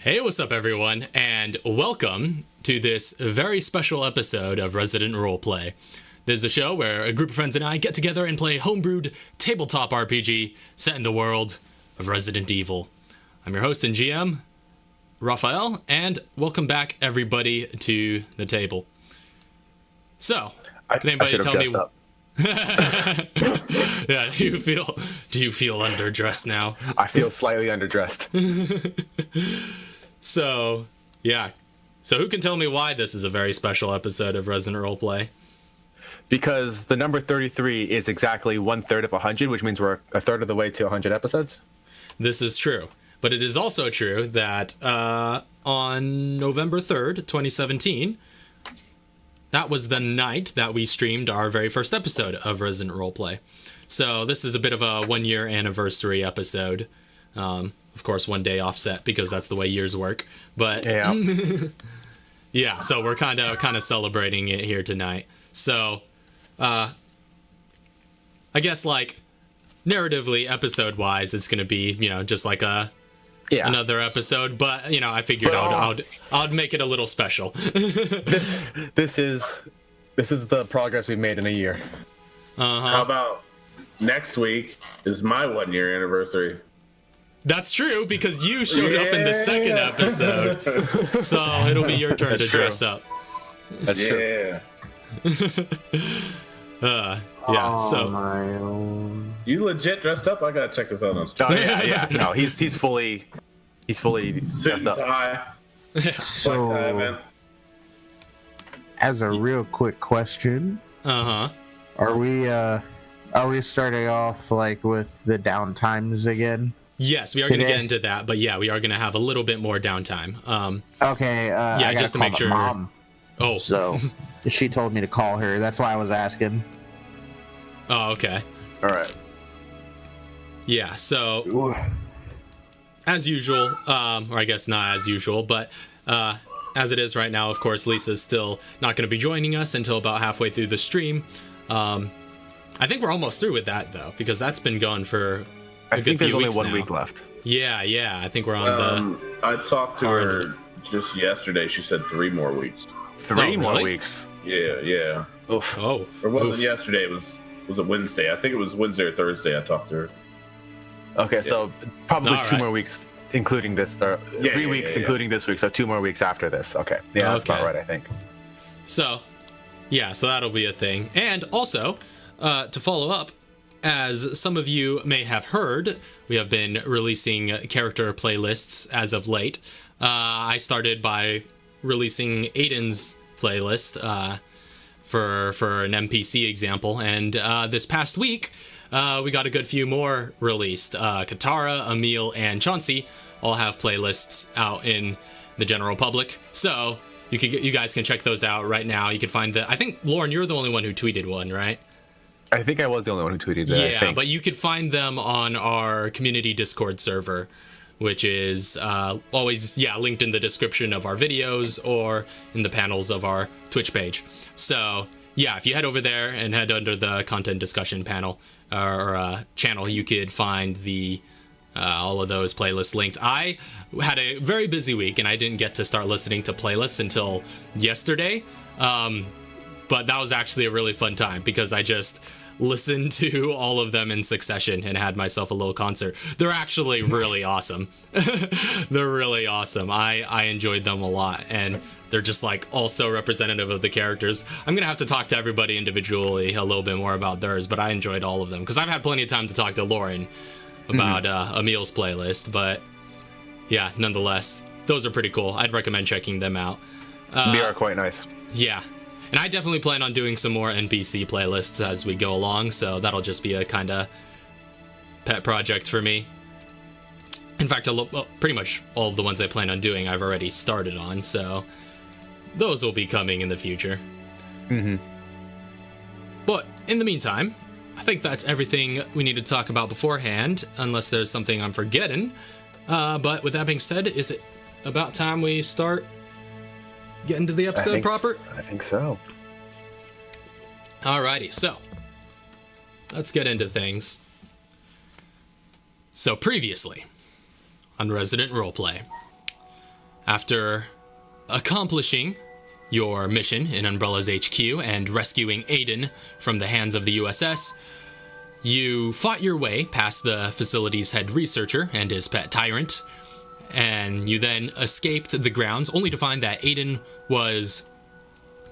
Hey, what's up, everyone, and welcome to this very special episode of Resident Roleplay. This is a show where a group of friends and I get together and play homebrewed tabletop RPG set in the world of Resident Evil. I'm your host and GM, Raphael, and welcome back, everybody, to the table. So, can anybody tell me? Yeah, do you feel underdressed now? I feel slightly underdressed. So who can tell me why this is a very special episode of Resident Roleplay? Because the number 33 is exactly 1/3 of 100, which means we're a third of the way to 100 episodes. This is true. But it is also true that on November 3rd, 2017, that was the night that we streamed our very first episode of Resident Roleplay. So this is a bit of a 1-year anniversary episode. Of course, 1 day offset because that's the way years work. But yeah, yeah. So we're kind of celebrating it here tonight. So, I guess like narratively, episode wise, it's gonna be just like another episode. But I figured I'd make it a little special. This is the progress we've made in a year. How about next week is my 1-year anniversary? That's true, because you showed up in the second episode. So it'll be your turn to dress up. That's true. You legit dressed up? I gotta check this out. Oh, yeah. No, he's fully suit and tie. So, as a real quick question, are we starting off like with the downtimes again? Yes, we are going to get into that, but yeah, we are going to have a little bit more downtime. Okay. Yeah, just to make sure. Mom. Oh. So she told me to call her. That's why I was asking. Oh, okay. All right. Yeah. So, as usual, or I guess not as usual, but as it is right now, of course, Lisa's still not going to be joining us until about halfway through the stream. I think we're almost through with that though, because that's been going for. I think there's only 1 week left. Yeah. I think we're on I talked to her just yesterday. She said 3 more weeks. 3 more weeks? Yeah. Oof. Oh. It wasn't yesterday. It was a Wednesday. I think it was Wednesday or Thursday I talked to her. Okay, so probably 2 more weeks, including this. Or 3 weeks, including this week. So 2 more weeks after this. Okay. Yeah, that's about right, I think. So, yeah, so that'll be a thing. And also, to follow up, as some of you may have heard, we have been releasing character playlists as of late. I started by releasing Aiden's playlist for an NPC example, and this past week we got a good few more released. Katara, Emil, and Chauncey all have playlists out in the general public, so you guys can check those out right now. You can find I think, Lauren, you're the only one who tweeted one, right? I think I was the only one who tweeted that. Yeah, but you could find them on our community Discord server, which is always linked in the description of our videos or in the panels of our Twitch page. So yeah, if you head over there and head under the content discussion panel or channel, you could find the all of those playlists linked. I had a very busy week and I didn't get to start listening to playlists until yesterday. But that was actually a really fun time because I just listened to all of them in succession and had myself a little concert. They're actually really awesome. They're really awesome. I enjoyed them a lot, and they're just like also representative of the characters. I'm gonna have to talk to everybody individually a little bit more about theirs, but I enjoyed all of them because I've had plenty of time to talk to Lauren about Emil's playlist. But yeah, nonetheless, those are pretty cool. I'd recommend checking them out. They are quite nice. Yeah. And I definitely plan on doing some more NPC playlists as we go along, so that'll just be a kind of pet project for me. In fact, pretty much all of the ones I plan on doing I've already started on, so those will be coming in the future. But in the meantime, I think that's everything we need to talk about beforehand, unless there's something I'm forgetting. But with that being said, is it about time we start getting to the episode proper? I think so. Alrighty, so let's get into things. So previously on Resident Roleplay, After accomplishing your mission in Umbrella's HQ and rescuing Aiden from the hands of the USS, you fought your way past the facility's head researcher and his pet tyrant, and you then escaped the grounds only to find that Aiden was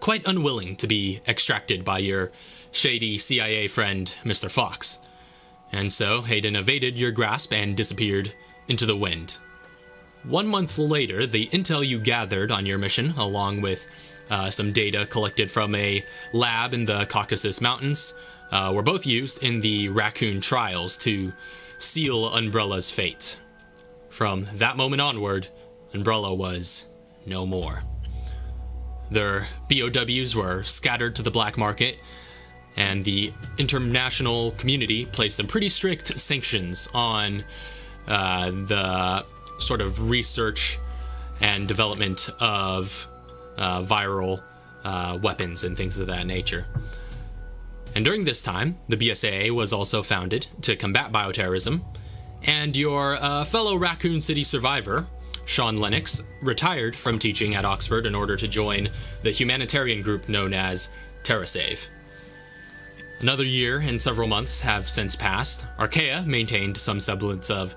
quite unwilling to be extracted by your shady CIA friend, Mr. Fox. And so Aiden evaded your grasp and disappeared into the wind. 1 month later, the intel you gathered on your mission, along with some data collected from a lab in the Caucasus Mountains, were both used in the Raccoon trials to seal Umbrella's fate. From that moment onward, Umbrella was no more. Their BOWs were scattered to the black market, and the international community placed some pretty strict sanctions on the sort of research and development of viral weapons and things of that nature. And during this time, the BSAA was also founded to combat bioterrorism, and your fellow Raccoon City survivor, Sean Lennox, retired from teaching at Oxford in order to join the humanitarian group known as TerraSave. Another year and several months have since passed. Arkia maintained some semblance of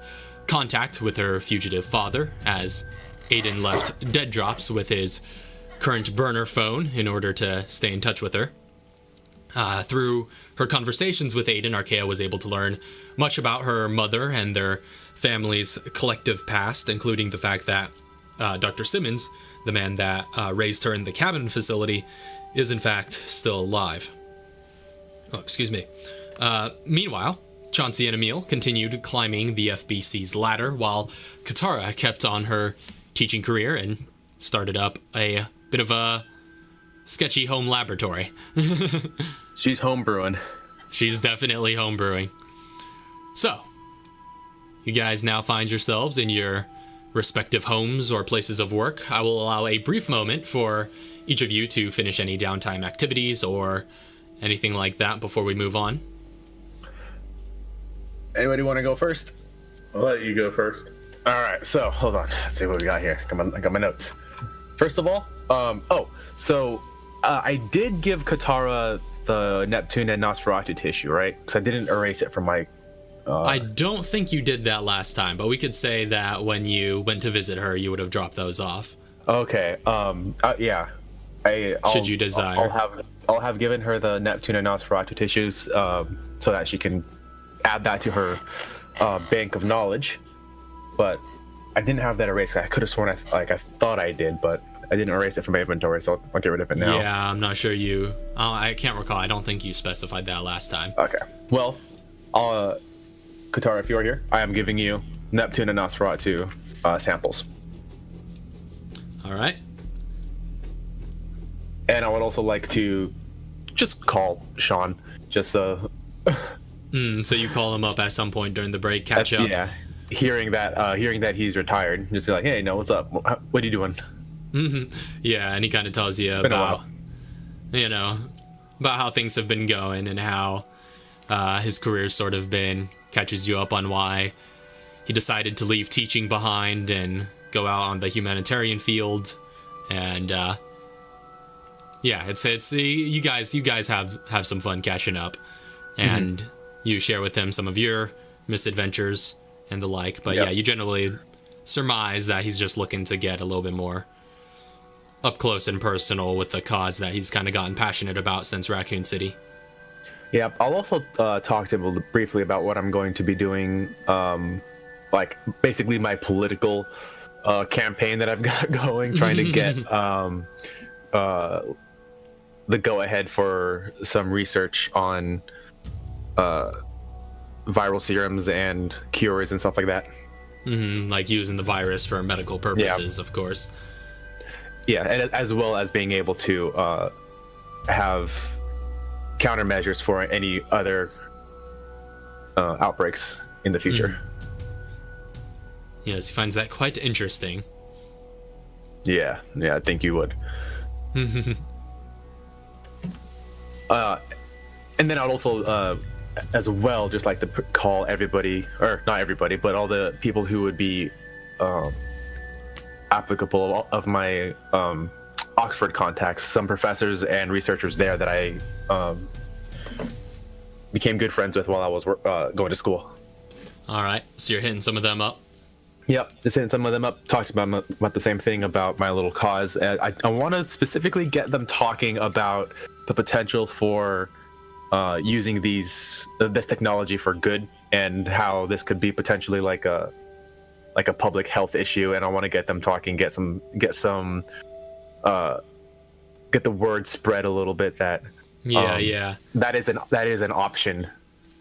contact with her fugitive father, as Aiden left dead drops with his current burner phone in order to stay in touch with her. Through her conversations with Aiden, Arkia was able to learn much about her mother and their family's collective past, including the fact that Dr. Simmons, the man that raised her in the cabin facility, is in fact still alive. Oh, excuse me. Meanwhile, Chauncey and Emil continued climbing the FBC's ladder, while Katara kept on her teaching career and started up a bit of a sketchy home laboratory. She's homebrewing. She's definitely homebrewing. So, you guys now find yourselves in your respective homes or places of work. I will allow a brief moment for each of you to finish any downtime activities or anything like that before we move on. Anybody want to go first? I'll let you go first. All right, so hold on. Let's see what we got here. I got my notes. First of all, I did give Katara the Neptune and Nosferatu tissue, right? Because I didn't erase it from my... I don't think you did that last time, but we could say that when you went to visit her, you would have dropped those off. Okay, yeah. Should you desire. I'll have given her the Neptune and Nosferatu tissues so that she can add that to her bank of knowledge. But I didn't have that erased. I could have sworn I thought I did, but I didn't erase it from my inventory, so I'll get rid of it now. Yeah, I'm not sure you... I can't recall. I don't think you specified that last time. Okay. Well, Katara, if you're here, I am giving you Neptune and Nosferatu samples. All right. And I would also like to just call Sean, just so you call him up at some point during the break, catch up. Yeah. Hearing that he's retired, just be like, hey, no, what's up? What are you doing? Yeah, and he kind of tells you about, about how things have been going and how his career's sort of been, catches you up on why he decided to leave teaching behind and go out on the humanitarian field. And yeah, it's you guys have some fun catching up, and you share with him some of your misadventures and the like. But yeah, you generally surmise that he's just looking to get a little bit more up close and personal with the cause that he's kind of gotten passionate about since Raccoon City. Yeah, I'll also talk to him briefly about what I'm going to be doing, like basically my political campaign that I've got going, trying to get the go-ahead for some research on viral serums and cures and stuff like that. Like using the virus for medical purposes, of course. Yeah, and as well as being able to have countermeasures for any other outbreaks in the future. Yes, he finds that quite interesting. Yeah, I think you would. And then I'd also, as well, just like to call everybody, or not everybody, but all the people who would be applicable of my Oxford contacts, some professors and researchers there that I became good friends with while I was going to school. All right, so you're hitting some of them up. Yep, just hitting some of them up, talked about the same thing about my little cause. I want to specifically get them talking about the potential for using this technology for good, and how this could be potentially like a public health issue. And I want to get them talking, get the word spread a little bit that that is an option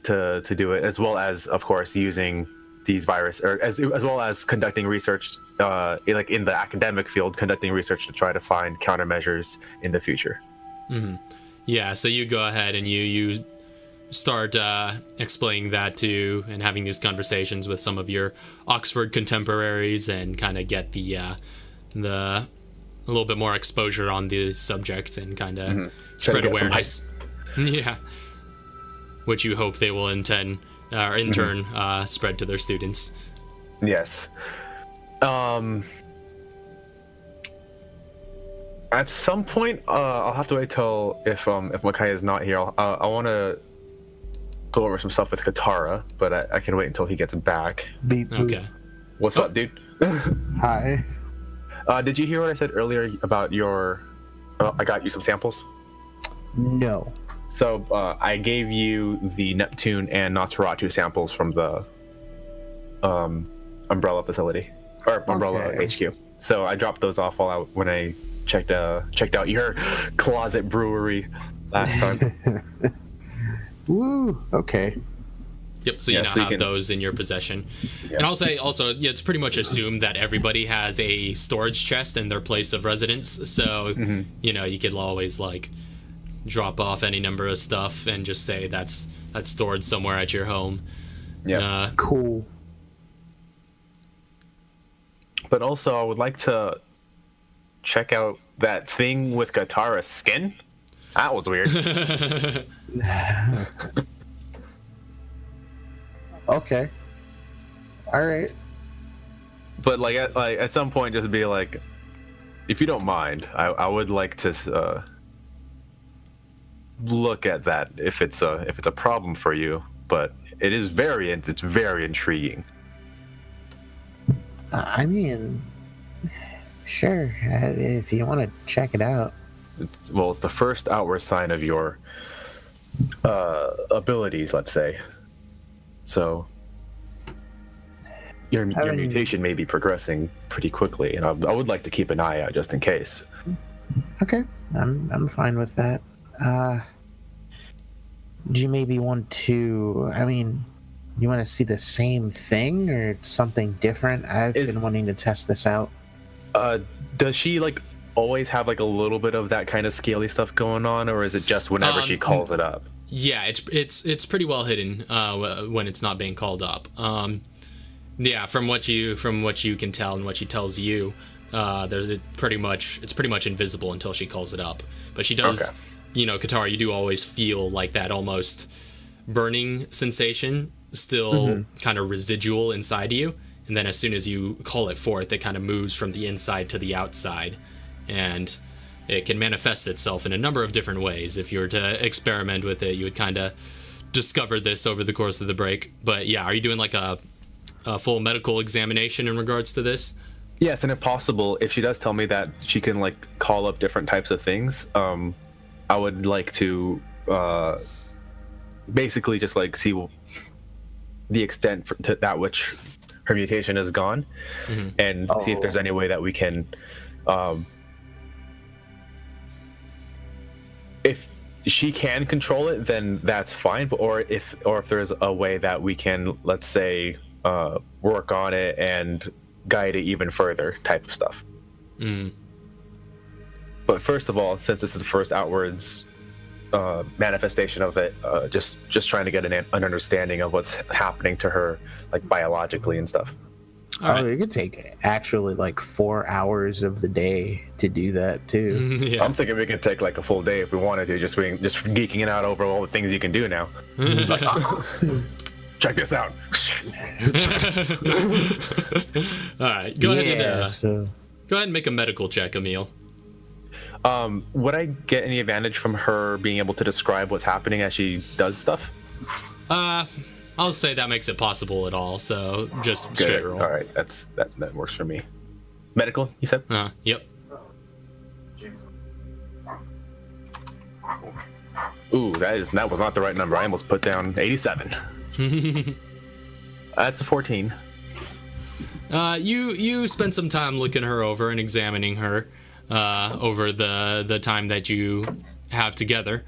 to do it, as well as, of course, using these virus, or as well as conducting research like in the academic field, conducting research to try to find countermeasures in the future. Yeah, so you go ahead and you start explaining that to, and having these conversations with some of your Oxford contemporaries, and kind of get the a little bit more exposure on the subject, and kind of spread awareness. Yeah, which you hope they will in turn spread to their students. Yes. At some point, I'll have to wait till if Makai is not here. I want to go over some stuff with Katara, but I can wait until he gets back. Beep, boop. Okay. What's up, dude? Hi. Did you hear what I said earlier about your? I got you some samples. No. So I gave you the Neptune and Nosferatu samples from the Umbrella facility, or Umbrella HQ. So I dropped those off when I checked out your closet brewery last time. Woo. Okay. Yep, so you now have those in your possession. Yeah. And I'll say also, it's pretty much assumed that everybody has a storage chest in their place of residence. So, you could always drop off any number of stuff and just say that's stored somewhere at your home. Yeah. Cool. But also, I would like to check out that thing with Katara's skin. That was weird. Okay. All right. But at some point, just be like, if you don't mind, I would like to look at that if it's a problem for you. But it's very intriguing. I mean, sure, if you want to check it out. It's the first outward sign of your abilities, let's say. So your mutation may be progressing pretty quickly, and I would like to keep an eye out just in case. Okay, I'm fine with that. Do you maybe want to? I mean, you want to see the same thing or something different? I've been wanting to test this out. Does she always have a little bit of that kind of scaly stuff going on, or is it just whenever she calls it up? Yeah, it's pretty well hidden when it's not being called up. Yeah, from what you can tell and what she tells you, it's pretty much invisible until she calls it up. But she does, Katara, you do always feel like that almost burning sensation still kind of residual inside you, and then as soon as you call it forth, it kind of moves from the inside to the outside, and it can manifest itself in a number of different ways. If you were to experiment with it, you would kind of discover this over the course of the break. But yeah, are you doing a full medical examination in regards to this? Yes, and if possible, if she does tell me that she can call up different types of things, I would like to basically just see the extent to that which her mutation has gone, and see if there's any way that we can. If she can control it, then that's fine. Or if there's a way that we can, let's say, work on it and guide it even further, type of stuff. But first of all, since this is the first outwards manifestation of it, just trying to get an understanding of what's happening to her, biologically and stuff. It could take actually 4 hours of the day to do that too. Yeah. I'm thinking we could take a full day if we wanted to, just geeking it out over all the things you can do now. It's check this out. All right, go ahead and Go ahead and make a medical check, Emil. Would I get any advantage from her being able to describe what's happening as she does stuff? I'll say that makes it possible at all. So just Good. straight roll. All right, that works for me. Medical, you said? Yep. Ooh, that was not the right number. I almost put down 87. That's a 14. You spend some time looking her over and examining her over the time that you have together.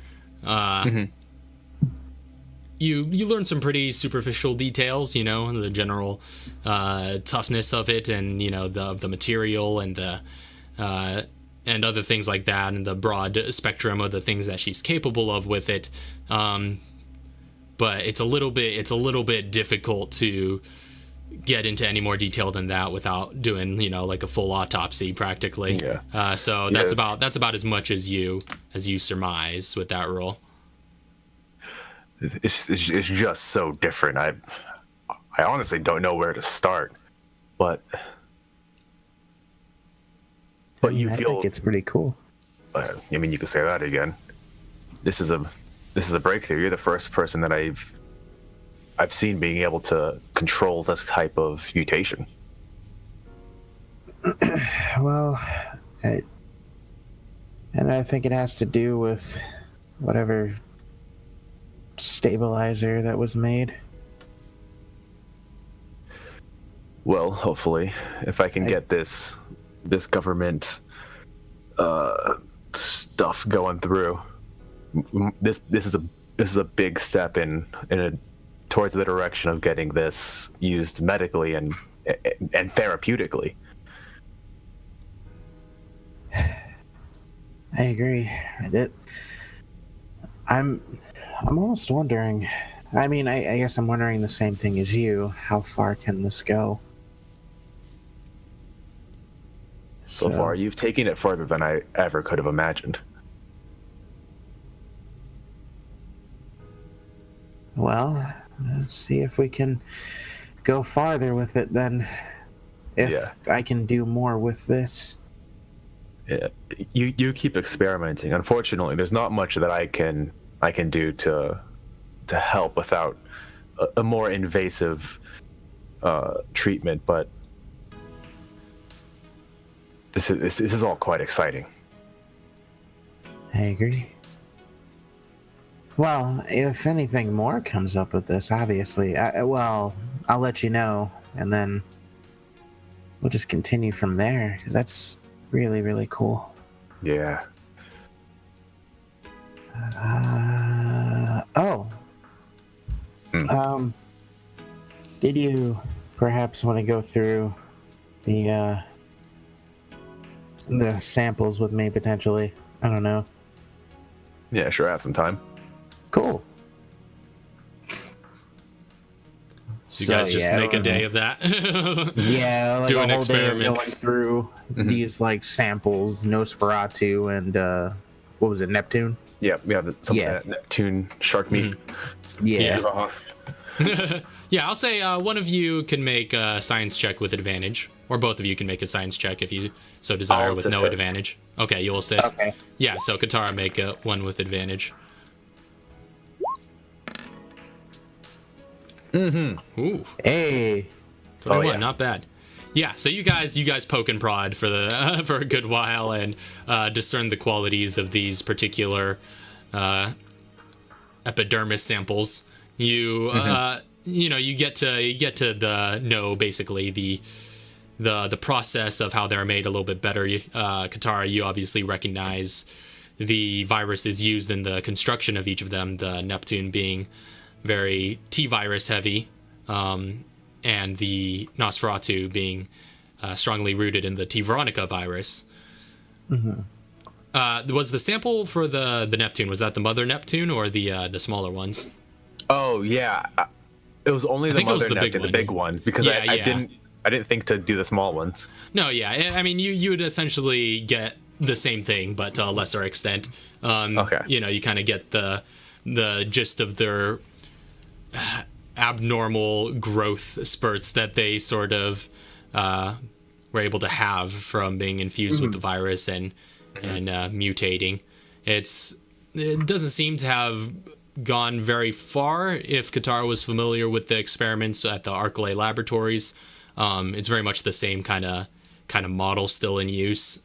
You learn some pretty superficial details, the general toughness of it, and the material and the and other things like that, and the broad spectrum of the things that she's capable of with it. But it's a little bit difficult to get into any more detail than that without doing like a full autopsy practically. Yeah. So that's about as much as you surmise with that roll. It's just so different. I honestly don't know where to start, but you feel think it's pretty cool. I mean, you could say that again. This is a breakthrough. You're the first person that I've seen being able to control this type of mutation. Well, and I think it has to do with whatever stabilizer that was made. Well, hopefully, if I can get this government stuff going through, this is a big step towards the direction of getting this used medically and therapeutically. I agree. I'm almost wondering. I mean, I guess I'm wondering the same thing as you. How far can this go? So far, you've taken it further than I ever could have imagined. Well, let's see if we can go farther with it then. If I can do more with this. Yeah, you keep experimenting. Unfortunately, there's not much that I can do to help without a more invasive treatment. But this is all quite exciting. I agree. Well, if anything more comes up with this, obviously, I'll let you know, and then we'll just continue from there, because that's really, really cool. Yeah. Did you perhaps want to go through the samples with me, potentially? I don't know. Yeah, sure, I have some time. Cool. You guys just make a day of that. Yeah, like doing a whole day of going experiments. through these like samples, Nosferatu and what was it, Neptune? Yeah, we have that Neptune shark meat. Yeah. Yeah, I'll say one of you can make a science check with advantage, or both of you can make a science check if you so desire I'll with assist no her. advantage. Okay, you'll assist. Okay. Yeah, so Katara make one with advantage. Ooh. Hey. 21, yeah. not bad. Yeah, so you guys poke and prod for the for a good while and discern the qualities of these particular epidermis samples. You you get to know basically the process of how they're made a little bit better. Katara, you obviously recognize the viruses used in the construction of each of them. The Neptune being very T-virus heavy. And the Nosferatu being strongly rooted in the T. Veronica virus. Was the sample for the Neptune, was that the mother Neptune or the smaller ones? Oh yeah, it was only the mother Neptune, the big one, because I didn't think to do the small ones. No, yeah, I mean you would essentially get the same thing, but to a lesser extent. Okay. You kind of get the gist of their abnormal growth spurts that they sort of were able to have from being infused with the virus and mutating. It doesn't seem to have gone very far. If Katara was familiar with the experiments at the ROLEPLay laboratories, it's very much the same kind of model still in use.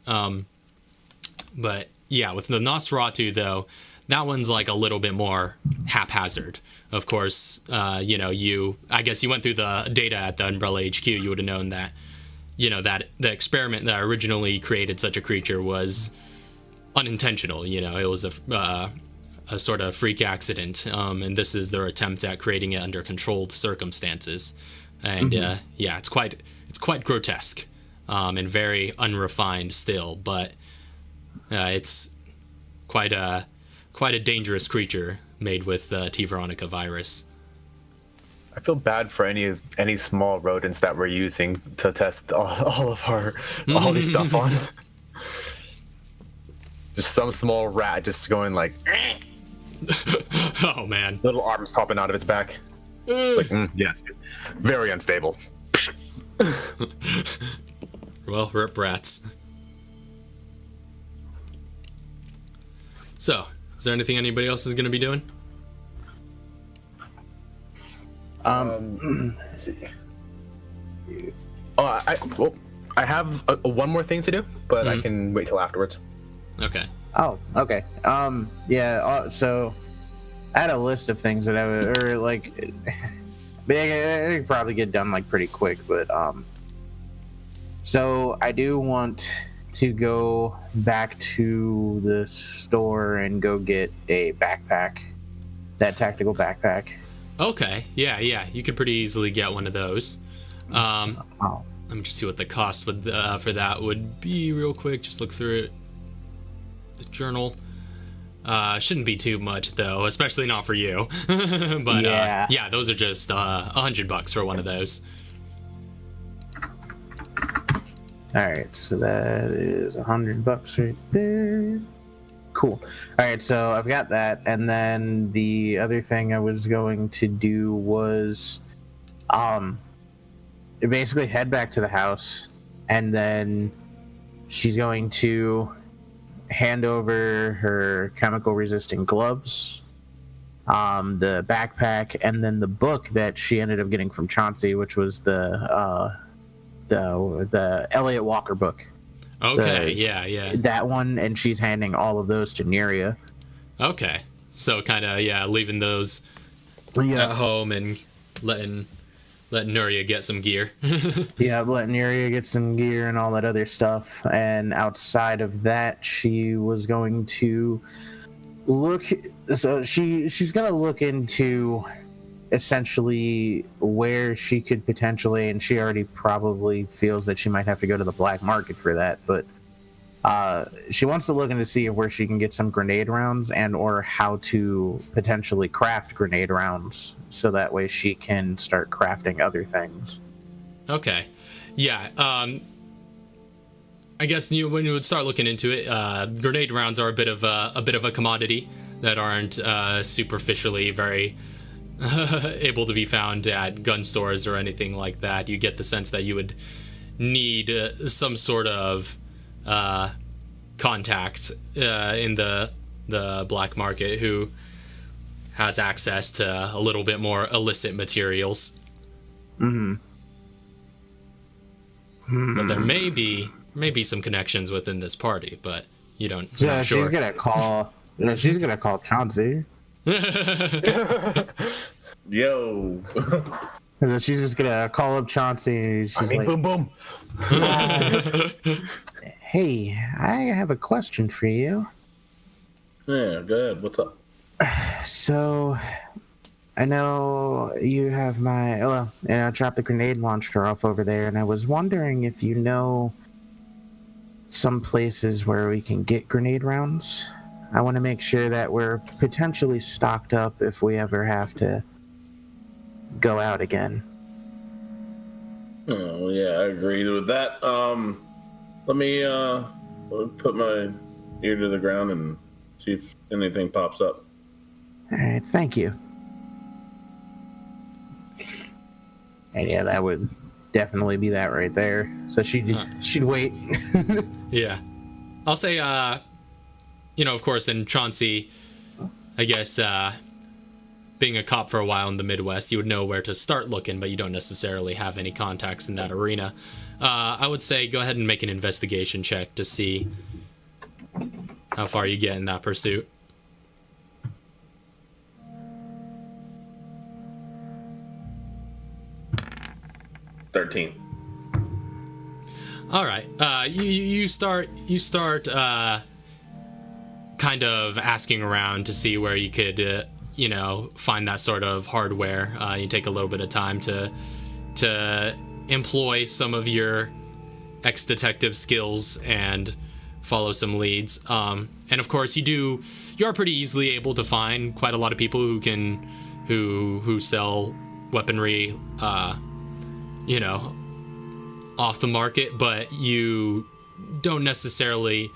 But yeah, with the Nosferatu though, that one's like a little bit more haphazard. Of course, I guess you went through the data at the Umbrella HQ, you would have known that, that the experiment that originally created such a creature was unintentional. It was a sort of freak accident, and this is their attempt at creating it under controlled circumstances. And it's quite grotesque, and very unrefined still, but it's quite a dangerous creature made with T. Veronica virus. I feel bad for any small rodents that we're using to test all this stuff on. Just some small rat just going like, oh man, little arms popping out of its back. Like, yes, very unstable. Well, rip rats. So, is there anything anybody else is going to be doing? Let's see. I have one more thing to do, but I can wait till afterwards. Okay. Oh, okay. So I had a list of things that I would, or like, I could probably get done like pretty quick, but so I do want to go back to the store and go get a backpack, that tactical backpack. Okay. Yeah. You could pretty easily get one of those. Let me just see what the cost would for that would be real quick. Just look through it. The journal. Shouldn't be too much though, especially not for you. But yeah, those are just $100 for one of those. All right, so that is $100 right there. Cool. All right, so I've got that, and then the other thing I was going to do was, basically head back to the house, and then she's going to hand over her chemical-resistant gloves, the backpack, and then the book that she ended up getting from Chauncey, which was the Elliot Walker book. Okay, yeah. That one, and she's handing all of those to Neria. Okay. So kind of, leaving those at home and letting Neria get some gear. Yeah, letting Neria get some gear and all that other stuff. And outside of that, she was going to look. So she's going to look into essentially where she could potentially, and she already probably feels that she might have to go to the black market for that, but she wants to look into see where she can get some grenade rounds and or how to potentially craft grenade rounds, so that way she can start crafting other things. Okay. Yeah. I guess when you would start looking into it, grenade rounds are a bit of a commodity that aren't superficially very able to be found at gun stores or anything like that. You get the sense that you would need some sort of contact in the black market who has access to a little bit more illicit materials. But there may be some connections within this party, but you don't. Yeah, sure. She's gonna call. She's gonna call Chauncey. Yo. She's just gonna call up Chauncey. She's like, boom, boom. Hey, I have a question for you. Yeah, good. What's up? So, I know you have dropped the grenade launcher off over there, and I was wondering if you know some places where we can get grenade rounds. I want to make sure that we're potentially stocked up if we ever have to go out again. Oh yeah, I agree with that. Let me put my ear to the ground and see if anything pops up. All right, thank you. And yeah, that would definitely be that right there. So she'd wait. Yeah. I'll say, of course, in Chauncey, I guess, being a cop for a while in the Midwest, you would know where to start looking, but you don't necessarily have any contacts in that arena. I would say go ahead and make an investigation check to see how far you get in that pursuit. All right. You start kind of asking around to see where you could find that sort of hardware. You take a little bit of time to employ some of your ex-detective skills and follow some leads. And of course, you are pretty easily able to find quite a lot of people who sell weaponry, off the market, but you don't necessarily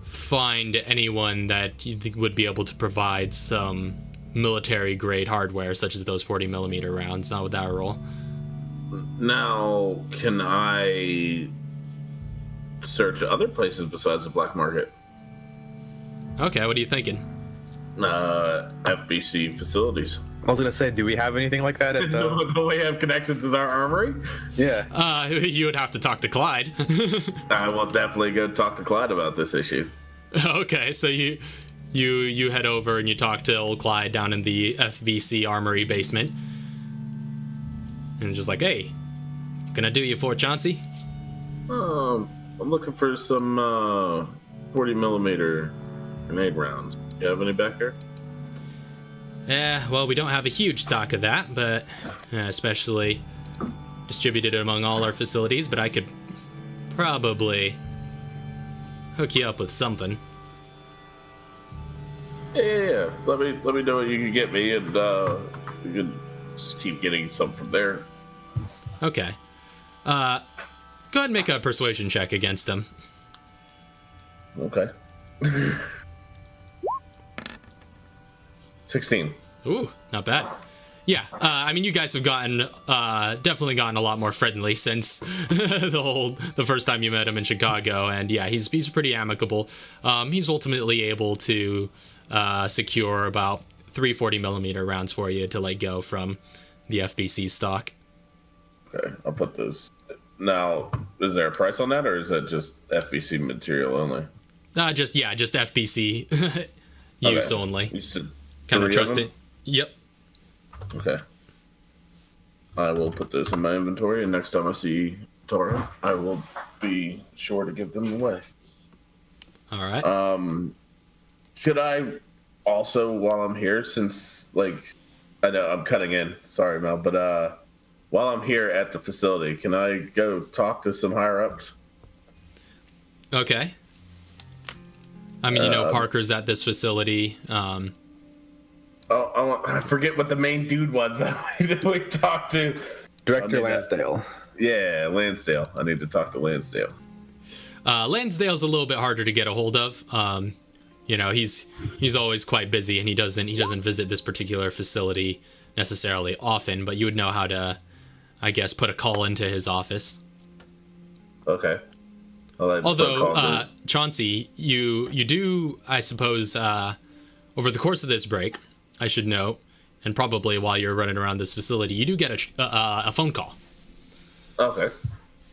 find anyone that you think would be able to provide some military grade hardware such as those 40mm rounds. Not with that roll. Now, can I search other places besides the black market? Okay, what are you thinking? FBC facilities. I was gonna say, do we have anything like that at the? Do we have connections in our armory? Yeah. You would have to talk to Clyde. I will definitely go talk to Clyde about this issue. Okay, so you head over and you talk to old Clyde down in the FBC armory basement. And just like, hey, what can I do you for, Chauncey? I'm looking for some 40mm grenade rounds. You have any back here? Yeah, well, we don't have a huge stock of that, but especially distributed among all our facilities, but I could probably hook you up with something. Yeah. Let me know what you can get me, and you can just keep getting some from there. Okay. Go ahead and make a persuasion check against them. Okay. 16. Ooh, not bad. Yeah, I mean, you guys have definitely gotten a lot more friendly since the first time you met him in Chicago, and yeah, he's pretty amicable. He's ultimately able to secure about 3 40mm rounds for you to let go from the FBC stock. Okay, I'll put those. Now, is there a price on that, or is that just FBC material only? Just FBC use only. Kind of trust it. Yep. Okay. I will put those in my inventory, and next time I see Tara, I will be sure to give them away. All right. Should I also, while I'm here, since, I know I'm cutting in, sorry, Mel, but while I'm here at the facility, can I go talk to some higher-ups? Okay. I mean, Parker's at this facility. I forget what the main dude was that we talked to. Director Lansdale. Yeah, Lansdale. I need to talk to Lansdale. Lansdale's a little bit harder to get a hold of. He's always quite busy, and he doesn't visit this particular facility necessarily often, but you would know how to, I guess, put a call into his office. Okay. Although, Chauncey, you do, I suppose, over the course of this break, I should note, and probably while you're running around this facility, you do get a phone call. Okay.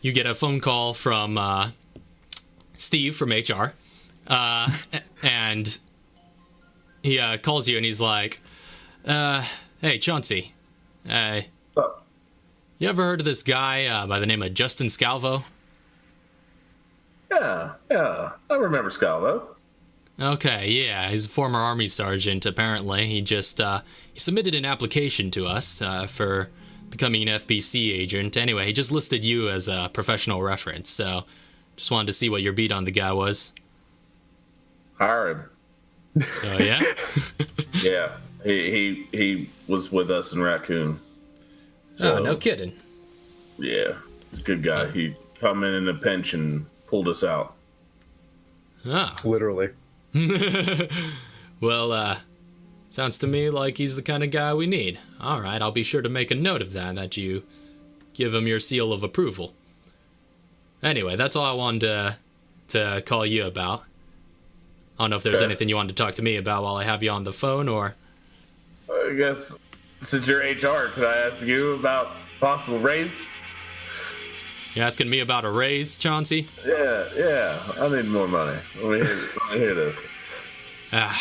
You get a phone call from Steve from HR, and he calls you and he's like, hey, Chauncey, What's up? You ever heard of this guy by the name of Justin Scalvo? Yeah, I remember Scalvo. Okay, yeah, he's a former Army sergeant, apparently. He just, he submitted an application to us for becoming an FBC agent. Anyway, he just listed you as a professional reference, so just wanted to see what your beat on the guy was. Hire him. Oh, yeah? Yeah, he was with us in Raccoon. So, oh, no kidding. Yeah, he's a good guy. He come in a pinch and pulled us out. Ah. Literally. Well, sounds to me like he's the kind of guy we need. All right, I'll be sure to make a note of that you give him your seal of approval. Anyway, that's all I wanted to call you about. I don't know if there's anything you wanted to talk to me about while I have you on the phone, or... I guess, since you're HR, could I ask you about possible raise? You're asking me about a raise, Chauncey? Yeah, I need more money. Let me hear this. Yeah,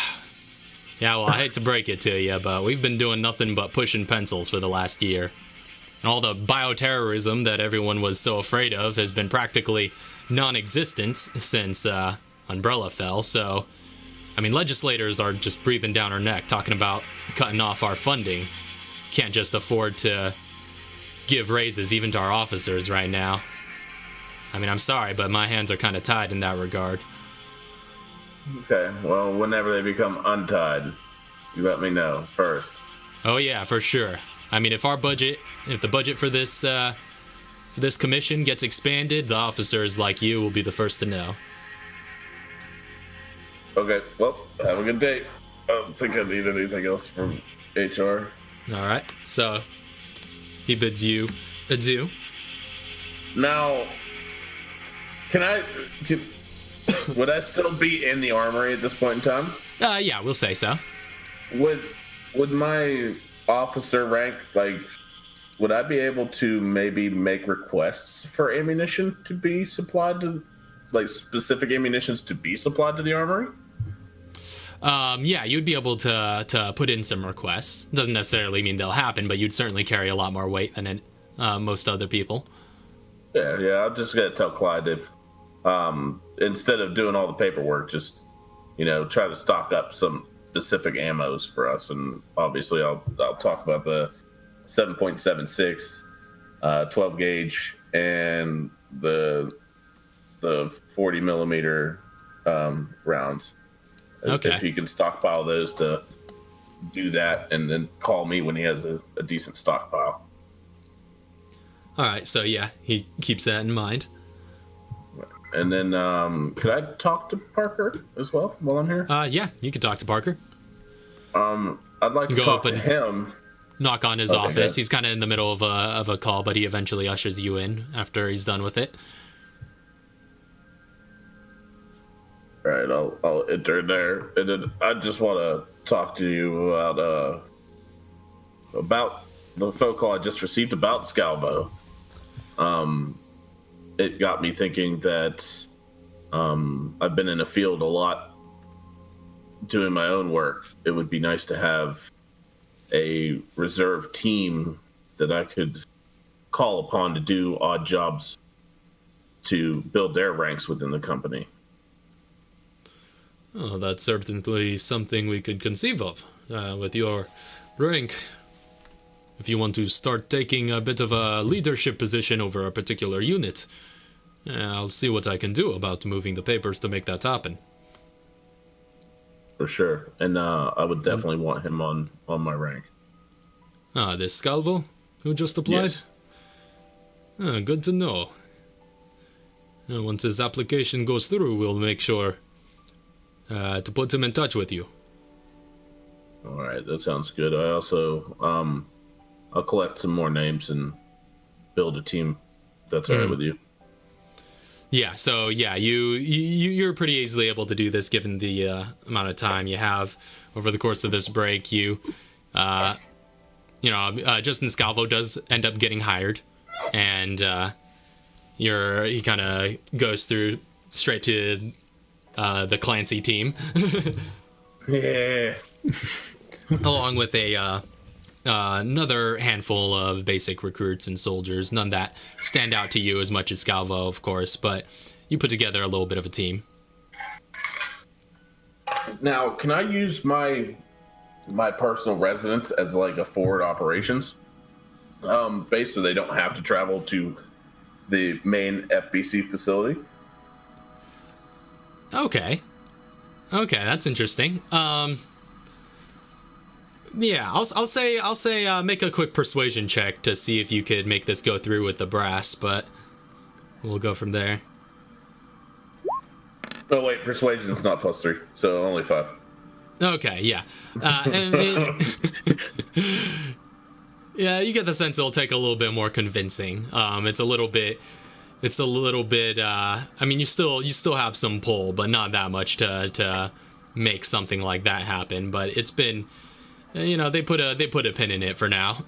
well, I hate to break it to you, but we've been doing nothing but pushing pencils for the last year. And all the bioterrorism that everyone was so afraid of has been practically non-existent since Umbrella fell, so... I mean, legislators are just breathing down our neck, talking about cutting off our funding. Can't just afford to give raises even to our officers right now. I mean, I'm sorry, but my hands are kind of tied in that regard. Okay, well, whenever they become untied, you let me know first. Oh yeah, for sure. I mean, if the budget for this commission gets expanded, the officers like you will be the first to know. Okay, well, have a good day. I don't think I need anything else from HR. All right, so he bids you adieu. Now, would I still be in the armory at this point in time? Yeah, we'll say so. Would my officer rank, like, would I be able to maybe make requests for ammunition to be supplied to, like, specific ammunitions to be supplied to the armory? Yeah, you'd be able to put in some requests. Doesn't necessarily mean they'll happen, but you'd certainly carry a lot more weight than most other people. Yeah, I'm just gonna tell Clyde if, instead of doing all the paperwork, just, try to stock up some specific ammos for us, and obviously I'll talk about the 7.76, 12 gauge, and the 40 millimeter rounds. Okay. If he can stockpile those to do that, and then call me when he has a decent stockpile. All right, so yeah, he keeps that in mind. And then, could I talk to Parker as well while I'm here? Yeah, you can talk to Parker. I'd like to Go talk up to and him. Knock on his Okay, office. good. He's kind of in the middle of a call, but he eventually ushers you in after he's done with it. All right, I'll enter there, and then I just want to talk to you about the phone call I just received about Scalvo. It got me thinking that I've been in the field a lot doing my own work. It would be nice to have a reserve team that I could call upon to do odd jobs to build their ranks within the company. Oh, that's certainly something we could conceive of with your rank. If you want to start taking a bit of a leadership position over a particular unit, I'll see what I can do about moving the papers to make that happen. For sure. And I would definitely want him on my rank. This Scalvo, who just applied? Yes. Good to know. Once his application goes through, we'll make sure to put him in touch with you. All right, that sounds good. I also, I'll collect some more names and build a team. If that's all right with you. Yeah, so yeah, you're pretty easily able to do this given the amount of time you have over the course of this break. Justin Scalvo does end up getting hired, and he kind of goes through straight to the Clancy team. Yeah. Along with another handful of basic recruits and soldiers, none that stand out to you as much as Scalvo, of course, but you put together a little bit of a team. Now, can I use my personal residence as like a forward operations base, so they don't have to travel to the main FBC facility? Okay, that's interesting. Yeah, I'll say make a quick persuasion check to see if you could make this go through with the brass, but we'll go from there. Oh wait, persuasion's not +3, so only 5. Okay, yeah. Yeah, you get the sense it'll take a little bit more convincing. It's a little bit. I mean, you still have some pull, but not that much to make something like that happen. But it's been, they put a pin in it for now.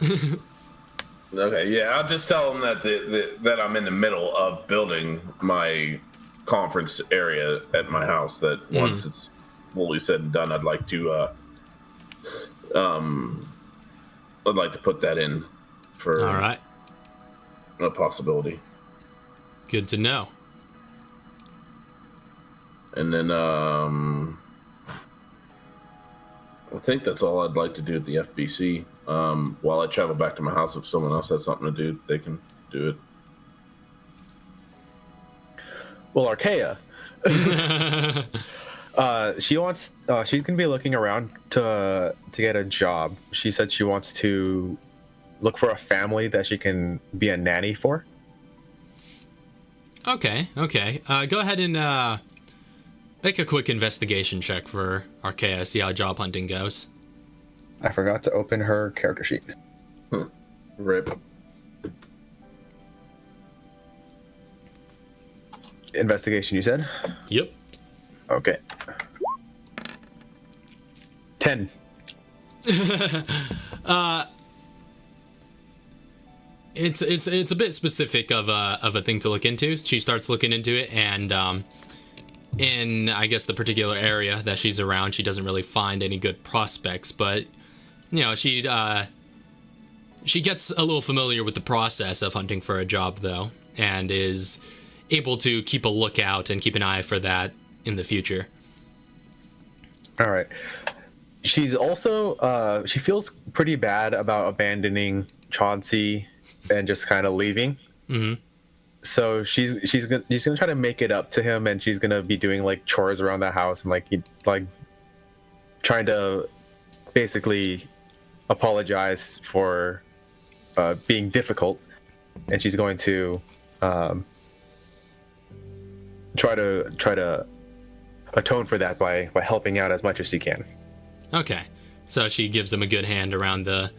Okay, yeah, I'll just tell them that I'm in the middle of building my conference area at my house. That once it's fully said and done, I'd like to put that in for All right. a possibility. Good to know. And then I think that's all I'd like to do at the FBC. While I travel back to my house, if someone else has something to do, they can do it. Well, Arkia, she's gonna be looking around to get a job. She said she wants to look for a family that she can be a nanny for. Okay. Go ahead and make a quick investigation check for Arkia. See how job hunting goes. I forgot to open her character sheet. Rip. Investigation, you said? Yep. Okay. 10. It's a bit specific of a thing to look into. She starts looking into it, and in I guess the particular area that she's around, she doesn't really find any good prospects. But she gets a little familiar with the process of hunting for a job, though, and is able to keep a lookout and keep an eye for that in the future. All right. She's also she feels pretty bad about abandoning Chauncey and just kind of leaving. Mm-hmm. So she's gonna try to make it up to him, and she's gonna be doing like chores around the house and like trying to basically apologize for being difficult, and she's going to try to atone for that by helping out as much as she can. Okay, so she gives him a good hand around the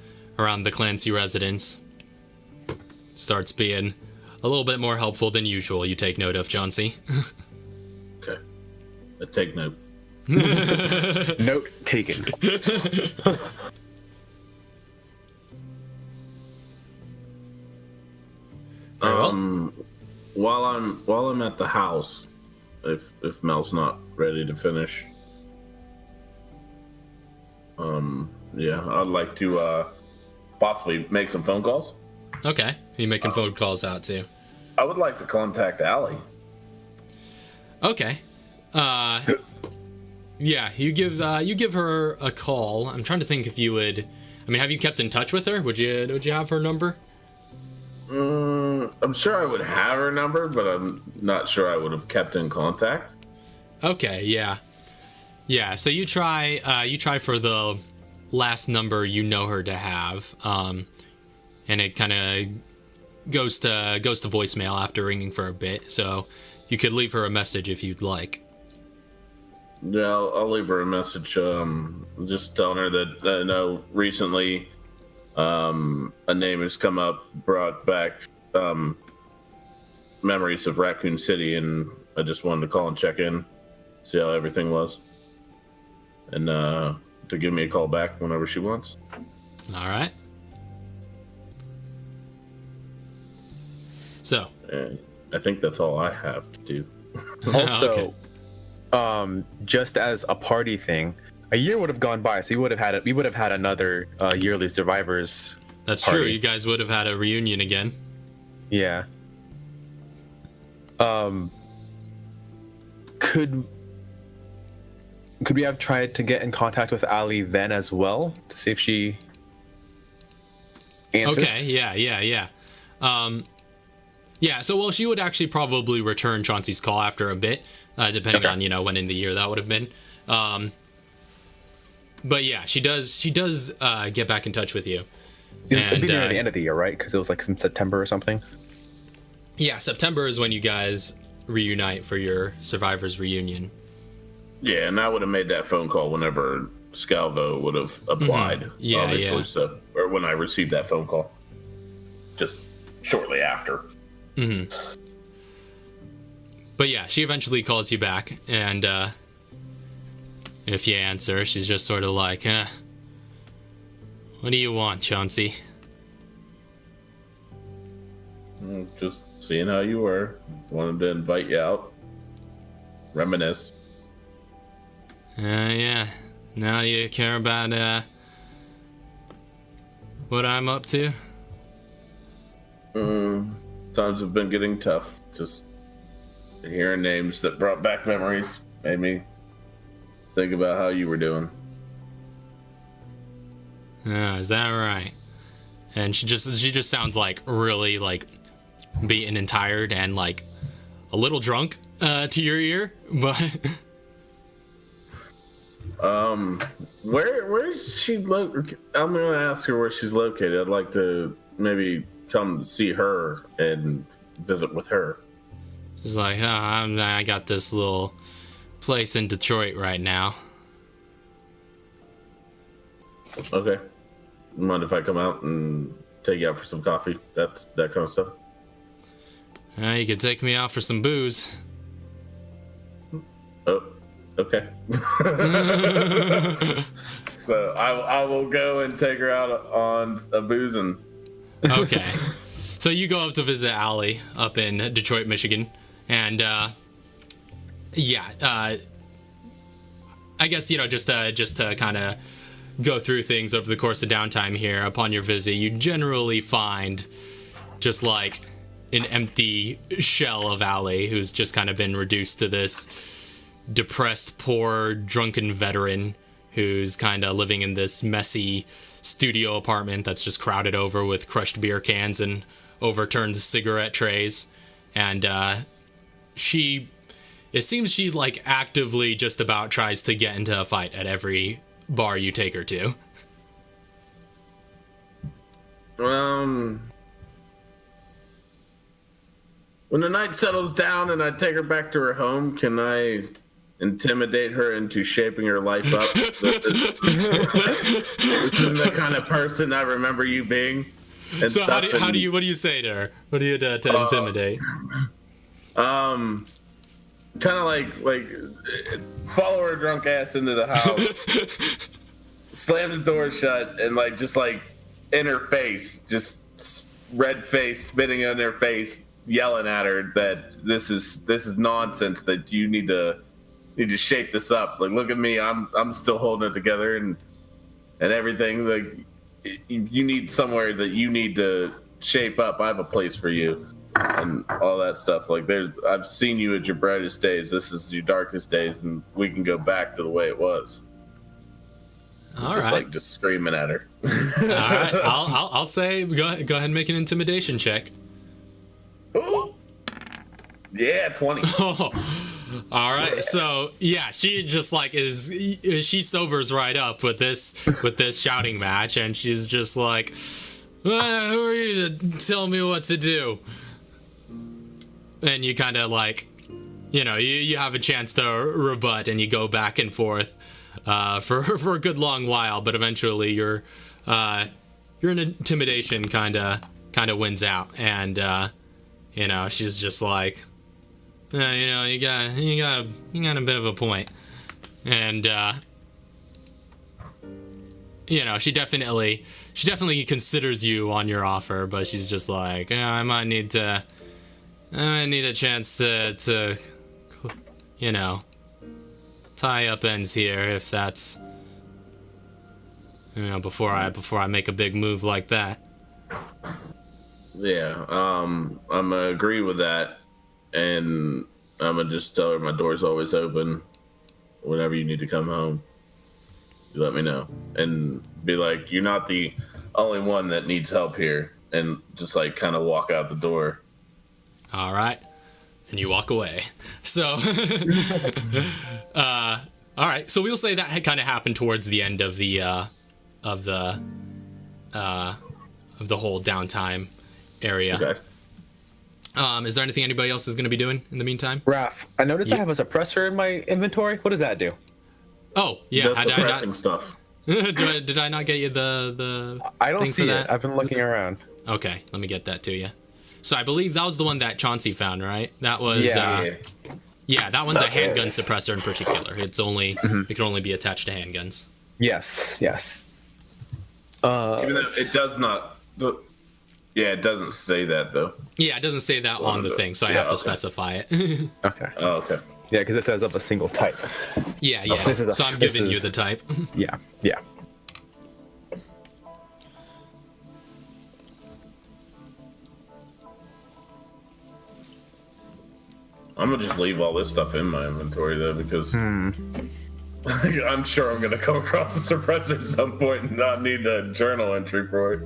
Clancy residence. Starts being a little bit more helpful than usual. You take note of, Chauncey. Okay. I take note. Note taken. While I'm at the house, if Mel's not ready to finish, I'd like to possibly make some phone calls. Okay, you making phone calls out too? I would like to contact Allie. Okay. Yeah, you give her a call. I'm trying to think if you would. I mean, have you kept in touch with her? Would you have her number? I'm sure I would have her number, but I'm not sure I would have kept in contact. Okay, yeah. So you try for the last number you know her to have, and it kind of goes to voicemail after ringing for a bit. So you could leave her a message if you'd like. Yeah, I'll leave her a message. Just telling her that I know recently a name has come up, brought back memories of Raccoon City, and I just wanted to call and check in, see how everything was, and to give me a call back whenever she wants. All right. So And I think that's all I have to do. Also, Okay. Just as a party thing, a year would have gone by, so we would have had another yearly survivors. That's party. true. You guys would have had a reunion again. Yeah. Could we have tried to get in contact with Ali then as well to see if she answers? Okay. Yeah. Yeah. So, well, she would actually probably return Chauncey's call after a bit, depending on when in the year that would have been. But yeah, she does get back in touch with you. It'd be near the end of the year, right? Because it was like in September or something. Yeah, September is when you guys reunite for your survivors reunion. Yeah, and I would have made that phone call whenever Scalvo would have applied. Yeah, obviously. yeah. So, or when I received that phone call, just shortly after. But yeah, she eventually calls you back, and if you answer, she's just sort of like, what do you want, Chauncey? Just seeing how you were. Wanted to invite you out. Reminisce. Yeah. Now you care about, what I'm up to? Times have been getting tough. Just hearing names that brought back memories made me think about how you were doing. Oh, is that right? And she just sounds like really like beaten and tired and like a little drunk to your ear, but where is she located? I'm gonna ask her where she's located. I'd like to maybe come see her and visit with her. she's like, oh, I got this little place in Detroit right now. Okay. Mind if I come out and take you out for some coffee? That kind of stuff. You could take me out for some booze. Oh, okay. So I will go and take her out on a boozing. Okay. So you go up to visit Allie up in Detroit, Michigan, and I guess just to kind of go through things over the course of downtime here. Upon your visit, you generally find just like an empty shell of Allie, who's just kind of been reduced to this depressed, poor, drunken veteran who's kind of living in this messy studio apartment that's just crowded over with crushed beer cans and overturned cigarette trays. And it seems she like actively just about tries to get into a fight at every bar you take her to. When the night settles down and I take her back to her home, can I intimidate her into shaping her life up? This isn't the kind of person I remember you being. And so what do you say to her? What do you do to intimidate? Kind of like follow her drunk ass into the house, slam the door shut, and just in her face, just red face, spitting in her face, yelling at her that this is nonsense, that you need to shape this up. Like, look at me, I'm still holding it together and everything. Like, if you need somewhere that you need to shape up, I have a place for you. And all that stuff. Like, I've seen you at your brightest days. This is your darkest days, and we can go back to the way it was. All right. Just screaming at her. All right. I'll say go ahead and make an intimidation check. Ooh. Yeah, 20. Oh. All right. So yeah, she just she sobers right up with this shouting match, and she's just like, who are you to tell me what to do? And you kind of you have a chance to rebut, and you go back and forth for a good long while, but eventually your intimidation kind of wins out, and she's just like, you got a bit of a point, and she definitely considers you on your offer, but she's just like, I might need a chance to tie up ends here, if that's before I make a big move like that. Yeah, I'm gonna agree with that, and I'm gonna just tell her my door's always open. Whenever you need to come home, you let me know, and be like, you're not the only one that needs help here, and just kind of walk out the door. All right, and you walk away. So, all right. So we'll say that had kind of happened towards the end of the whole downtime area. Okay. Is there anything anybody else is going to be doing in the meantime? Raph, I noticed I have a suppressor in my inventory. What does that do? Oh, yeah. Just the pressing stuff. Did I not get you the I don't thing see for it. that? I've been looking around. Okay, let me get that to you. So I believe that was the one that Chauncey found, right? That was yeah, that one's a handgun suppressor in particular. It's only it can only be attached to handguns. Yes. Even though it does not. Yeah, it doesn't say that though. Yeah, it doesn't say that on the thing, so I have to specify it. Okay. Oh, okay. Yeah, because it says of a single type. Yeah. So I'm giving you the type. Yeah. I'm gonna just leave all this stuff in my inventory though, because I'm sure I'm gonna come across a suppressor at some point and not need a journal entry for it.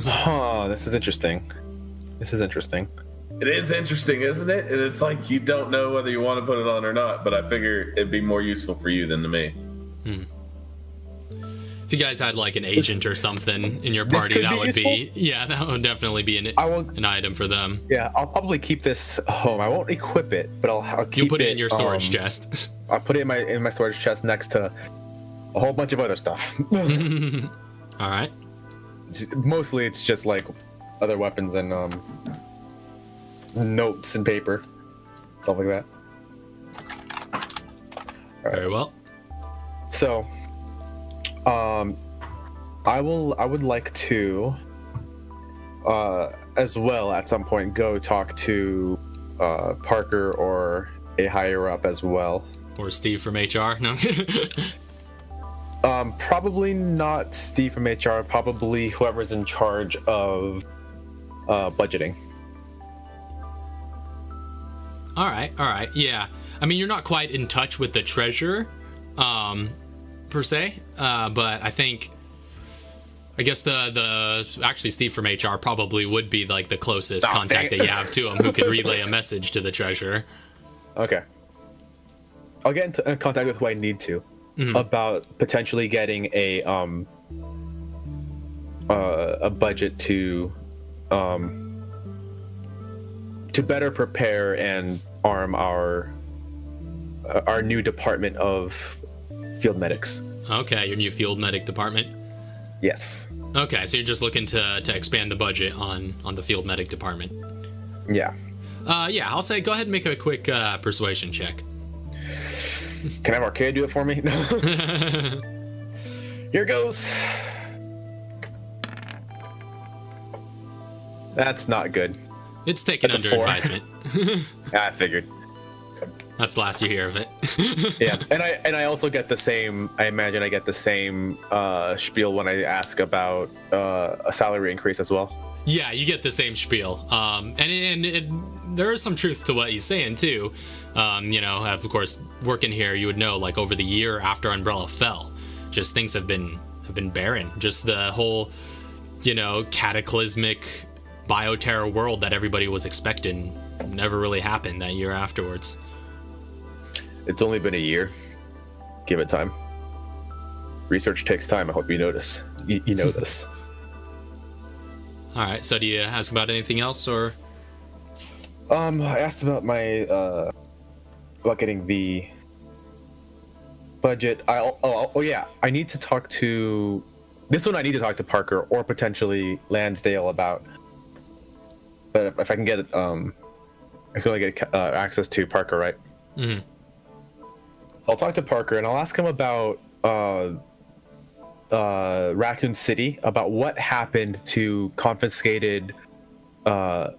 Huh, this is interesting. It is interesting, isn't it? And it's like you don't know whether you want to put it on or not, but I figure it'd be more useful for you than to me. If you guys had like an agent or something in your party, that would be that would definitely be an item for them. Yeah, I'll probably keep this home. I won't equip it, but I'll keep it. You put it in your storage chest. I'll put it in my storage chest next to a whole bunch of other stuff. All right. Mostly, it's just like other weapons and notes and paper, stuff like that. Very well. So, I would like to, as well at some point, go talk to Parker or a higher up as well. Or Steve from HR. No. Probably not Steve from HR. Probably whoever's in charge of budgeting. All right. Yeah. I mean, you're not quite in touch with the treasurer, per se, but I guess the actually Steve from HR probably would be like the closest contact that you have to him, who could relay a message to the treasurer. Okay. I'll get in contact with who I need to about potentially getting a budget to better prepare and arm our new department of field medics. Okay, your new field medic department. Yes. Okay, so you're just looking to expand the budget on the field medic department. Yeah. Yeah, I'll say go ahead and make a quick persuasion check. Can I have Arkia do it for me? Here goes. That's not good. It's taken That's under advisement. I figured. That's the last you hear of it. Yeah, and I also get the same. I imagine I get the same spiel when I ask about a salary increase as well. Yeah, you get the same spiel. And there is some truth to what he's saying too. Of course, working here, you would know, like, over the year after Umbrella fell, just things have been barren. Just the whole, cataclysmic bioterror world that everybody was expecting never really happened that year afterwards. It's only been a year. Give it time. Research takes time. I hope you notice. You know this. All right. So do you ask about anything else, or? I asked about my about getting the budget. Yeah. I need to talk to this one. I need to talk to Parker or potentially Lansdale about. But if I can get it, I can only get access to Parker, right? Mm-hmm. So I'll talk to Parker and I'll ask him about Raccoon City, about what happened to confiscated what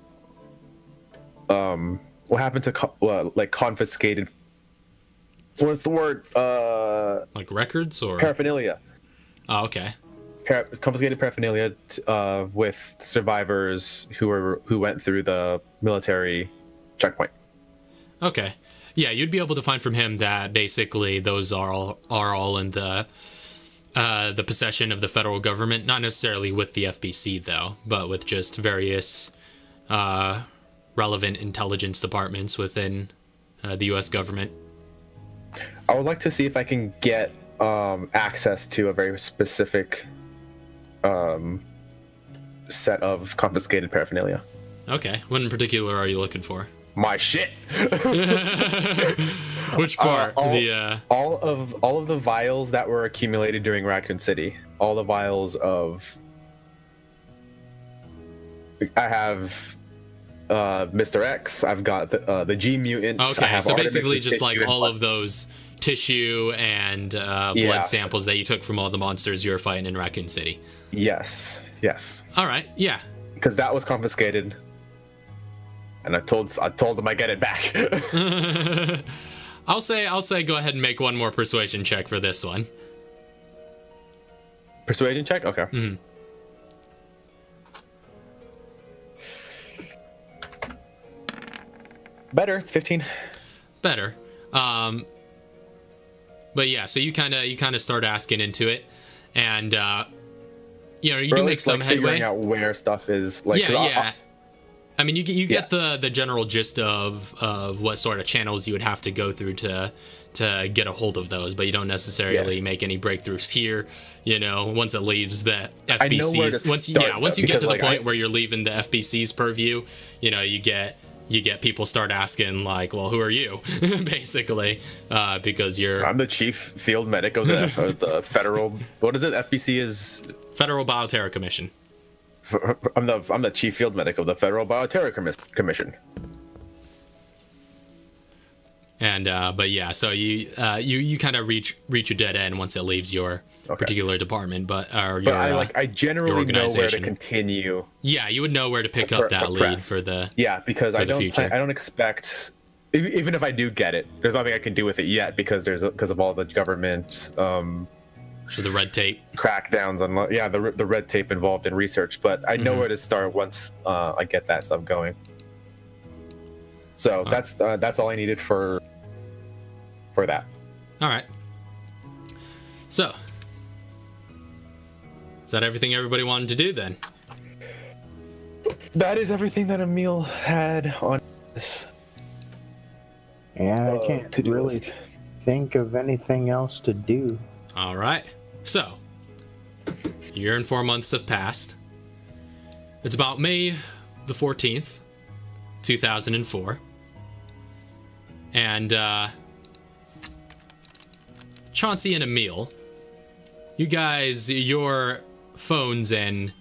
happened to confiscated, what's the word, like records or paraphernalia. Oh, okay. Confiscated paraphernalia with survivors who went through the military checkpoint. Okay. Yeah, you'd be able to find from him that basically those are all in the possession of the federal government, not necessarily with the FBC though, but with just various relevant intelligence departments within the U.S. government. I would like to see if I can get access to a very specific set of confiscated paraphernalia. Okay. What in particular are you looking for? My shit. Which part? All of the vials that were accumulated during Raccoon City. All the vials of. I have Mr. X. I've got the G mutant. Okay, so basically just like all of those tissue and blood samples that you took from all the monsters you were fighting in Raccoon City. Yes. All right. Yeah. Because that was confiscated, and I told them I get it back. I'll say go ahead and make one more persuasion check for this one. Persuasion check? Okay. Mm-hmm. Better. It's 15. Better. But yeah, so you kind of start asking into it, and you do make some headway. Figuring out where stuff is. Like, yeah. I mean, you get the general gist of what sort of channels you would have to go through to get a hold of those, but you don't necessarily make any breakthroughs here. Once it leaves the FBC's, once you get to the point where you're leaving the FBC's purview, you get people start asking like, well, who are you? Basically, because I'm the chief field medic of the federal. What is it? FBC is Federal Bioterror Commission. I'm the chief field medic of the Federal Bioterror Commission. And but yeah, so you kind of reach a dead end once it leaves your particular department, I generally know where to continue. Yeah, you would know where to pick up that lead for the because I future. I don't expect, even if I do get it, there's nothing I can do with it yet because of all the government the red tape crackdowns on the red tape involved in research. But I know where to start once I get that stuff going. So that's all I needed for that. All right. So, is that everything everybody wanted to do then? That is everything that Emil had on this. Yeah, I can't really think of anything else to do. All right. So, a year and 4 months have passed. It's about May the 14th, 2004. And, Chauncey and Emil, you guys, your phones and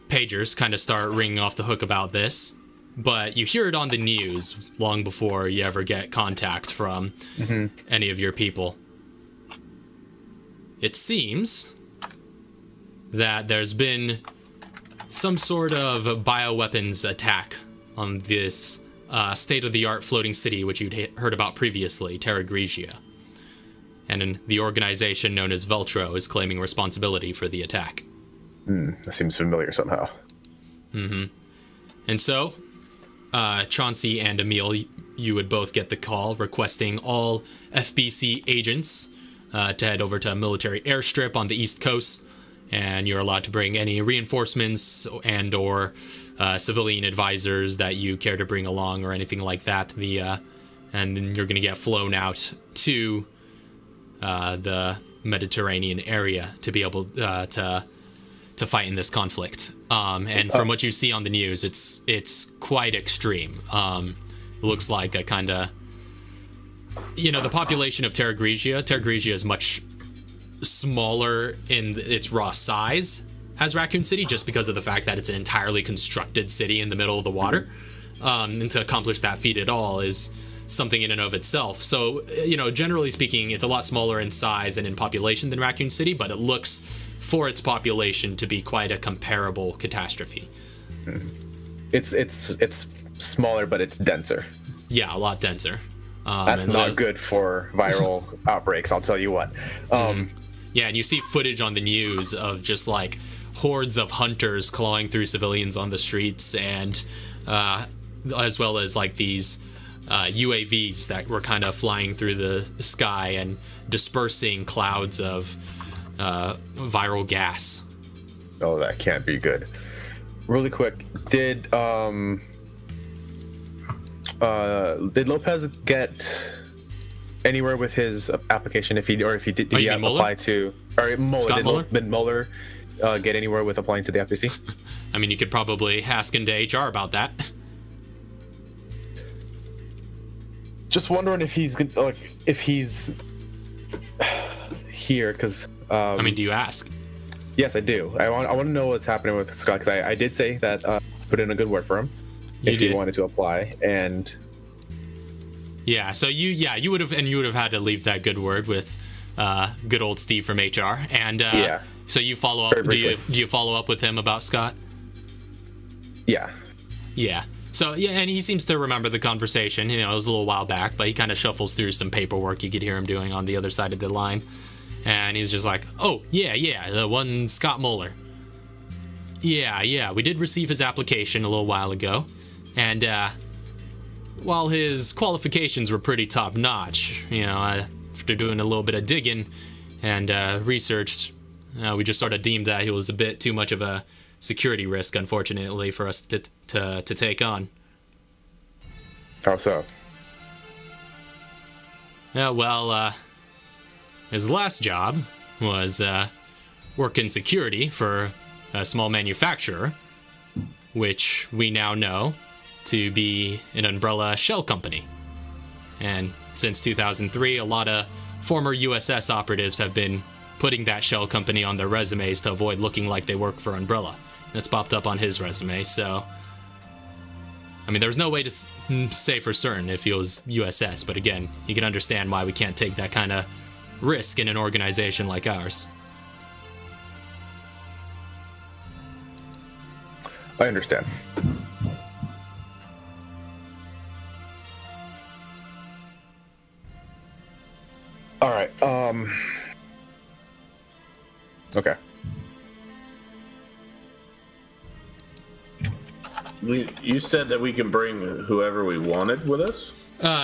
pagers kind of start ringing off the hook about this, but you hear it on the news long before you ever get contact from any of your people. It seems that there's been some sort of bioweapons attack on this state-of-the-art floating city, which you'd heard about previously, Terra Grigia. And the organization known as Veltro is claiming responsibility for the attack. That seems familiar somehow. And so, Chauncey and Emil, you would both get the call requesting all FBC agents to head over to a military airstrip on the East Coast, and you're allowed to bring any reinforcements and or civilian advisors that you care to bring along or anything like that. And then you're going to get flown out to the Mediterranean area to be able to fight in this conflict. And from what you see on the news, it's quite extreme. It looks like a kind of, the population of Terra Grigia is much smaller in its raw size as Raccoon City, just because of the fact that it's an entirely constructed city in the middle of the water. And to accomplish that feat at all is something in and of itself. So, generally speaking, it's a lot smaller in size and in population than Raccoon City, but it looks for its population to be quite a comparable catastrophe. It's smaller, but it's denser. Yeah, a lot denser. That's not good for viral outbreaks, I'll tell you what. Yeah, and you see footage on the news of just like hordes of hunters clawing through civilians on the streets, and as well as like these UAVs that were kind of flying through the sky and dispersing clouds of viral gas. Oh, that can't be good. Really quick, did Lopez get anywhere with his application? Did he apply to? Or Mueller? Did Mueller get anywhere with applying to the FBC? I mean, you could probably ask into HR about that. just wondering if he's here, because I mean, do you ask? yes, I do. I want to know what's happening with Scott, because I did say that put in a good word for him if he wanted to apply, and yeah. So you would have had to leave that good word with good old Steve from HR, and yeah. So you follow up. Very Do you follow up with him about Scott? Yeah. Yeah. So yeah, and he seems to remember the conversation. You know, it was a little while back, but he kind of shuffles through some paperwork you could hear him doing on the other side of the line, and he's just like, "Oh yeah, the one Scott Moeller. Yeah, we did receive his application a little while ago, and while his qualifications were pretty top notch, you know, after doing a little bit of digging and research, we just sort of deemed that he was a bit too much of a security risk, unfortunately, for us to take on." How so? Yeah, well, his last job was working security for a small manufacturer, which we now know to be an umbrella shell company. And since 2003, a lot of former USS operatives have been putting that shell company on their resumes to avoid looking like they work for Umbrella. That's popped up on his resume, so I mean, there's no way to say for certain if he was USS, but again, you can understand why we can't take that kind of risk in an organization like ours. I understand. All right. Okay. You said that we can bring whoever we wanted with us?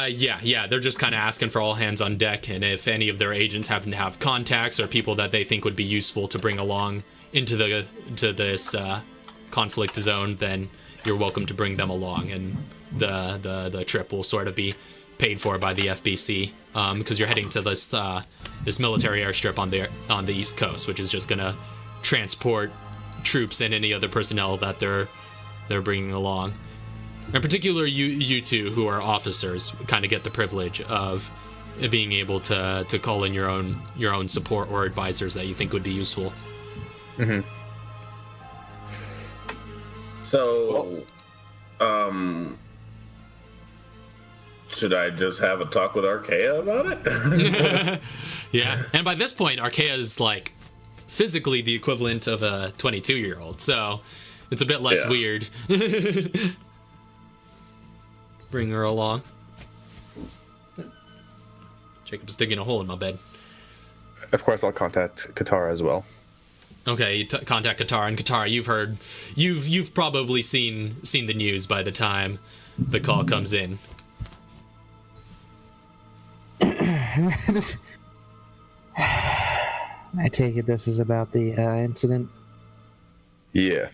Yeah. They're just kind of asking for all hands on deck, and if any of their agents happen to have contacts or people that they think would be useful to bring along into this conflict zone, then you're welcome to bring them along, and the trip will sort of be paid for by the FBC, because you're heading to this military airstrip on the East Coast, which is just gonna transport troops and any other personnel that they're bringing along. In particular, you two who are officers kind of get the privilege of being able to call in your own support or advisors that you think would be useful. Mm-hmm. So, should I just have a talk with Arkia about it? Yeah, and by this point, Arkia is like physically the equivalent of a 22-year-old, so it's a bit less weird. Bring her along. Jacob's digging a hole in my bed. Of course, I'll contact Katara as well. Okay, you contact Katara, and Katara, you've probably seen the news by the time the call comes in. I take it this is about the incident. Yeah.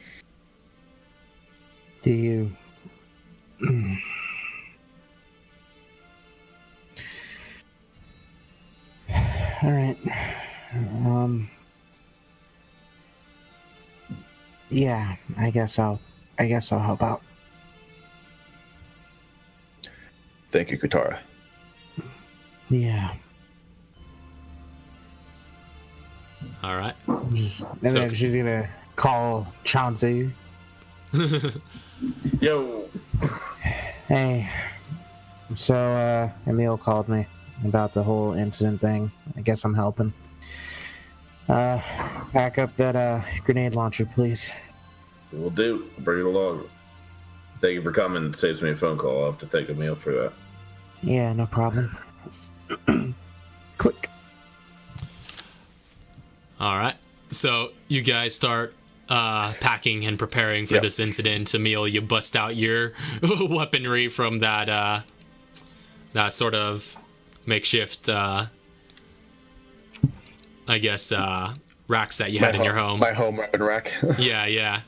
Do you... All right. Yeah, I guess I'll help out. Thank you, Katara. Yeah. All right. And then she's gonna call Chauncey. Yo. Hey. So, Emil called me about the whole incident thing. I guess I'm helping. Back up that grenade launcher, please. Will do. Bring it along. Thank you for coming. It saves me a phone call. I'll have to take a meal for that. Yeah, no problem. Click. All right. So you guys start packing and preparing for this incident. Emil, you bust out your weaponry from that sort of makeshift, I guess, racks that you had in your home. My home weapon rack. Yeah.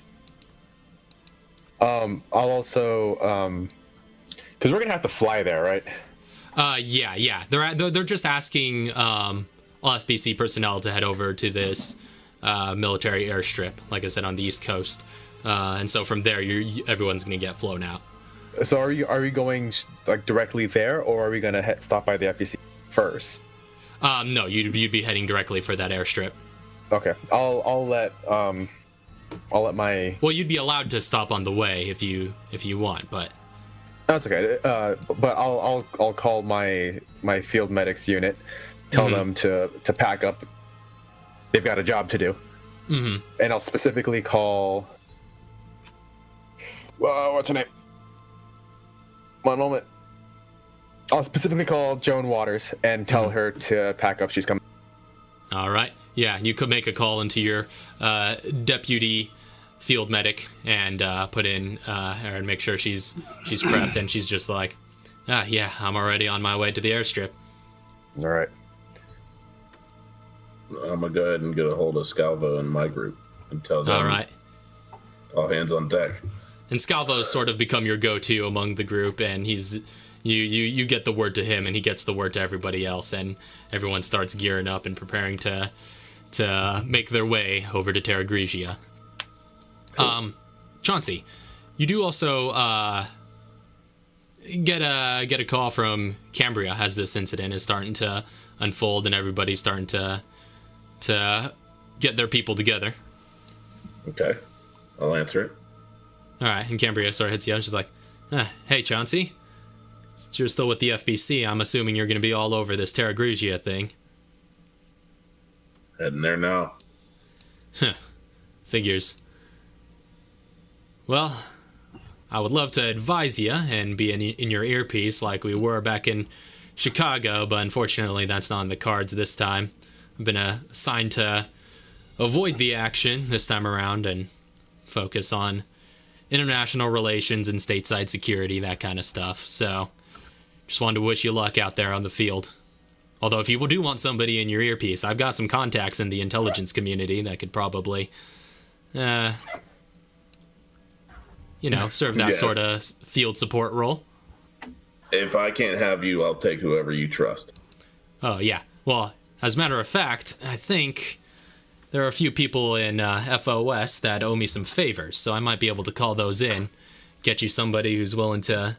I'll also, because we're gonna have to fly there, right? Yeah. They're just asking all FBC personnel to head over to this military airstrip, like I said, on the East Coast, and so from there, everyone's gonna get flown out. So are we going like directly there, or are we gonna stop by the FBC first? No, you'd be heading directly for that airstrip. Okay, I'll let my. Well, you'd be allowed to stop on the way if you want, but. That's okay. But I'll call my field medics unit, tell them to pack up. They've got a job to do. And I'll specifically call. What's her name? One moment. I'll specifically call Joan Waters and tell her to pack up. She's coming. All right. Yeah, you could make a call into your deputy field medic and put in and make sure she's prepped, and she's just like, yeah, I'm already on my way to the airstrip. All right. I'm gonna go ahead and get a hold of Scalvo and my group and tell them. All right. All hands on deck. And Scalvo's sort of become your go-to among the group, and you get the word to him, and he gets the word to everybody else, and everyone starts gearing up and preparing to make their way over to Terra Grigia. Cool. Chauncey, you do also get a call from Cambria as this incident is starting to unfold, and everybody's starting to get their people together. Okay, I'll answer it. All right, and Cambria sort of hits you out. She's like, hey, Chauncey, since you're still with the FBC, I'm assuming you're going to be all over this Terra Grigia thing. Heading there now. Figures. Well, I would love to advise you and be in your earpiece like we were back in Chicago, but unfortunately that's not in the cards this time. I've been assigned to avoid the action this time around and focus on international relations and stateside security, that kind of stuff. So, just wanted to wish you luck out there on the field. Although, if you do want somebody in your earpiece, I've got some contacts in the intelligence community that could probably, serve that sort of field support role. If I can't have you, I'll take whoever you trust. Oh, yeah. Well, as a matter of fact, I think there are a few people in FOS that owe me some favors, so I might be able to call those in, get you somebody who's willing to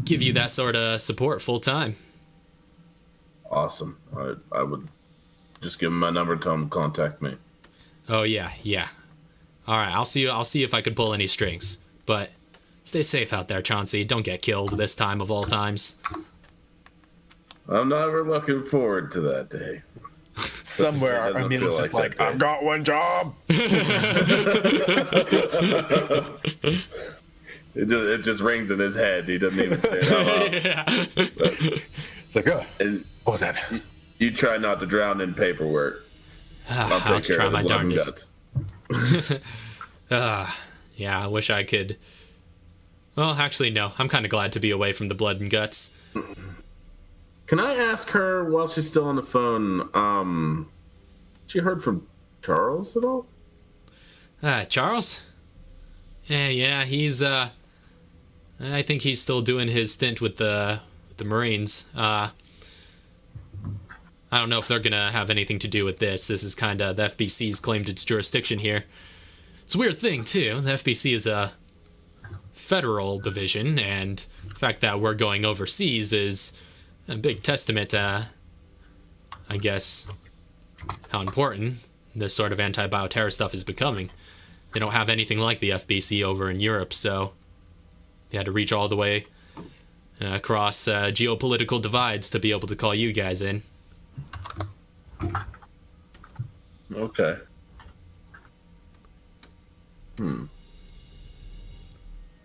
give you that sort of support full time. Awesome. I would just give him my number and tell him to contact me. Oh, yeah. All right, I'll see if I can pull any strings. But stay safe out there, Chauncey. Don't get killed this time of all times. I'm never looking forward to that day. Somewhere, Emilio's just like, I've got one job. It just rings in his head. He doesn't even say it out loud. It's like, And what was that? you try not to drown in paperwork. I'll take care try of my the blood and darndest. Yeah, I wish I could. Well, actually, no. I'm kind of glad to be away from the blood and guts. Can I ask her while she's still on the phone? She heard from Charles at all? Charles? Yeah, he's I think he's still doing his stint with the Marines. I don't know if they're gonna have anything to do with this. This is kind of the FBC's claimed its jurisdiction here. It's a weird thing too. The FBC is a federal division, and the fact that we're going overseas is a big testament to, I guess, how important this sort of anti-bioterror stuff is becoming. They don't have anything like the FBC over in Europe, so they had to reach all the way across geopolitical divides to be able to call you guys in. Okay.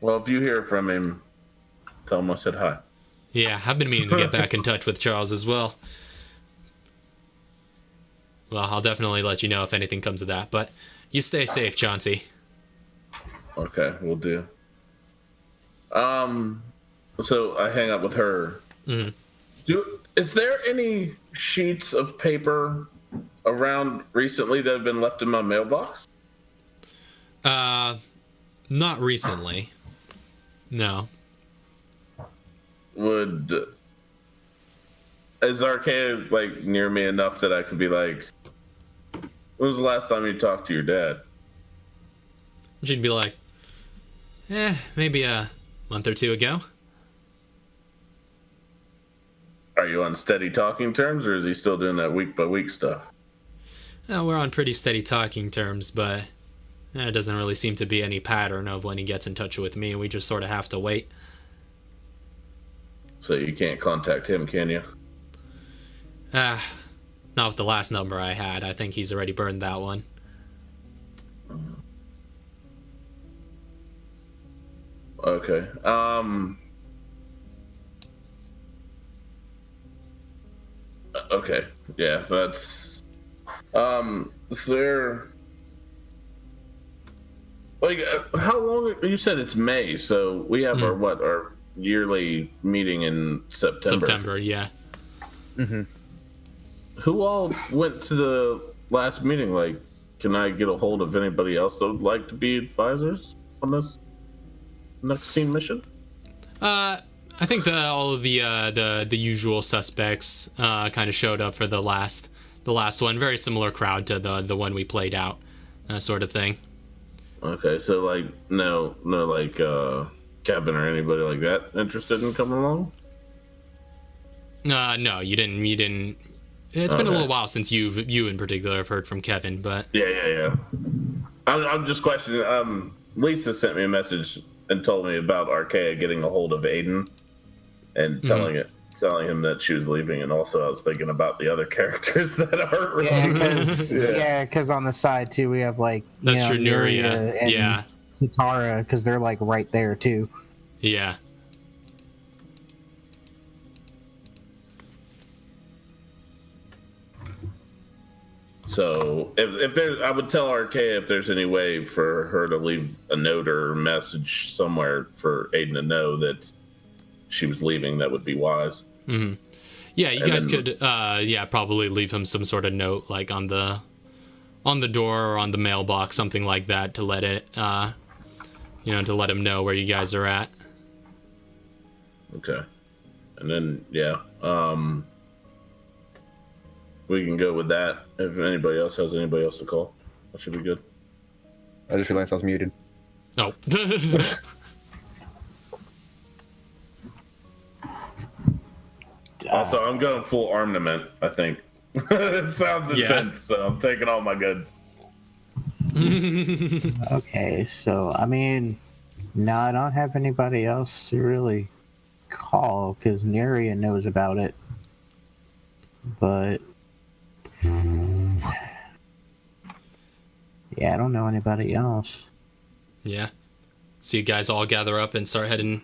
Well, if you hear from him, tell him I said hi. Yeah, I've been meaning to get back in touch with Charles as well. Well, I'll definitely let you know if anything comes of that, but you stay safe, Chauncey. Okay, we'll do. So I hang up with her. Mm-hmm. Is there any sheets of paper around recently that have been left in my mailbox? Not recently. No. Is Arkia like near me enough that I could be like, when was the last time you talked to your dad? She'd be like, maybe month or two ago. Are you on steady talking terms, or is he still doing that week by week stuff? We're on pretty steady talking terms, but there doesn't really seem to be any pattern of when he gets in touch with me. We just sort of have to wait. So you can't contact him, can you? Not with the last number I had. I think he's already burned that one. Okay. Okay. Yeah, that's. Is there. Like, how long? You said it's May, so we have our yearly meeting in September. September, yeah. Mm-hmm. Who all went to the last meeting? Like, can I get a hold of anybody else that would like to be advisors on this next scene mission? I think all of the usual suspects kind of showed up for the last one. Very similar crowd to the one we played out, sort of thing. Okay, so like no like Kevin or anybody like that interested in coming along? No, you didn't. It's been a little while since you in particular have heard from Kevin, but Yeah. I'm just questioning. Lisa sent me a message and told me about Arkia getting a hold of Aiden and telling him that she was leaving, and also I was thinking about the other characters that aren't really. Because on the side too we have like that's true, Nuria and Katara, because they're like right there too. Yeah. So if there, I would tell Arkia if there's any way for her to leave a note or a message somewhere for Aiden to know that she was leaving. That would be wise. Mm-hmm. Yeah, you guys could probably leave him some sort of note, like on the door or on the mailbox, something like that, to let it to let him know where you guys are at. Okay. And then we can go with that. If anybody else has anybody else to call, that should be good. I just realized I was muted. Oh. Also, I'm going full armament, I think. It sounds intense, so I'm taking all my goods. Okay, so I mean, no, I don't have anybody else to really call because Neria knows about it. But yeah, I don't know anybody else. Yeah. So you guys all gather up and start heading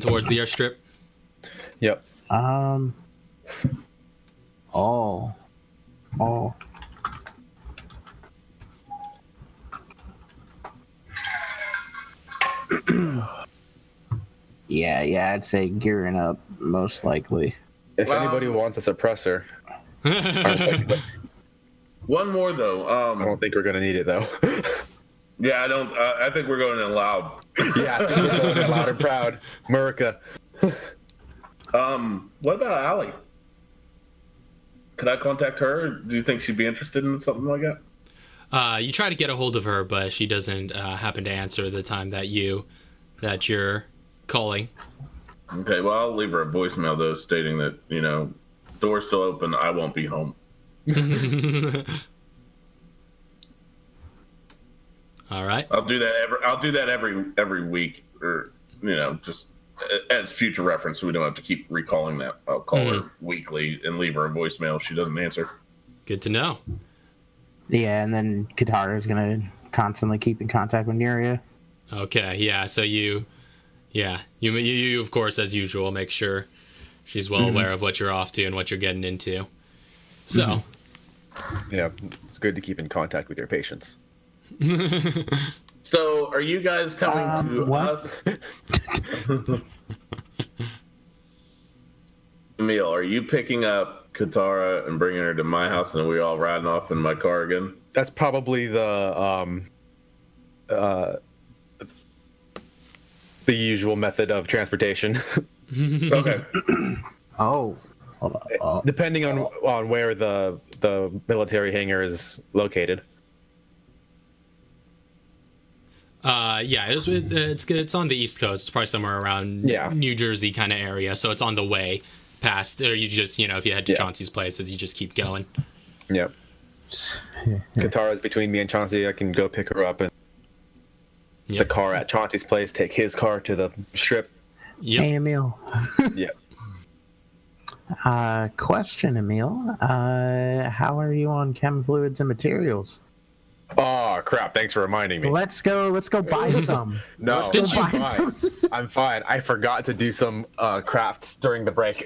towards the airstrip? Yep. Oh. Yeah, I'd say gearing up, most likely. If anybody wants a suppressor. One more, though. I don't think we're going to need it, though. Yeah, I don't. I think we're going in loud. Yeah, we're going in loud and proud. Murica. What about Allie? Could I contact her? Do you think she'd be interested in something like that? You try to get a hold of her, but she doesn't happen to answer the time that you're calling. Okay, well, I'll leave her a voicemail, though, stating that, door's still open, I won't be home. All right. I'll do that every week, or just as future reference, so we don't have to keep recalling that. I'll call her weekly and leave her a voicemail if she doesn't answer. Good to know. Yeah, and then Katara is gonna constantly keep in contact with Neria. Okay, yeah. So you of course, as usual, make sure she's well aware of what you're off to and what you're getting into. So, yeah, it's good to keep in contact with your patients. So, are you guys coming to what? us? Emil, are you picking up Katara and bringing her to my house, and we all riding off in my car again? That's probably the usual method of transportation. Okay. Oh. Hold on. Depending on where the military hangar is located. Yeah, it's good. It's on the East Coast. It's probably somewhere around New Jersey kind of area. So it's on the way past. Or you just, if you head to Chauncey's places, you just keep going. Yep. Katara's between me and Chauncey. I can go pick her up and the car at Chauncey's place. Take his car to the strip. Yep. Hey, Emil. Yep. Question, Emil. How are you on chem fluids and materials? Oh crap! Thanks for reminding me. Let's go buy some. No, I'm fine. I forgot to do some crafts during the break.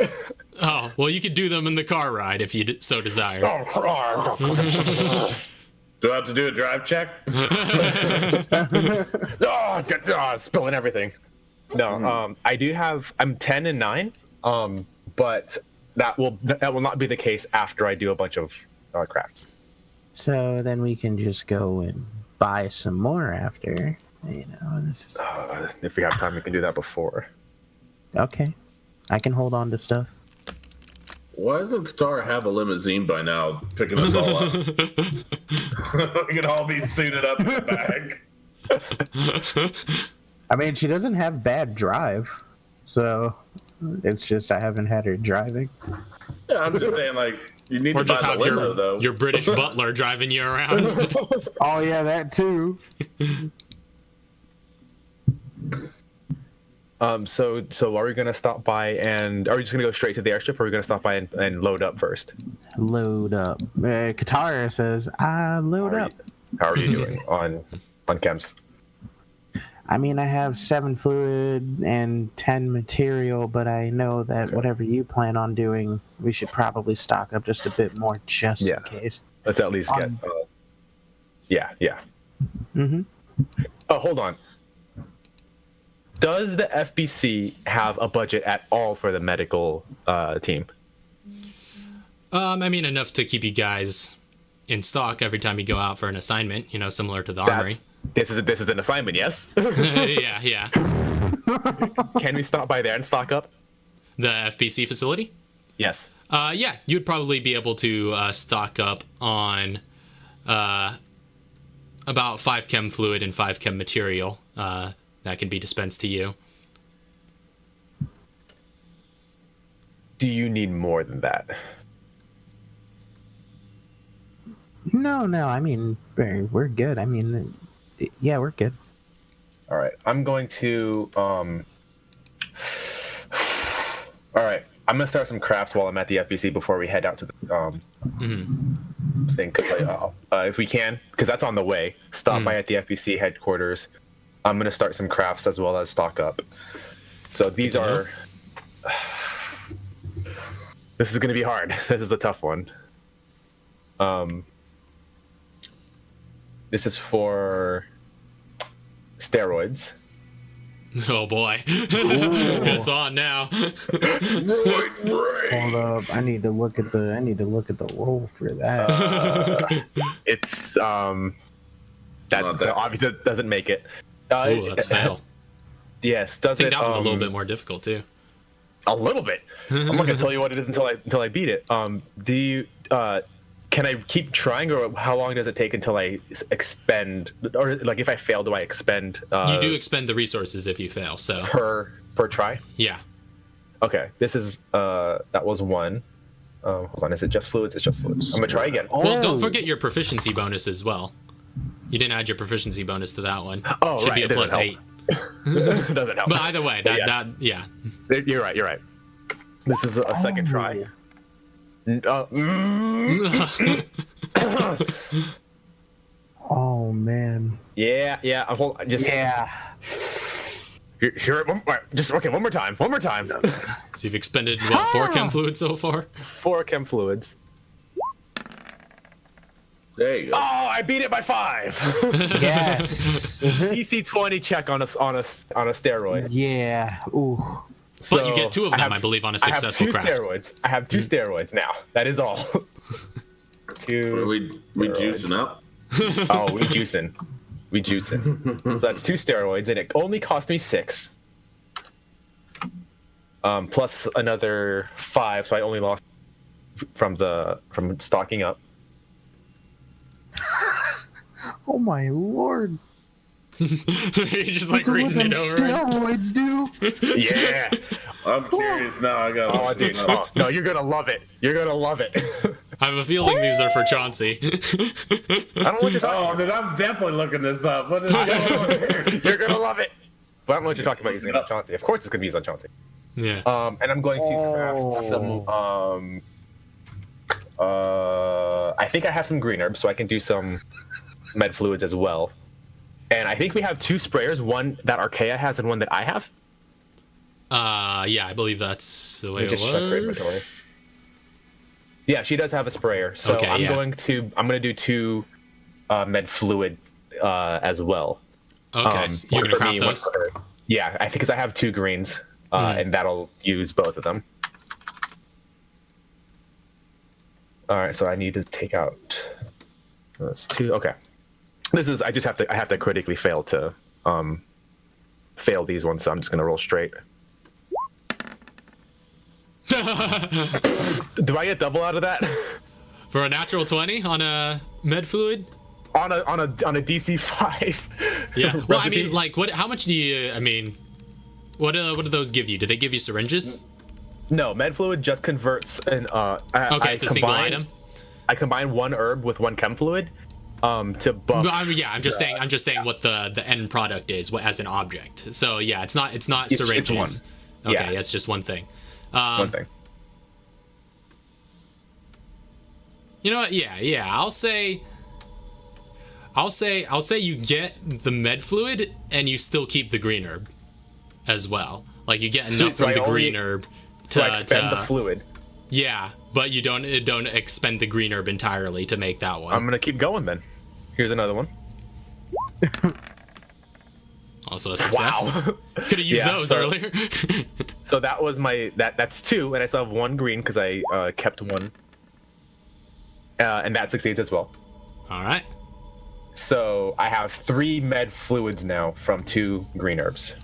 Oh, well, you could do them in the car ride if you so desire. Do I have to do a drive check? Spilling everything. No, I do have. I'm 10 and 9. But that will not be the case after I do a bunch of crafts. So then we can just go and buy some more after. This. If we have time, we can do that before. Okay, I can hold on to stuff. Why doesn't Katara have a limousine by now, picking us all up? We can all be suited up in the bag. I mean, she doesn't have bad drive, so it's just I haven't had her driving. Yeah, I'm just saying, like, you need to just buy have the limo, though. your British butler driving you around. Oh yeah, that too. So are we gonna stop by and are we just gonna go straight to the airstrip, or are we gonna stop by and load up first? Load up. Katara says, load up. How are you doing on chems? I mean, I have 7 fluid and 10 material, but I know that whatever you plan on doing, we should probably stock up just a bit more just in case. Let's at least get... yeah. Mm-hmm. Oh, hold on. Does the FBC have a budget at all for the medical team? I mean, enough to keep you guys in stock every time you go out for an assignment, similar to the armory. This is an assignment, yes? Yeah. Can we stop by there and stock up? The FBC facility? Yes. Yeah, you'd probably be able to stock up on about 5 chem fluid and 5 chem material that can be dispensed to you. Do you need more than that? No. I mean, we're good. I mean, yeah, we're good. All right. I'm going to. All right. I'm gonna start some crafts while I'm at the FBC before we head out to the thing. If we can, because that's on the way. Stop by at the FBC headquarters. I'm gonna start some crafts as well as stock up. So these are. This is gonna be hard. This is a tough one. This is for steroids. Oh boy, it's on now. Hold up, I need to look at the roll for that. It's that obviously doesn't make it. Ooh, that's fail. Yes, I think that one's a little bit more difficult too. A little bit. I'm not gonna tell you what it is until I beat it. Do you can I keep trying, or how long does it take until I expend, or like if I fail, do I expend? You do expend the resources if you fail. So per try. Yeah. Okay. This is that was one. Hold on. Is it just fluids? It's just fluids. I'm gonna try again. Well, don't forget your proficiency bonus as well. You didn't add your proficiency bonus to that one. Oh, should right. be a plus 8. Doesn't help. But either way, yeah. You're right. This is a second try. Oh man. Yeah. Here, one more time. So you've expended 4 chem fluids so far? 4 chem fluids. There you go. Oh, I beat it by 5. Yes. DC 20 check on a steroid. Yeah. Ooh. But you get 2 of them, I believe, on a successful craft. I have 2 steroids now. That is all. 2. Are we juicing up? Oh, we juicing. So that's 2 steroids, and it only cost me 6. Plus another 5, so I only lost from stocking up. Oh my lord. You're just like reading it over. Steroids do. Yeah. I'm curious now. I got. Oh, dude. Oh, no, you're gonna love it. You're gonna love it. I have a feeling these are for Chauncey. I don't know what you're talking Oh, dude, I'm definitely looking this up. What is going on here? about. You're gonna love it. But I don't know what you're talking about using it on Chauncey. Of course, it's gonna be used on Chauncey. Yeah. And I'm going to craft some. I think I have some green herbs, so I can do some med fluids as well. And I think we have 2 sprayers, one that Arkia has and one that I have. Yeah, I believe that's the way Let me it just check her was. inventory. Yeah, she does have a sprayer, so Okay, I'm yeah. gonna do 2 med fluid as well. Okay, so you're one gonna for me, craft one those. for her. Yeah, I think because I have 2 greens, and that'll use both of them. All right, so I need to take out those 2. Okay, this is I have to critically fail to fail these ones, so I'm just gonna roll straight. Do I get double out of that? For a natural 20 on a med fluid? on a DC 5. Yeah. Well, I recipe? mean, like, what? How much do you? I mean, what do those give you? Do they give you syringes? No, med fluid just converts an Okay, it's a single item. I combine 1 herb with 1 chem fluid to buff. But I'm just saying. I'm just saying what the end product is, what as an object. So yeah, it's not It's syringes. one. Okay, Yeah. it's just one thing. One thing. You know what? Yeah. I'll say you get the med fluid and you still keep the green herb as well. Like you get enough So from I the only- green herb So I expend the fluid. Yeah, but you don't expend the green herb entirely to make that one. I'm gonna keep going then. Here's another one. Also a success. Wow. Could have used Yeah, those so- earlier. So that was my that's 2, and I still have 1 green because I kept 1, and that succeeds as well. All right. So I have 3 med fluids now from 2 green herbs.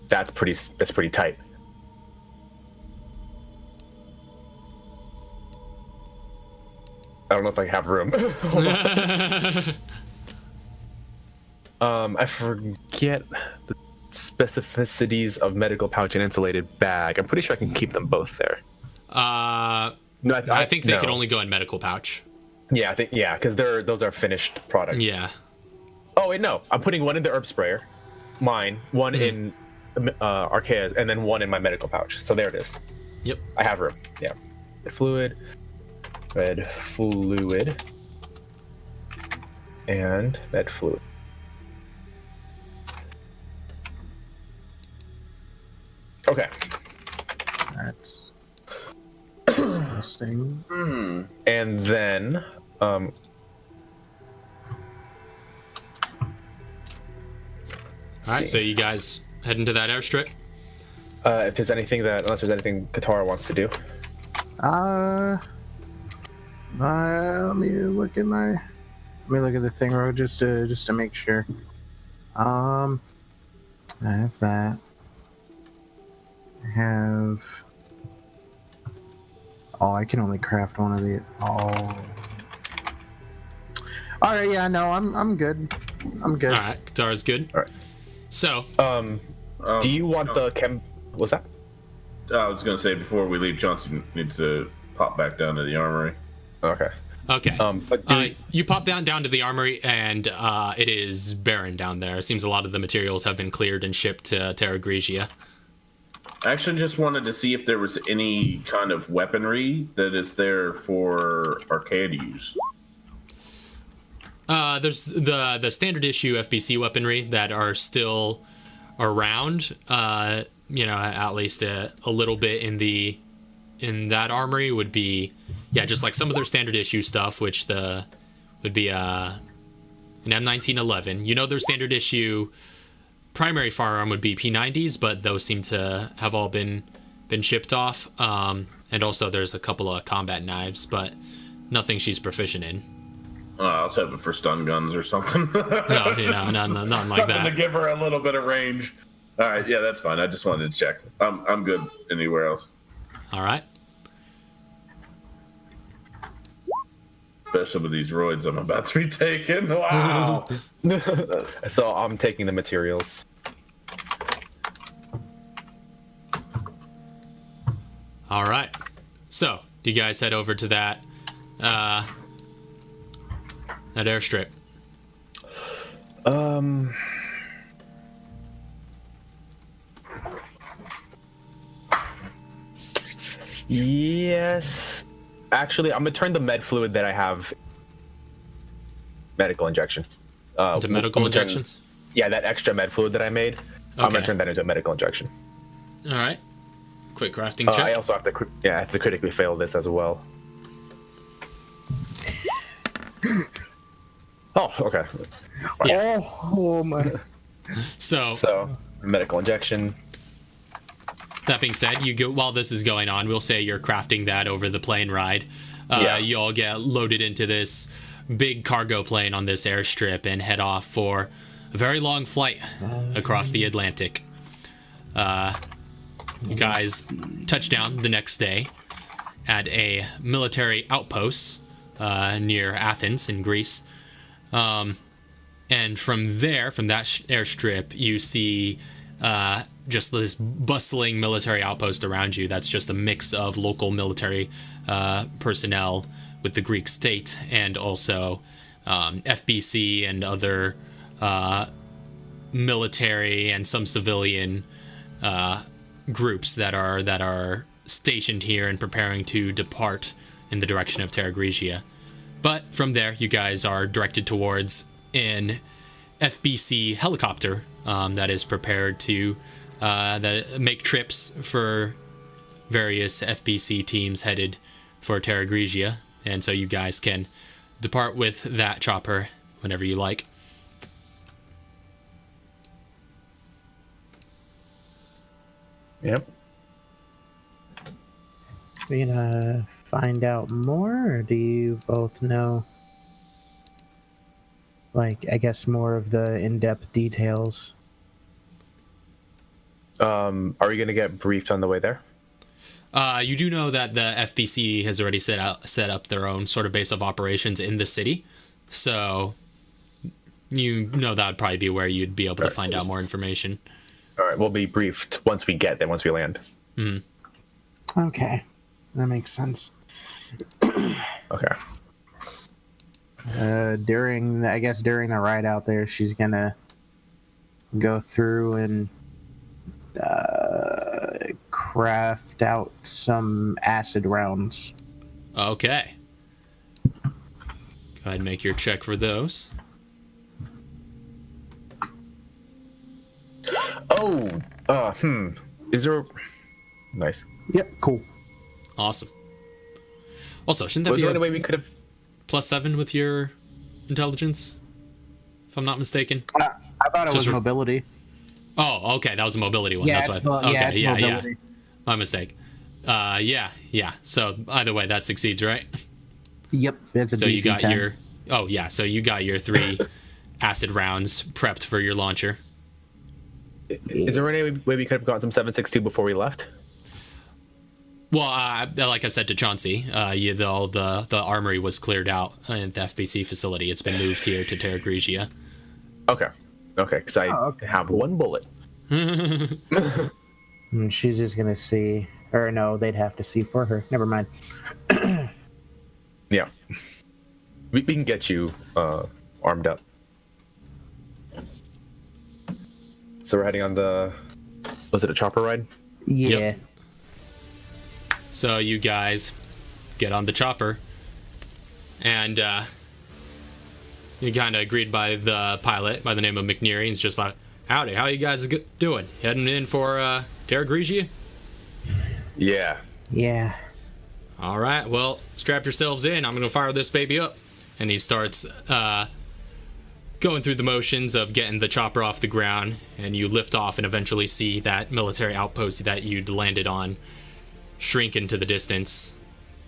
That's pretty tight. I don't know if I have room. I forget the specificities of medical pouch and insulated bag. I'm pretty sure I can keep them both there. No, I think they no. can only go in medical pouch. Yeah, because those are finished products. Yeah. Oh wait, no. I'm putting 1 in the herb sprayer, mine, 1 in Arkia's, and then 1 in my medical pouch. So there it is. Yep. I have room. Yeah. Red fluid, and med fluid. Okay. That's interesting. And then All right. So you guys head into that airstrip. if there's anything unless there's anything Katara wants to do. Let me look at the thing real just to make sure. I have that. I have. Oh, I can only craft one of the. Oh. All right. Yeah. No. I'm good. I'm good. All right. Katara's good. All right. So Do you want the chem? What's that? I was gonna say before we leave, Johnson needs to pop back down to the armory. Okay. okay. But You pop down to the armory, and it is barren down there. It seems a lot of the materials have been cleared and shipped to Terra Grigia. I actually just wanted to see if there was any kind of weaponry that is there for Arkia to use. There's the standard issue FBC weaponry that are still around. At least a little bit in that armory would be, just like some of their standard issue stuff, which would be an M1911. Their standard issue primary firearm would be P90s, but those seem to have all been shipped off. And also there's a couple of combat knives, but nothing she's proficient in. I was hoping for stun guns or something. No, nothing like Something that. to give her a little bit of range. All right, yeah, that's fine. I just wanted to check. I'm good anywhere else. All right. especially with these roids I'm about to be taking. Wow. So I'm taking the materials. All right. So, do you guys head over to that airstrip? Yes. Actually, I'm gonna turn the med fluid that I have. Medical injection. Into medical injections? Yeah, that extra med fluid that I made. I'm Okay. gonna turn that into a medical injection. All right. Quick crafting check. I also have to, I have to critically fail this as well. Oh, okay. Yeah. Oh my. So, Medical injection. that being said, you go while this is going on. We'll say you're crafting that over the plane ride. You all get loaded into this big cargo plane on this airstrip and head off for a very long flight across the Atlantic. You guys touch down the next day at a military outpost near Athens in Greece. And from there, from that airstrip, you see just this bustling military outpost around you. That's just a mix of local military personnel with the Greek state and also FBC and other military and some civilian groups that are stationed here and preparing to depart in the direction of Terra Grigia. But from there, you guys are directed towards an FBC helicopter that is prepared to make trips for various FBC teams headed for Terra Grigia. And so you guys can depart with that chopper whenever you like. Yep. We gonna find out more, or do you both know, like, I guess more of the in-depth details? Are we gonna get briefed on the way there? You do know that the FBC has already set up their own sort of base of operations in the city, so you know that would probably be where you'd be able to find out more information. All right, we'll be briefed once we land. Okay, that makes sense. Okay. During the ride out there, she's gonna go through and craft out some acid rounds. Okay. Go ahead and make your check for those. Is there... Nice. Yep, cool. Awesome. Also, shouldn't that Was be there any way we could have... +7 with your intelligence? If I'm not mistaken. I thought it was mobility. Oh, okay, that was a mobility one. Yeah, That's what. Okay, it's mobility. My mistake. Yeah. So either way, that succeeds, right? Yep, it's a So DC you got 10. your. Oh yeah, so you got your 3 acid rounds prepped for your launcher. Is there any way we could have gotten some 7.62 before we left? Well, like I said to Chauncey, the armory was cleared out at the FBC facility. It's been moved here to Terra Grigia. Okay, because I have 1 bullet. And she's just gonna see, or no, they'd have to see for her. Never mind. Yeah. We can get you armed up. So we're heading on the... Was it a chopper ride? Yeah. Yep. So you guys get on the chopper, and you kind of agreed by the pilot by the name of McNeary. He's just like, howdy, how you guys doing? Heading in for Terra Grigia? Yeah. Yeah. All right, well, strap yourselves in. I'm going to fire this baby up. And he starts going through the motions of getting the chopper off the ground, and you lift off and eventually see that military outpost that you'd landed on shrink into the distance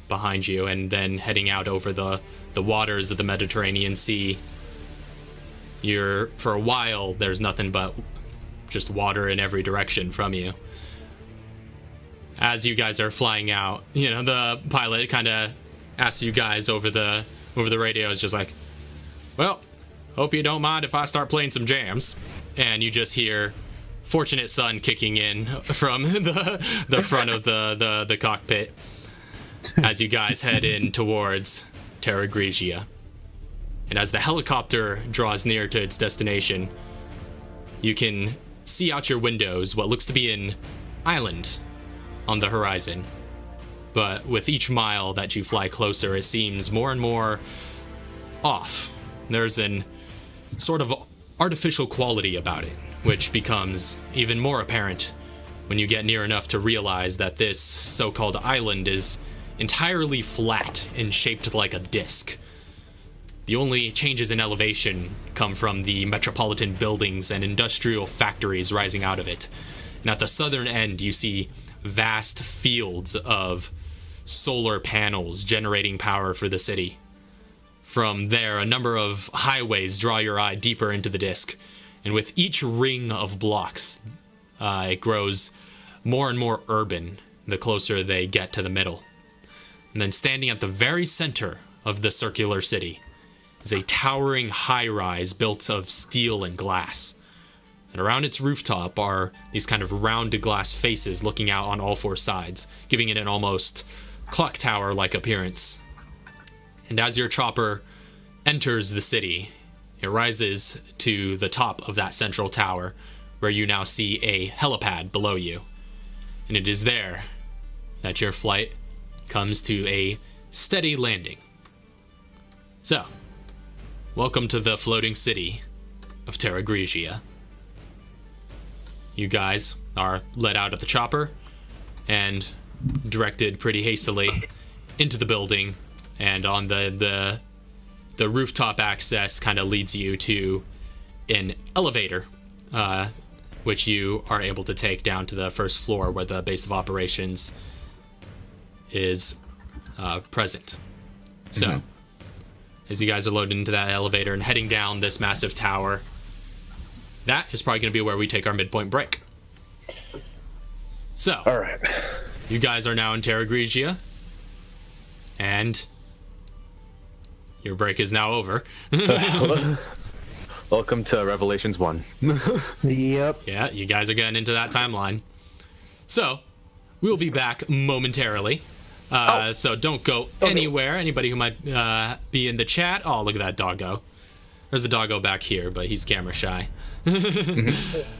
behind you, and then heading out over the waters of the Mediterranean Sea. For a while, there's nothing but just water in every direction from you. As you guys are flying out, the pilot kind of asks you guys over the over the radio is just like, well, hope you don't mind if I start playing some jams. And you just hear Fortunate Son kicking in from the front of the cockpit as you guys head in towards Terra Grigia. And as the helicopter draws near to its destination, you can see out your windows what looks to be an island on the horizon. But with each mile that you fly closer, it seems more and more off. There's an sort of artificial quality about it, which becomes even more apparent when you get near enough to realize that this so-called island is entirely flat and shaped like a disc. The only changes in elevation come from the metropolitan buildings and industrial factories rising out of it. And at the southern end, you see vast fields of solar panels generating power for the city. From there, a number of highways draw your eye deeper into the disk, and with each ring of blocks, it grows more and more urban the closer they get to the middle. And then standing at the very center of the circular city is a towering high-rise built of steel and glass. And around its rooftop are these kind of rounded glass faces looking out on all four sides, giving it an almost clock tower-like appearance. And as your chopper enters the city, it rises to the top of that central tower, where you now see a helipad below you. And it is there that your flight comes to a steady landing. So, welcome to the floating city of Terra Grigia. You guys are let out of the chopper and directed pretty hastily into the building, and on the rooftop access kind of leads you to an elevator, which you are able to take down to the first floor where the base of operations is present. So, as you guys are loaded into that elevator and heading down this massive tower, that is probably going to be where we take our midpoint break. So, All right. You guys are now in Terra Grigia, and your break is now over. Welcome to Revelations 1. Yep. Yeah, you guys are getting into that timeline. So, we'll be back momentarily. So don't go anywhere. Anybody who might be in the chat. Oh, look at that doggo. There's a doggo back here, but he's camera shy.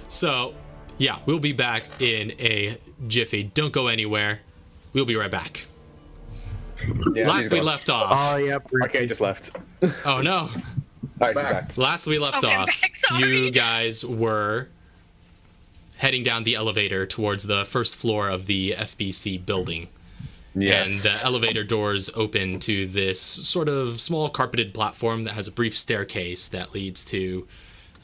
So, yeah, we'll be back in a jiffy. Don't go anywhere. We'll be right back. Yeah, Last we left off. Oh, yep. Okay, just left. Oh, no. All right, she's back. Last we left Okay, off, back, sorry. you guys were heading down the elevator towards the first floor of the FBC building. Yes. And the elevator doors open to this sort of small carpeted platform that has a brief staircase that leads to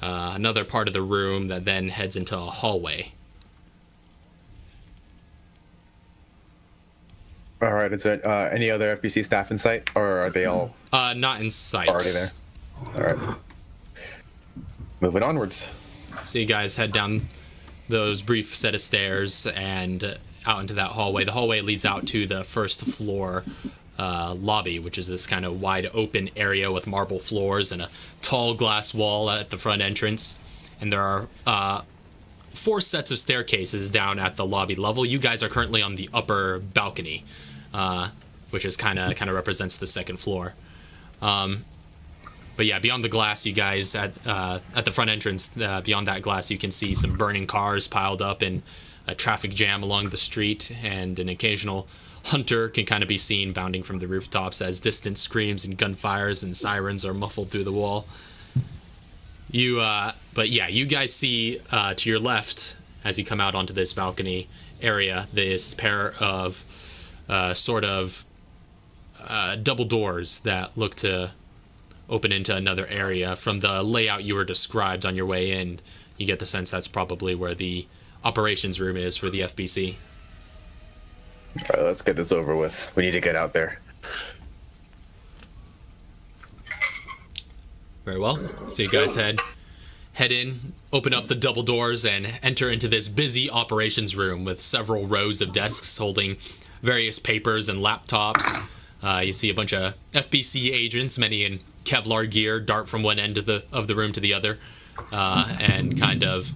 another part of the room that then heads into a hallway. All right, is there any other FBC staff in sight, or are they all Not in sight. already there? All right. Moving onwards. So you guys head down those brief set of stairs and out into that hallway. The hallway leads out to the first floor lobby, which is this kind of wide open area with marble floors and a tall glass wall at the front entrance. And there are 4 sets of staircases down at the lobby level. You guys are currently on the upper balcony, which is kind of represents the second floor. But yeah, beyond the glass, you guys at the front entrance, beyond that glass, you can see some burning cars piled up in a traffic jam along the street, and an occasional hunter can kind of be seen bounding from the rooftops as distant screams and gunfires and sirens are muffled through the wall. But yeah, you guys see to your left as you come out onto this balcony area, this pair of double doors that look to open into another area. From the layout you were described on your way in, you get the sense that's probably where the operations room is for the FBC. All right, let's get this over with. We need to get out there. Very well. So you guys head in, open up the double doors, and enter into this busy operations room with several rows of desks holding various papers and laptops. You see a bunch of FBC agents, many in Kevlar gear, dart from one end of the room to the other, and kind of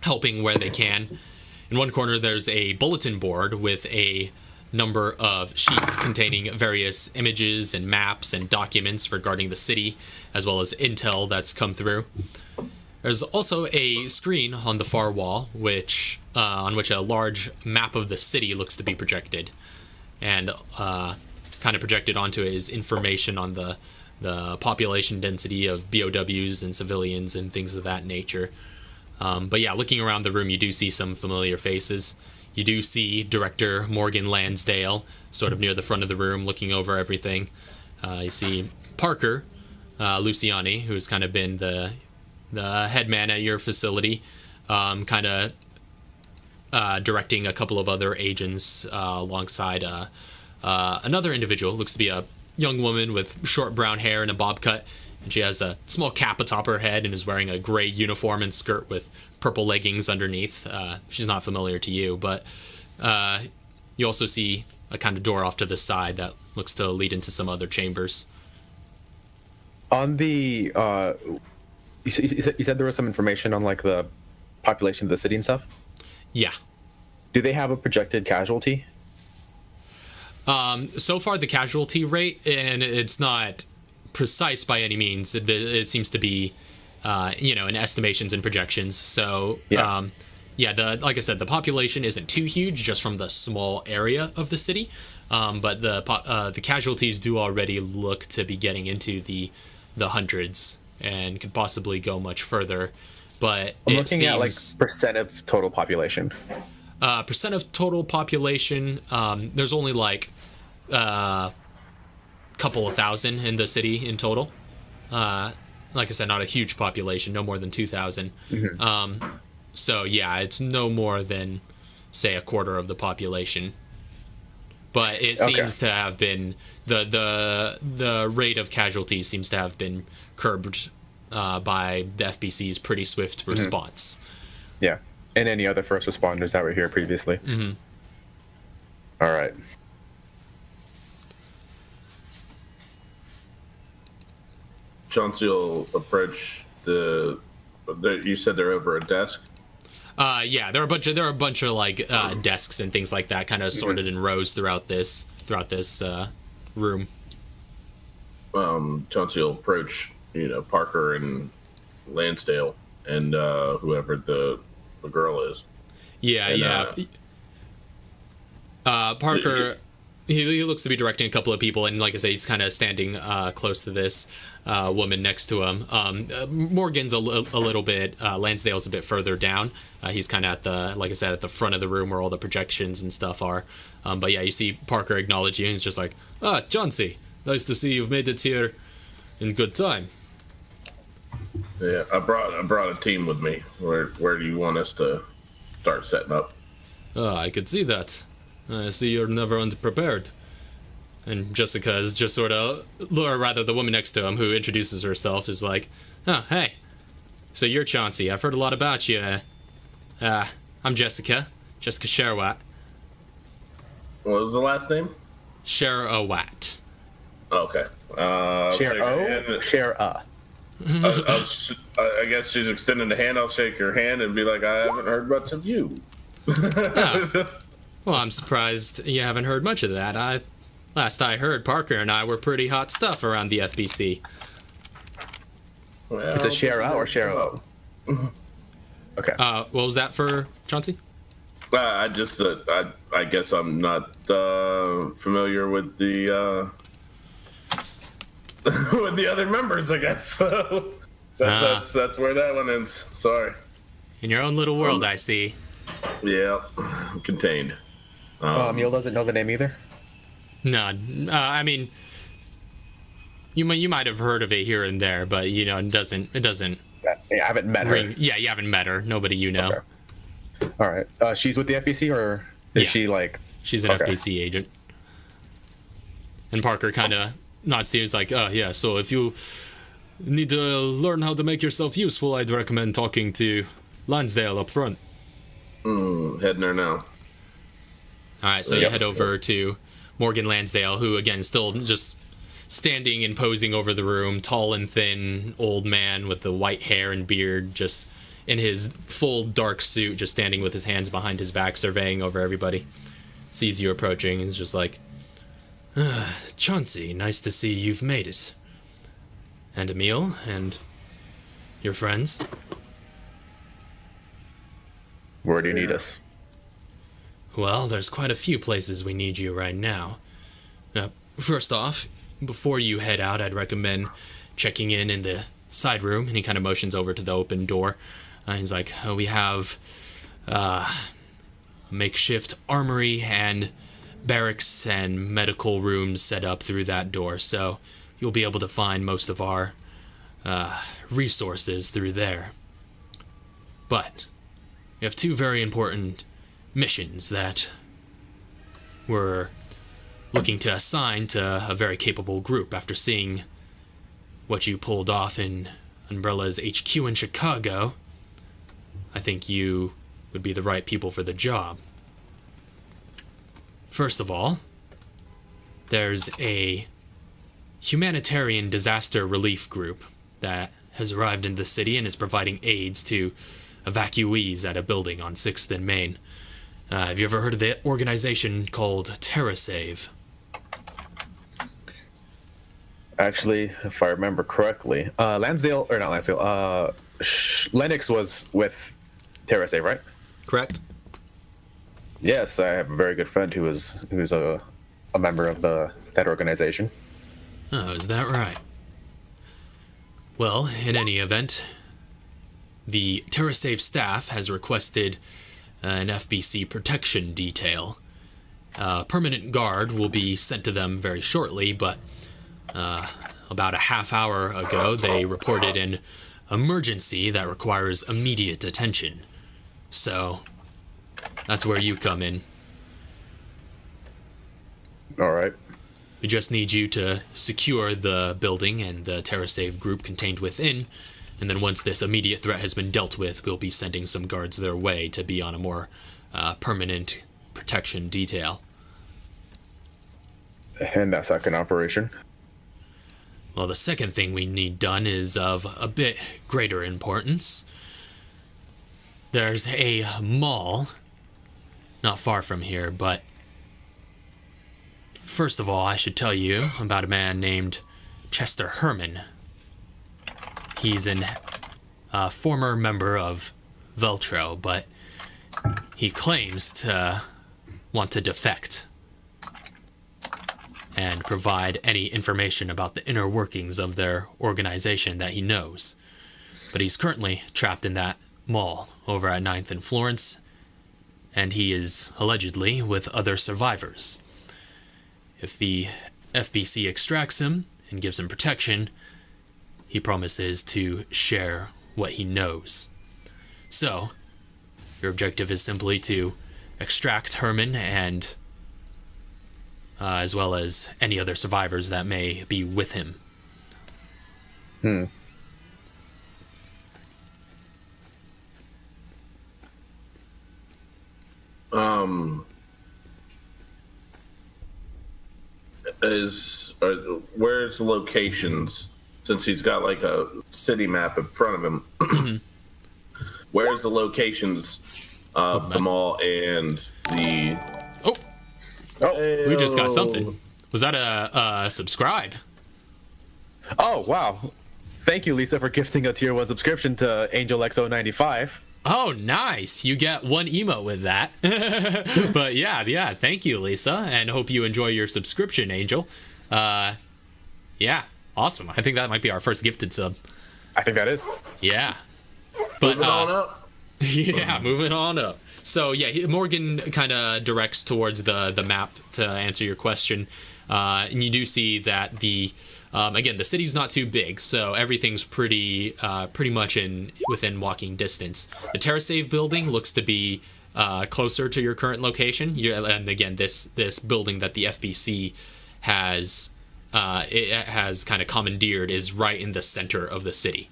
helping where they can. In one corner, there's a bulletin board with a number of sheets containing various images and maps and documents regarding the city, as well as intel that's come through. There's also a screen on the far wall, on which a large map of the city looks to be projected, and kind of projected onto it is information on the population density of BOWs and civilians and things of that nature. But yeah, looking around the room, you do see some familiar faces. You do see Director Morgan Lansdale sort of near the front of the room looking over everything. You see Parker Luciani, who's kind of been the head man at your facility, kind of directing a couple of other agents alongside another individual. Looks to be a young woman with short brown hair and a bob cut, and she has a small cap atop her head and is wearing a gray uniform and skirt with purple leggings underneath. She's not familiar to you, but you also see a kind of door off to the side that looks to lead into some other chambers. On the you said there was some information on like the population of the city and stuff. Yeah. Do they have a projected casualty? So far, the casualty rate, and it's not precise by any means. It seems to be, in estimations and projections. So, like I said, the population isn't too huge just from the small area of the city, but the casualties do already look to be getting into the hundreds and could possibly go much further. But I'm looking at like percent of total population. Percent of total population, there's only like couple of thousand in the city in total. Like I said, not a huge population, no more than 2,000. Mm-hmm. So yeah, it's no more than, say, a quarter of the population. But it seems to have been the rate of casualties seems to have been curbed by the FBC's pretty swift response. Yeah, and any other first responders that were here previously. Mm-hmm. All right. Chauncey will approach you said they're over a desk? Yeah, there are a bunch of like desks and things like that, kind of sorted in rows throughout this room. Chauncey will approach, Parker and Lansdale and whoever the girl is. Yeah, and, Parker, he looks to be directing a couple of people, and like I say, he's kind of standing close to this woman next to him. Morgan's a little bit, Lansdale's a bit further down. He's kind of at the front of the room where all the projections and stuff are. But yeah, you see Parker acknowledge you, and he's just like, Chauncey, nice to see you've made it here in good time. Yeah, I brought a team with me. Where do you want us to start setting up? I could see that. I see you're never unprepared. And Jessica is just sort of, or rather the woman next to him who introduces herself is like, oh, hey, so you're Chauncey. I've heard a lot about you. I'm Jessica Sherwat. What was the last name? Sherwat. Okay. I guess she's extending the hand. I'll shake her hand and be like, I haven't heard much of you. Well, I'm surprised you haven't heard much of that. Last I heard, Parker and I were pretty hot stuff around the FBC. Well, is it share out or share out? Okay. What was that for, Chauncey? I just, I guess I'm not familiar with the with the other members. I guess so. That's where that one ends. Sorry. In your own little world, I see. Yeah, contained. Mule doesn't know the name either. No, I mean, you might have heard of it here and there, but it doesn't. I haven't met her. Yeah, you haven't met her. Nobody you know. Okay. All right. She's with the FBC, or is she like? She's an FBC agent. And Parker kind of nods to you. He's like, "Oh yeah. So if you need to learn how to make yourself useful, I'd recommend talking to Lansdale up front." Heading there now. All right, so you head over to Morgan Lansdale, who again still just standing and posing over the room, tall and thin old man with the white hair and beard, just in his full dark suit, just standing with his hands behind his back, surveying over everybody. Sees you approaching and is just like, Chauncey, nice to see you've made it. And Emil, and your friends. Where do you need us? Well, there's quite a few places we need you right now. First off, before you head out, I'd recommend checking in the side room, and he kind of motions over to the open door. He's like, we have a makeshift armory and barracks and medical rooms set up through that door, so you'll be able to find most of our resources through there. But we have two very important missions that we're looking to assign to a very capable group after seeing what you pulled off in Umbrella's HQ in Chicago. I think you would be the right people for the job. First of all, there's a humanitarian disaster relief group that has arrived in the city and is providing aids to evacuees at a building on 6th and Main. Have you ever heard of the organization called TerraSave? Actually, if I remember correctly, Lennox was with TerraSave, right? Correct. Yes, I have a very good friend who's a member of that organization. Oh, is that right? Well, in any event, the TerraSave staff has requested an FBC protection detail. A permanent guard will be sent to them very shortly, but about a half hour ago they reported an emergency that requires immediate attention. So, that's where you come in. All right. We just need you to secure the building and the TerraSave group contained within, and then once this immediate threat has been dealt with, we'll be sending some guards their way to be on a more permanent protection detail. And that second operation? Well, the second thing we need done is of a bit greater importance. There's a mall not far from here, but first of all, I should tell you about a man named Chester Herman. He's a former member of Veltro, but he claims to want to defect and provide any information about the inner workings of their organization that he knows. But he's currently trapped in that mall over at 9th and Florence, and he is allegedly with other survivors. If the FBC extracts him and gives him protection, he promises to share what he knows. So, your objective is simply to extract Herman and as well as any other survivors that may be with him. Where's the locations? Since he's got like a city map in front of him, where's the locations of the mall and the? We just got something. Was that a subscribe? Oh, wow. Thank you, Lisa, for gifting a tier 1 subscription to AngelXO95. Oh, nice. You get one emote with that. But yeah, thank you, Lisa, and hope you enjoy your subscription, Angel. Yeah, awesome. I think that might be our first gifted sub. I think that is. Yeah. But moving on up. Yeah, moving on up. So yeah, Morgan kind of directs towards the map to answer your question, and you do see that the again, the city's not too big, so everything's pretty much within walking distance. The TerraSave building looks to be closer to your current location, and again, this building that the FBC has kind of commandeered is right in the center of the city,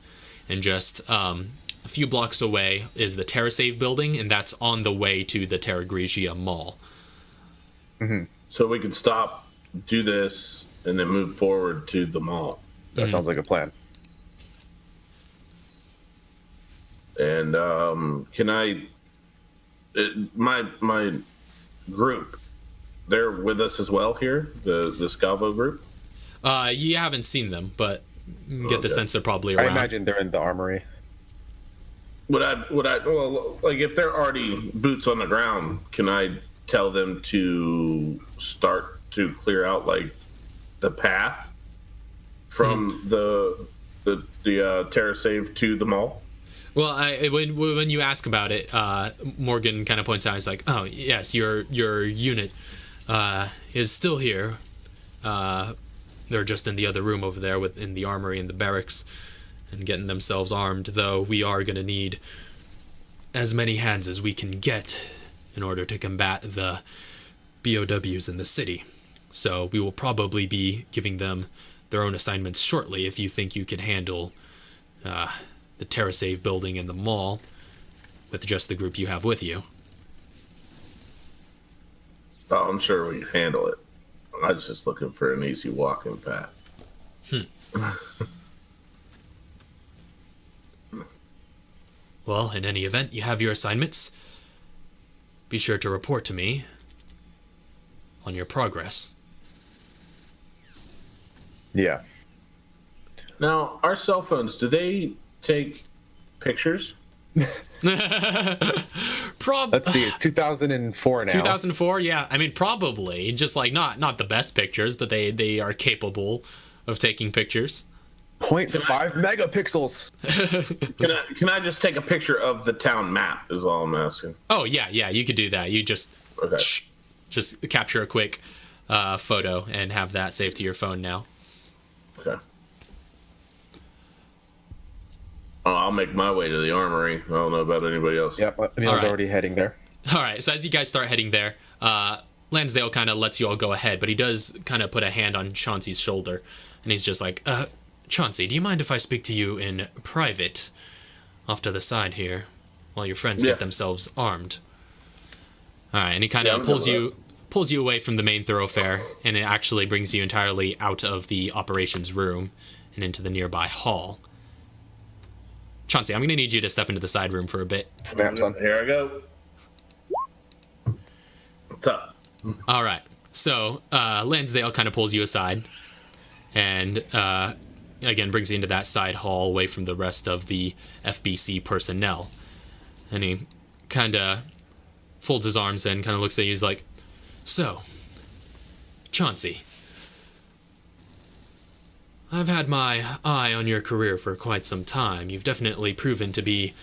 and just a few blocks away is the TerraSave building, and that's on the way to the Terra Grigia Mall. So we can stop, do this, and then move forward to the mall. That sounds like a plan. And can I? My group, they're with us as well here. The Scalvo group. You haven't seen them, but get the sense they're probably around. I imagine they're in the armory. Would I? Well, like if they're already boots on the ground, can I tell them to start to clear out like the path from the Terra Save to the mall? Well, when you ask about it, Morgan kind of points out, he's like, "Oh, yes, your unit is still here. They're just in the other room over there in the armory and the barracks and getting themselves armed, though we are going to need as many hands as we can get in order to combat the BOWs in the city. So we will probably be giving them their own assignments shortly if you think you can handle the TerraSave building and the mall with just the group you have with you." Oh, I'm sure we can handle it. I was just looking for an easy walking path. Well, in any event, you have your assignments. Be sure to report to me on your progress. Yeah. Now, our cell phones, do they take pictures? Let's see, it's 2004 now. 2004, yeah. I mean, probably. Just like not the best pictures, but they are capable of taking pictures. 0.5 megapixels. Can I just take a picture of the town map is all I'm asking. Oh, yeah, you could do that. You just capture a quick photo and have that saved to your phone now. Okay. I'll make my way to the armory. I don't know about anybody else. Yep, Emil's already heading there. All right, so as you guys start heading there, Lansdale kind of lets you all go ahead, but he does kind of put a hand on Chauncey's shoulder, and he's just like, Chauncey, do you mind if I speak to you in private off to the side here while your friends get themselves armed? All right, and he kind of pulls you away from the main thoroughfare, and it actually brings you entirely out of the operations room and into the nearby hall. Chauncey, I'm going to need you to step into the side room for a bit. Snap, son. Here I go. What's up? All right. So Lansdale kind of pulls you aside and again brings you into that side hall away from the rest of the FBC personnel. And he kind of folds his arms and kind of looks at you. He's like, "So, Chauncey, I've had my eye on your career for quite some time. You've definitely proven to be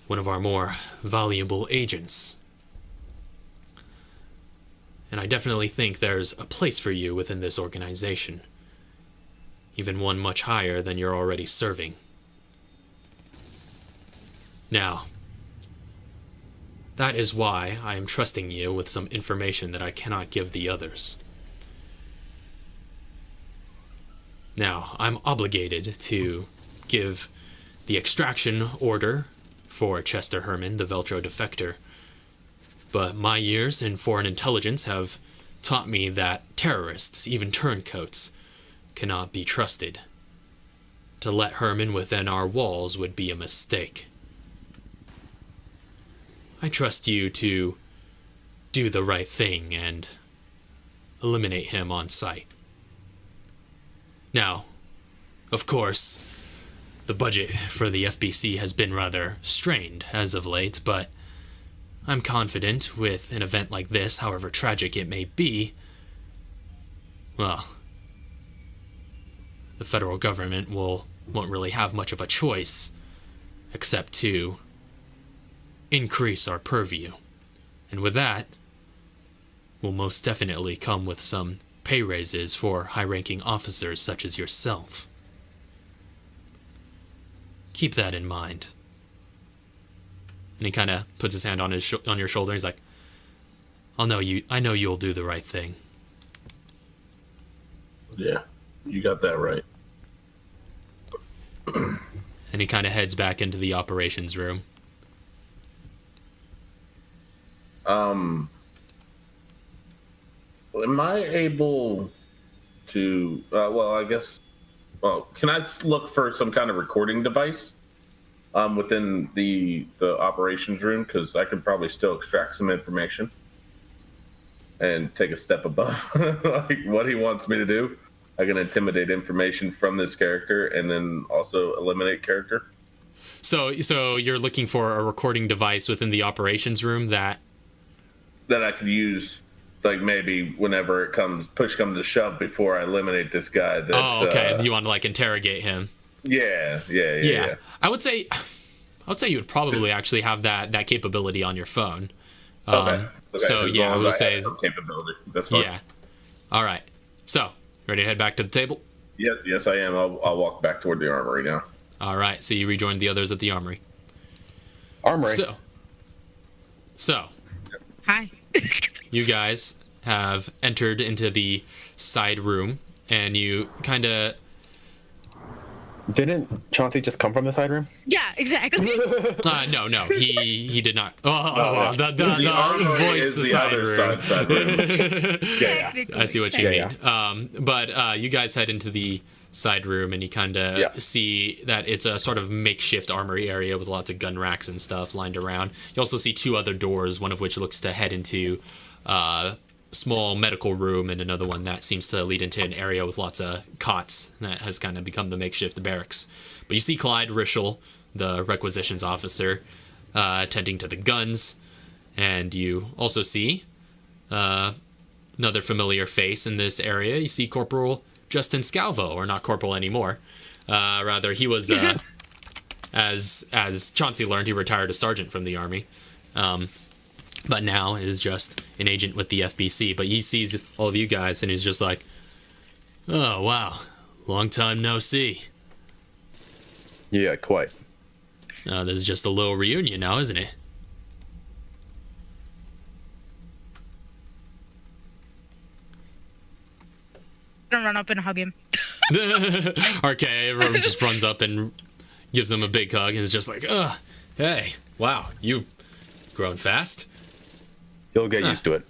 one of our more valuable agents. And I definitely think there's a place for you within this organization. Even one much higher than you're already serving. Now, that is why I am trusting you with some information that I cannot give the others. Now, I'm obligated to give the extraction order for Chester Herman, the Veltro defector. But my years in foreign intelligence have taught me that terrorists, even turncoats, cannot be trusted. To let Herman within our walls would be a mistake. I trust you to do the right thing and eliminate him on sight. Now, of course, the budget for the FBC has been rather strained as of late, but I'm confident with an event like this, however tragic it may be, well, the federal government won't really have much of a choice except to increase our purview. And with that, will most definitely come with some pay raises for high-ranking officers such as yourself. Keep that in mind. And he kind of puts his hand on on your shoulder. And he's like, I know you'll do the right thing. Yeah, you got that right. And he kind of heads back into the operations room. am I able to? Well, I guess. Well, can I look for some kind of recording device within the operations room? Because I could probably still extract some information and take a step above like what he wants me to do. I can intimidate information from this character and then also eliminate character. So you're looking for a recording device within the operations room that I could use, like maybe whenever push comes to shove before I eliminate this guy. Oh, okay. You want to like interrogate him? Yeah. I would say you would probably actually have that capability on your phone. Okay. So as yeah, long I as would I say have some capability. That's fine. yeah. All right. So ready to head back to the table? Yes, I am. I'll walk back toward the armory now. All right. So you rejoin the others at the armory. Armory. So. Hi. You guys have entered into the side room, and you kind of... Didn't Chauncey just come from the side room? Yeah, exactly. No, he did not. The armory voice is the the side other room. side room. Yeah, I see what you mean. Yeah. But you guys head into the side room, and you kind of see that it's a sort of makeshift armory area with lots of gun racks and stuff lined around. You also see two other doors, one of which looks to head into small medical room, and another one that seems to lead into an area with lots of cots that has kind of become the makeshift barracks. But you see Clyde Rischel, the requisitions officer, tending to the guns, and you also see another familiar face in this area. You see Corporal Justin Scalvo, or not Corporal anymore. Rather, he was, as Chauncey learned, he retired as sergeant from the Army. But now is just an agent with the FBC. But he sees all of you guys, and he's just like, oh, wow, long time no see. Yeah, quite. This is just a little reunion now, isn't it? I'm gonna run up and hug him. Arkia just runs up and gives him a big hug, and is just like, hey, wow, you've grown fast. You'll get used to it.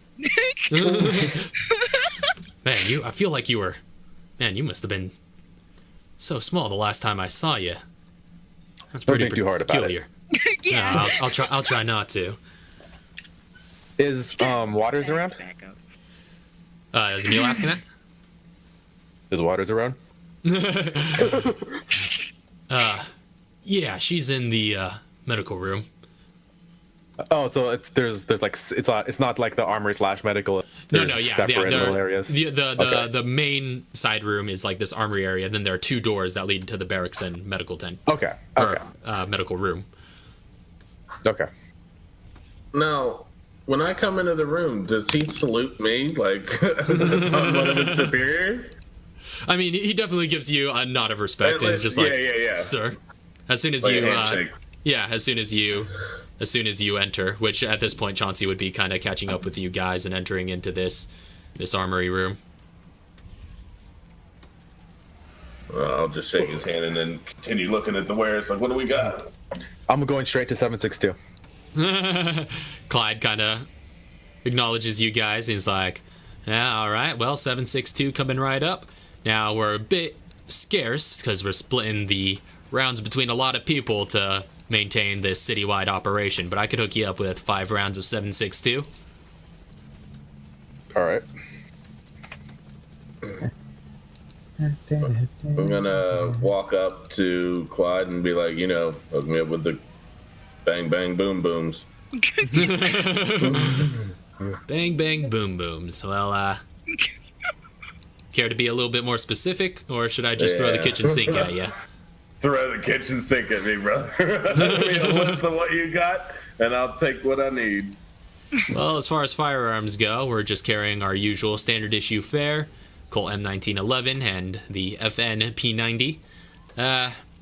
Man, I feel like you must have been so small the last time I saw you. That's Don't pretty think too hard about peculiar. Yeah. No, I'll try not to. Is Waters around? Back up. Is Emil asking that? Is Waters around? Yeah, she's in the medical room. Oh, so it's not like the armory / medical. There's separate little areas. The main side room is like this armory area. Then there are two doors that lead to the barracks and medical tent. Okay. Or, medical room. Okay. Now, when I come into the room, does he salute me like as one of his superiors? I mean, he definitely gives you a nod of respect. And he's just like, yeah. sir. As soon as Like you, a handshake. as soon as you enter, which at this point Chauncey would be kind of catching up with you guys and entering into this armory room. I'll just shake his hand and then continue looking at the wares. Like, what do we got? I'm going straight to 762. Clyde kind of acknowledges you guys. And he's like, yeah, all right, well, 762 coming right up. Now, we're a bit scarce because we're splitting the rounds between a lot of people to maintain this citywide operation, but I could hook you up with 5 rounds of 762. All right. I'm gonna walk up to Clyde and be like, hook me up with the bang bang boom booms. Bang, bang, boom, booms. Well, care to be a little bit more specific, or should I just throw the kitchen sink at you? Throw the kitchen sink at me, brother. Give me a list of what you got, and I'll take what I need. Well, as far as firearms go, we're just carrying our usual standard issue fare, Colt M1911 and the FN P90.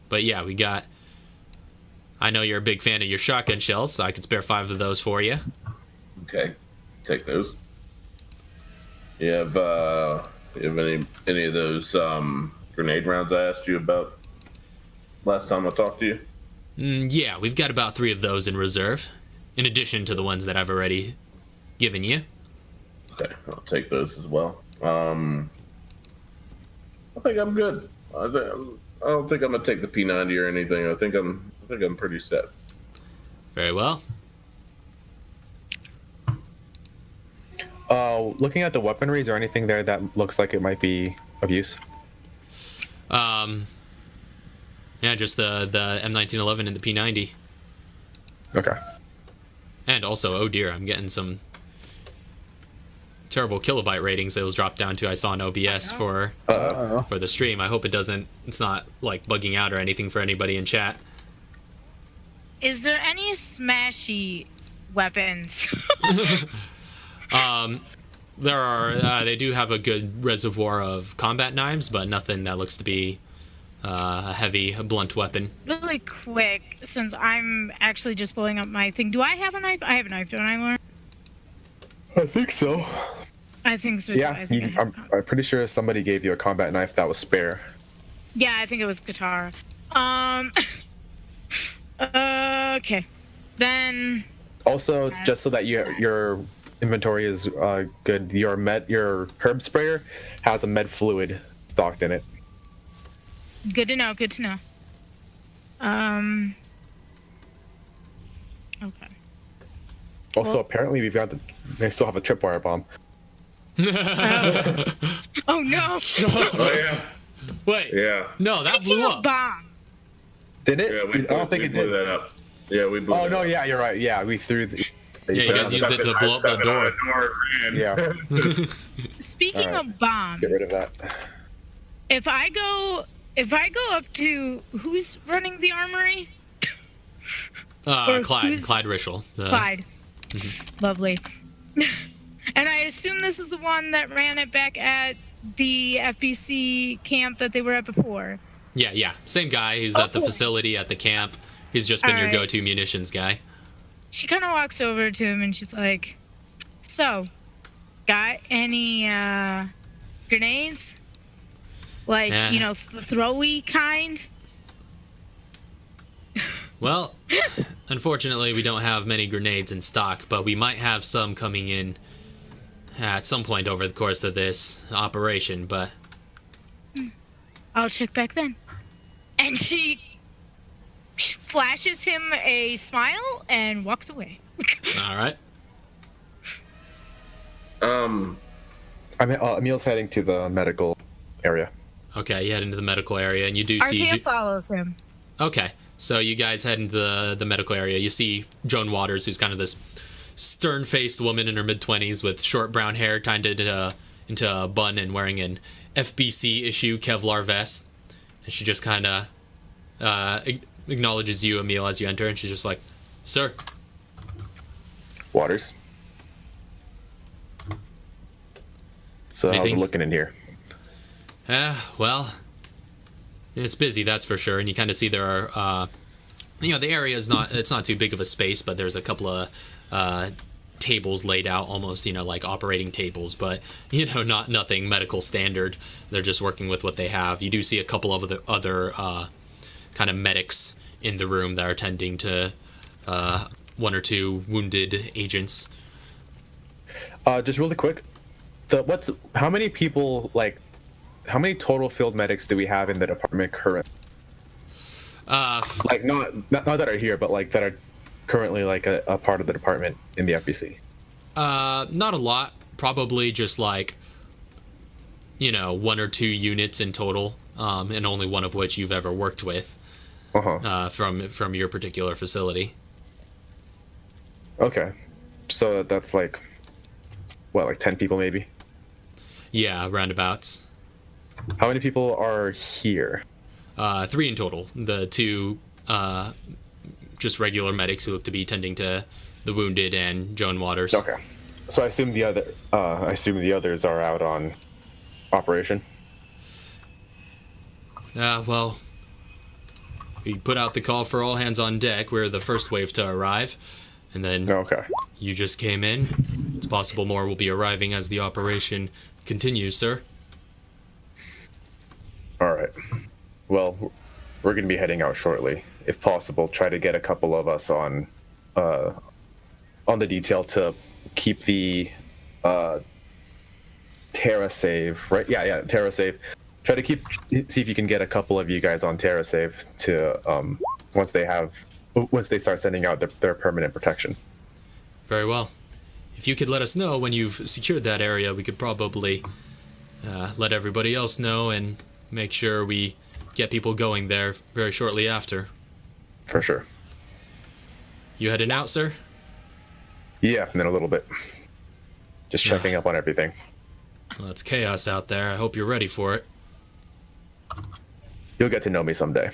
But yeah, we got... I know you're a big fan of your shotgun shells, so I could spare 5 of those for you. Okay, take those. You have any of those grenade rounds I asked you about last time I talked to you? Yeah, we've got about 3 of those in reserve, in addition to the ones that I've already given you. Okay, I'll take those as well. I think I'm good. I don't think I'm gonna take the P90 or anything. I think I'm pretty set. Very well. Looking at the weaponry, is there anything there that looks like it might be of use? Yeah, just the M1911 and the P90. Okay. And also, oh dear, I'm getting some terrible kilobyte ratings that was dropped down to. I saw an OBS for the stream. I hope it's not like bugging out or anything for anybody in chat. Is there any smashy weapons? There are. They do have a good reservoir of combat knives, but nothing that looks to be a heavy, blunt weapon. Really quick, since I'm actually just pulling up my thing. Do I have a knife? I have a knife, don't I, Lauren? I think so. I think so. Yeah, I think I have I'm pretty sure somebody gave you a combat knife that was spare. Yeah, I think it was guitar. Okay. Then. Also, just so that your inventory is good, your herb sprayer has a med fluid stocked in it. Good to know. Good to know. Okay. Also, Well- apparently they still have a tripwire bomb. Oh no! Oh yeah, Wait. yeah, No, that Speaking blew of up. bomb, Did it? yeah. I don't think it blew did. that up. Yeah, we blew. Oh that no, up. yeah, you're right. Yeah, we threw the. Yeah, you guys used it to blow up the door. Yeah, speaking Alright. of bombs, get rid of that. if I go up to who's running the armory? Or Clyde who's- Rishel. Clyde. Lovely. And I assume this is the one that ran it back at the FBC camp that they were at before. Yeah. Same guy who's at the cool. facility at the camp. He's just been your Alright. go-to munitions guy. She kind of walks over to him and she's like, "So, got any grenades? Like, Eh. you know, throwy kind?" Well, unfortunately, we don't have many grenades in stock, but we might have some coming in at some point over the course of this operation, but I'll check back then. And she flashes him a smile and walks away. all right. Emil's heading to the medical area. Okay, you head into the medical area, and you do see... Arkia follows him. Okay, so you guys head into the medical area. You see Joan Waters, who's kind of this stern-faced woman in her mid-20s with short brown hair tied into a bun and wearing an FBC issue Kevlar vest. And she just kind of acknowledges you, Emil, as you enter, and she's just like, "Sir." Waters. So how's it Anything? looking in here? Well, it's busy, that's for sure. And you kind of see there are, the area is it's not too big of a space, but there's a couple of tables laid out, almost, like operating tables, but, nothing medical standard. They're just working with what they have. You do see a couple of the other kind of medics in the room that are tending to one or two wounded agents. Just really quick, how many people, how many total field medics do we have in the department currently? Like not that are here, but that are currently a part of the department in the FBC. Not a lot. Probably just 1 or 2 units in total, and only one of which you've ever worked with from your particular facility. Okay, so that's 10 people maybe? Yeah, roundabouts. How many people are here? 3 in total. The 2 just regular medics who look to be tending to the wounded, and Joan Waters. Okay, so I assume the others are out on operation. Well, we put out the call for all hands on deck. We're the first wave to arrive, and then Okay. you just came in. It's possible more will be arriving as the operation continues, sir. All right. Well, we're going to be heading out shortly. If possible, try to get a couple of us on the detail to keep the TerraSave, right? Yeah, TerraSave. Try to see if you can get a couple of you guys on TerraSave to once they start sending out their permanent protection. Very well. If you could let us know when you've secured that area, we could probably let everybody else know and make sure we get people going there very shortly after. For sure. You heading out, sir? Yeah, in a little bit. Just checking up on everything. Well, it's chaos out there. I hope you're ready for it. You'll get to know me someday.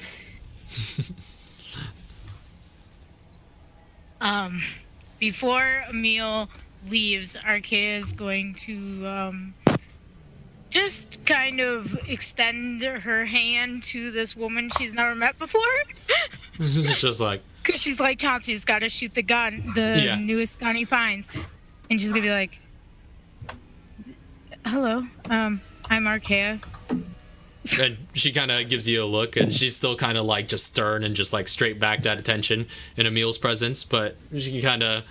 Before Emil leaves, Arkia is going to just kind of extend her hand to this woman she's never met before. It's just like... Because she's like, Chauncey's got to shoot the gun, the newest gun he finds. And she's going to be like, hello, I'm Arkia. And she kind of gives you a look, and she's still kind of like just stern and just like straight backed at attention in Emil's presence, but she kind of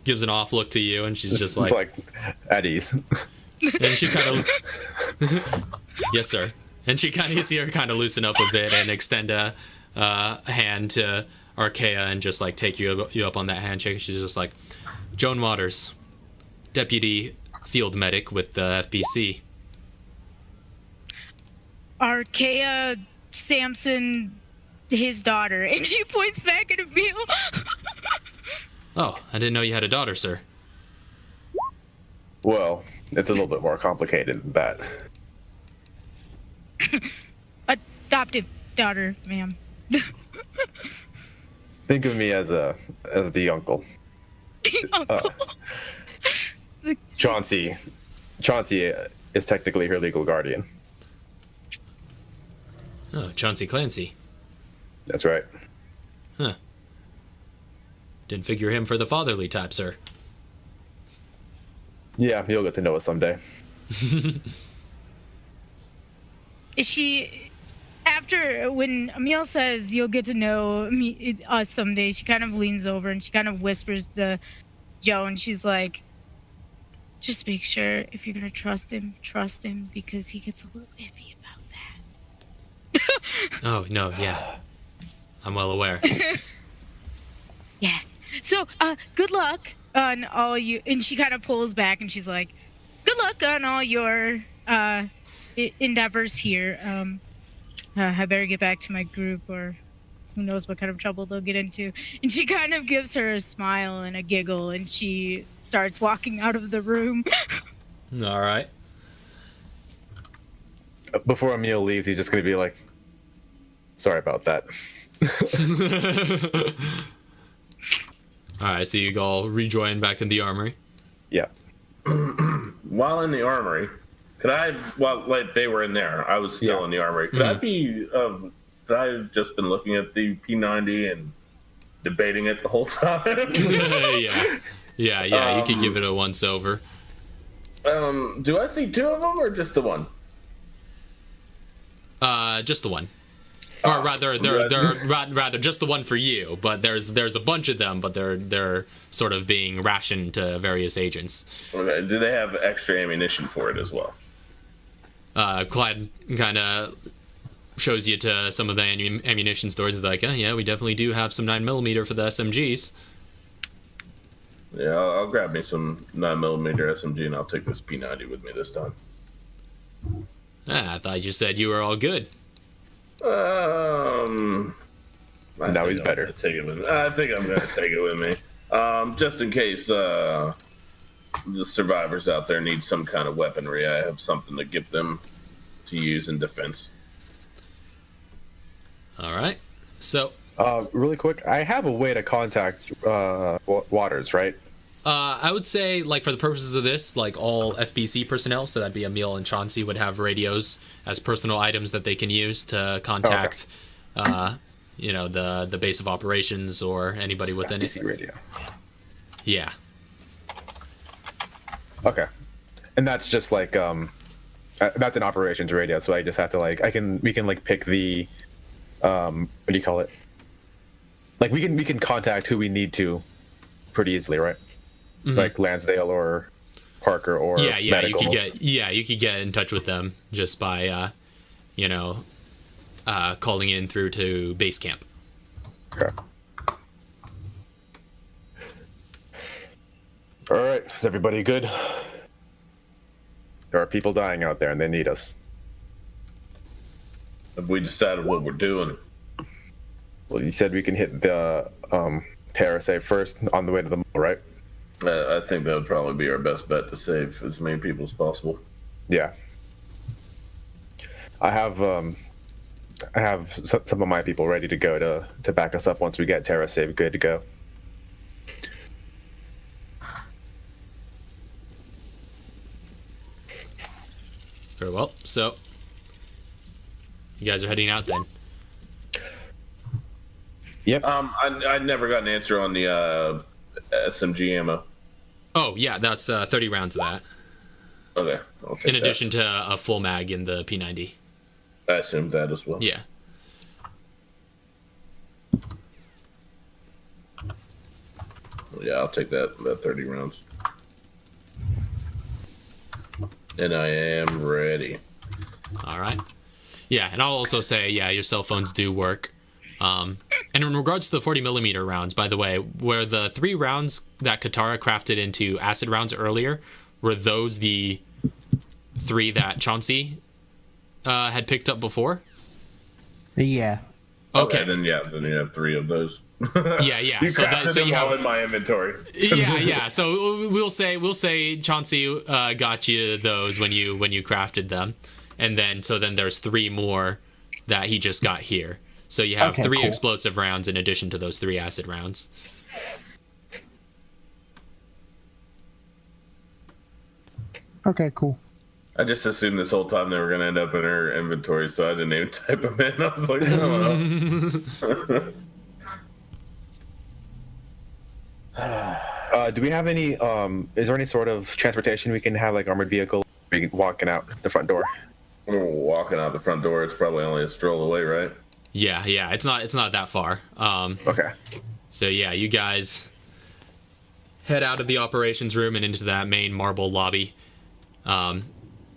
gives an off look to you, and she's just like at ease. And she kind of yes, sir. And she kind of, you see her kind of loosen up a bit and extend a hand to Arkia and just like take you up on that handshake. She's just like, Joan Waters, deputy field medic with the FBC. Arkia Sampson, his daughter. And she points back at Emil. Oh, I didn't know you had a daughter, sir. Well, it's a little bit more complicated than that. Adoptive daughter, ma'am. Think of me as the uncle. Uncle. Chauncey is technically her legal guardian. Oh, Chauncey Clancy. That's right. Huh. Didn't figure him for the fatherly type, sir. Yeah, you'll get to know us someday. Is she, after, when Emil says you'll get to know us someday, she kind of leans over and she kind of whispers to Joan. She's like, just make sure if you're going to trust him because he gets a little iffy about that. Oh, no, yeah. I'm well aware. Yeah. So, good luck on all you, and she kind of pulls back and she's like, good luck on all your endeavors here. I better get back to my group or who knows what kind of trouble they'll get into. And she kind of gives her a smile and a giggle and she starts walking out of the room. All right. Before Emil leaves, he's just going to be like, sorry about that. All right, so you all rejoin back in the armory. Yeah. While in the armory, could I, like they were in there, I was still in the armory. Could I have just been looking at the P90 and debating it the whole time? Yeah, you could give it a once over. Do I see two of them or just the one? Just the one. Or rather, rather just the one for you. But there's a bunch of them, but they're sort of being rationed to various agents. Okay. Do they have extra ammunition for it as well? Clyde kind of shows you to some of the ammunition stores. He's like, yeah, we definitely do have some 9mm for the SMGs. Yeah, I'll grab me some 9mm SMG and I'll take this P90 with me this time. I thought you said you were all good. Now he's better. I think I'm gonna take it with me, just in case the survivors out there need some kind of weaponry. I have something to give them to use in defense. All right. So, really quick, I have a way to contact Waters, right? I would say, like, for the purposes of this, like, all FBC personnel, so that'd be Emil and Chauncey, would have radios as personal items that they can use to contact, the base of operations or anybody within it. FBC radio. Yeah. Okay. And that's just like, that's an operations radio, so I just have to, like, we can pick the, what do you call it? Like, we can contact who we need to pretty easily, right? Mm-hmm. Like Lansdale or Parker or medical. you could get in touch with them just by calling in through to base camp. Okay. All right, is everybody good? There are people dying out there, and they need us. Have we decided what we're doing? Well, you said we can hit the terror save first on the way to the mall, right? I think that would probably be our best bet to save as many people as possible. Yeah. I have some of my people ready to go to back us up once we get terror save good to go. Very well. So, you guys are heading out then. Yep. I never got an answer on the SMG ammo. Oh yeah, that's 30 rounds of that. Okay. I'll take In addition to a full mag in the P90. I assumed that as well. Yeah. Yeah, I'll take that 30 rounds. And I am ready. All right. Yeah, and I'll also say, yeah, your cell phones do work. And in regards to the 40 millimeter rounds, by the way, were the 3 rounds that Katara crafted into acid rounds earlier, were those the 3 that Chauncey had picked up before? Yeah. Okay. Then you have 3 of those. Yeah. You so them you all have in my inventory. yeah. So we'll say Chauncey got you those when you crafted them, and then there's 3 more that he just got here. So you have 3 explosive rounds in addition to those 3 acid rounds. Okay, cool. I just assumed this whole time they were going to end up in her inventory, so I didn't even type them in. I was like, I don't know. Do we have any? Is there any sort of transportation we can have, like armored vehicle, walking out the front door? We're walking out the front door. It's probably only a stroll away, right? Yeah. It's not that far. Okay. So yeah, you guys head out of the operations room and into that main marble lobby, and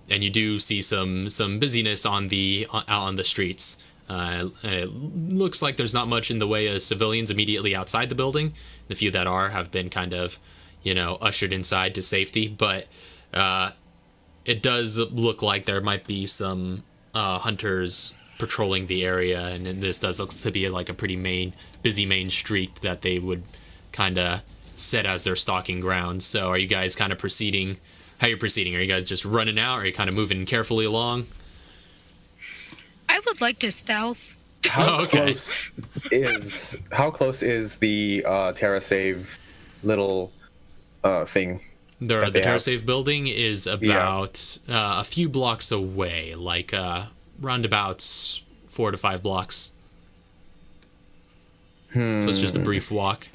you do see some busyness out on the streets. And it looks like there's not much in the way of civilians immediately outside the building. The few that have been kind of, ushered inside to safety. But it does look like there might be some hunters patrolling the area, and this does look to be like a pretty busy main street that they would kind of set as their stalking ground. So are you guys kind of proceeding? How are you proceeding? Are you guys just running out? Or are you kind of moving carefully along? I would like to stealth. How close is the Terra Save little thing? The Terra Save building is about a few blocks away, like roundabouts 4 to 5 blocks. So it's just a brief walk.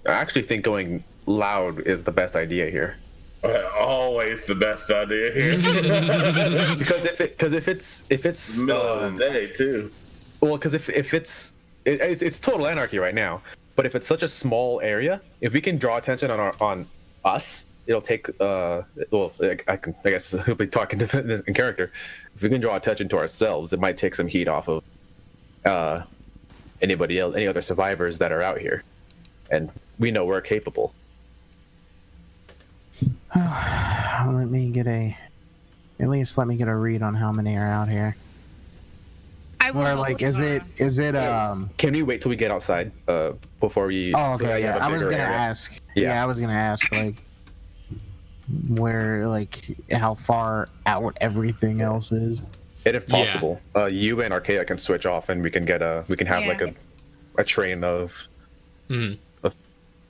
I actually think going loud is the best idea here. Always the best idea here. because if it's middle of the day too. Well, because if it's total anarchy right now. But if it's such a small area, if we can draw attention on us, it'll take. I guess he'll be talking to this in character. If we can draw attention to ourselves, it might take some heat off of anybody else, any other survivors that are out here, and we know we're capable. Let me get a read on how many are out here. Or like, is it? Can we wait till we get outside before we? Oh, okay. Yeah, I was gonna ask. Yeah, I was gonna ask like where, like, how far out everything else is. And if possible, you and Arkia can switch off, and we can have like a train of. Mm-hmm.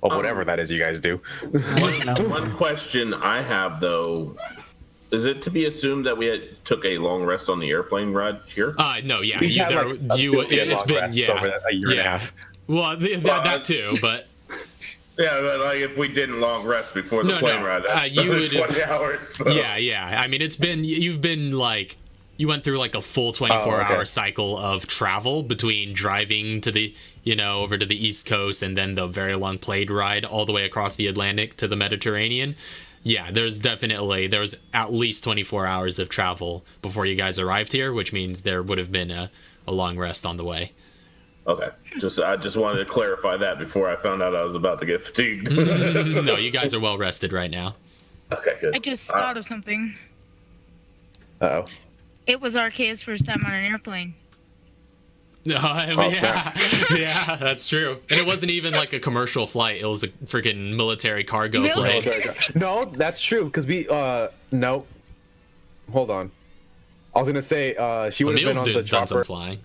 Of whatever that is you guys do. One question I have, though, is it to be assumed that we took a long rest on the airplane ride here? No, yeah, it's been over a year and a half. Well, that too, but yeah, but like if we didn't long rest before the plane ride, that's you would 20 hours. So. Yeah. I mean, you've you went through like a full 24-hour okay. cycle of travel between driving to the, over to the East Coast and then the very long plane ride all the way across the Atlantic to the Mediterranean. Yeah, there was at least 24 hours of travel before you guys arrived here, which means there would have been a long rest on the way. Okay. I just wanted to clarify that before I found out I was about to get fatigued. No, you guys are well rested right now. Okay, good. I just thought of something. Uh-oh. It was Arkia's first time on an airplane. Yeah, that's true. And it wasn't even like a commercial flight. It was a freaking military cargo plane. No, that's true, because no. Hold on. I was going to say, she would have been on the done some chopper. flying.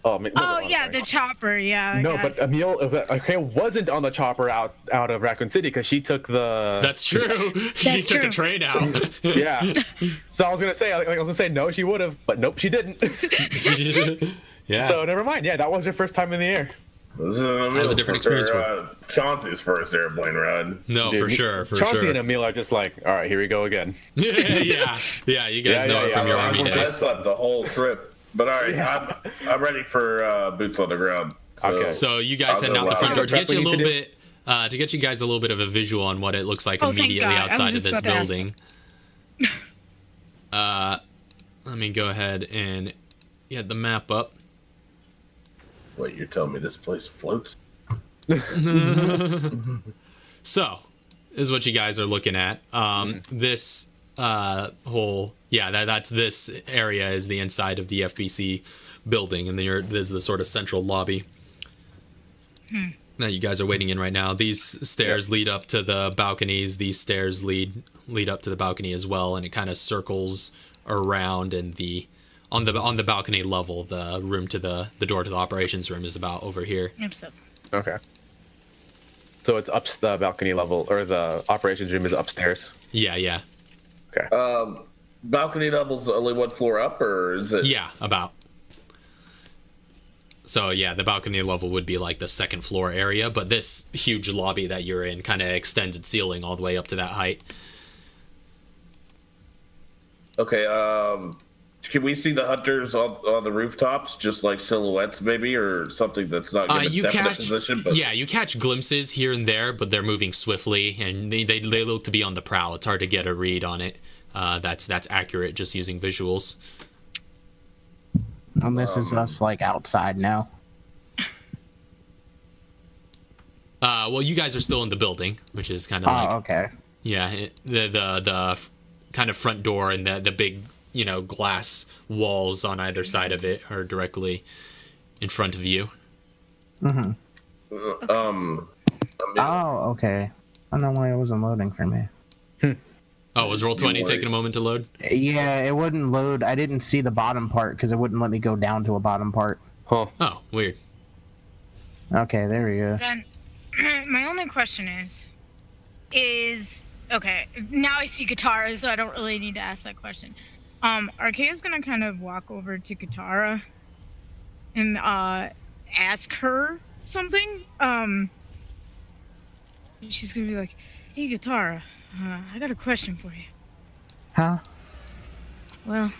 Oh, yeah, the chopper, yeah. No, but Arkia wasn't on the chopper out of Raccoon City because she took the. That's true. She took a train out. Yeah. So I was gonna say no, she would have, but nope, she didn't. Yeah. So never mind. Yeah, that was her first time in the air. That was a different experience for Chauncey's first airplane ride. No, Dude, for sure. Chauncey and Emil are just like, all right, here we go again. Yeah. You guys know it from your army I days. slept the whole trip. But all right, I'm ready for boots on the ground. So Okay. So you guys heading out the front door to get you to get you guys a little bit of a visual on what it looks like immediately outside of this building. Let me go ahead and get the map up. Wait, you're telling me this place floats? So, is what you guys are looking at. This that's this area is the inside of the FBC building, and there's the sort of central lobby that you guys are waiting in right now. These stairs lead up to the balconies. These stairs lead up to the balcony as well, and it kind of circles around. And on the balcony level, the room to the door to the operations room is about over here. Okay. So it's up the balcony level, or the operations room is upstairs. Yeah. Okay. Balcony level's only one floor up, or is it? Yeah, about. So yeah, the balcony level would be like the second floor area, but this huge lobby that you're in kind of extends its ceiling all the way up to that height. Okay. Can we see the hunters on the rooftops, just like silhouettes, maybe, or something that's not given definite position? But... Yeah, you catch glimpses here and there, but they're moving swiftly, and they look to be on the prowl. It's hard to get a read on it. That's accurate just using visuals. And this is us like outside now. Well, you guys are still in the building, which is kind of okay. Yeah, the kind of front door and the big glass walls on either side of it are directly in front of you. Mm-hmm. Oh, okay. I don't know why it wasn't loading for me. Oh, was Roll20 taking a moment to load? Yeah, it wouldn't load. I didn't see the bottom part because it wouldn't let me go down to a bottom part. Huh. Oh, weird. Okay, there we go. Then, my only question is okay, now I see Katara, so I don't really need to ask that question. Arkia's gonna kind of walk over to Katara and ask her something. She's gonna be like, "Hey, Katara, I got a question for you." Huh? Well,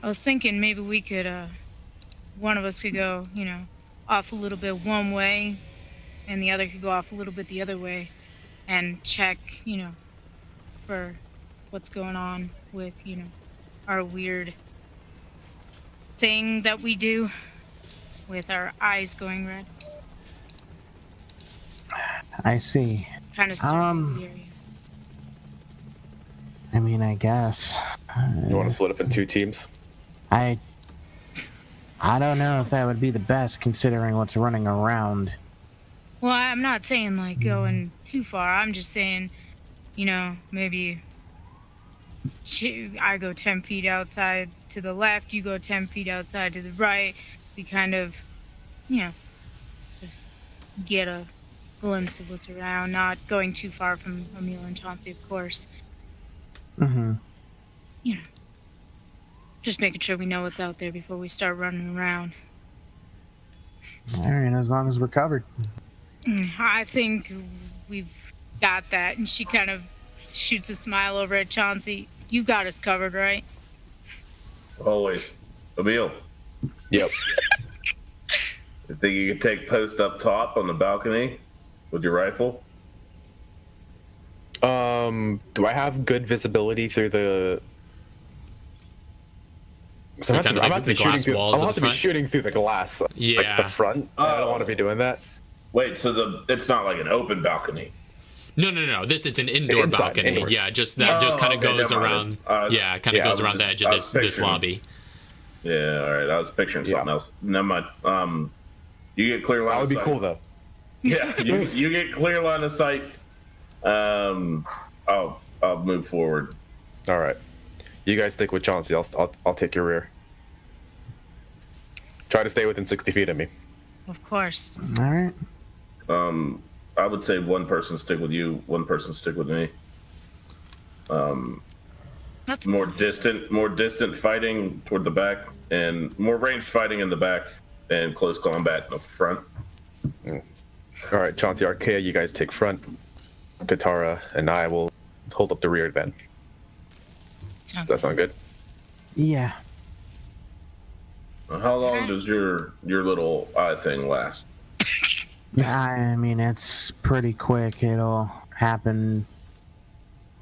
I was thinking maybe we could, one of us could go, off a little bit one way, and the other could go off a little bit the other way, and check, for what's going on with, our weird thing that we do with our eyes going red. I see. Kind of circle the area. I mean, I guess. You want to split up in two teams? I don't know if that would be the best considering what's running around. Well, I'm not saying like going too far. I'm just saying, maybe I go 10 feet outside to the left, you go 10 feet outside to the right. We kind of, just get a glimpse of what's around, not going too far from Emil and Chauncey, of course. Mm-hmm. Just making sure we know what's out there before we start running around. All right, as long as we're covered. I think we've got that. And she kind of shoots a smile over at Chauncey. You got us covered, right? Always. Emil, Yep. you think you could take post up top on the balcony with your rifle? Do I have good visibility through the? So I'm kind of gonna like have to the be shooting glass through. walls I'll at have the to be front? shooting through the glass, like Yeah. the front. I don't Oh. want to be doing that. Wait, so it's not like an open balcony. No. It's an indoor Inside, balcony. indoors. Yeah, just that just kind of okay, goes never around. mind. Yeah, kind of yeah, goes I around the edge of I was this picturing- lobby. Yeah, all right. I was picturing something Yeah. else. Never mind. You get clear line. That would of be sight. cool though. Yeah, you get clear line of sight. I'll move forward. All right. You guys stick with Chauncey. I'll take your rear. Try to stay within 60 feet of me. Of course. All right. I would say one person stick with you, one person stick with me. That's More distant fighting toward the back, and more ranged fighting in the back, and close combat in the front. All right, Chauncey, Arkia, you guys take front. Katara and I will hold up the rear then. sounds Does that sound good? Yeah. How long does your little eye thing last? I mean, it's pretty quick. It'll happen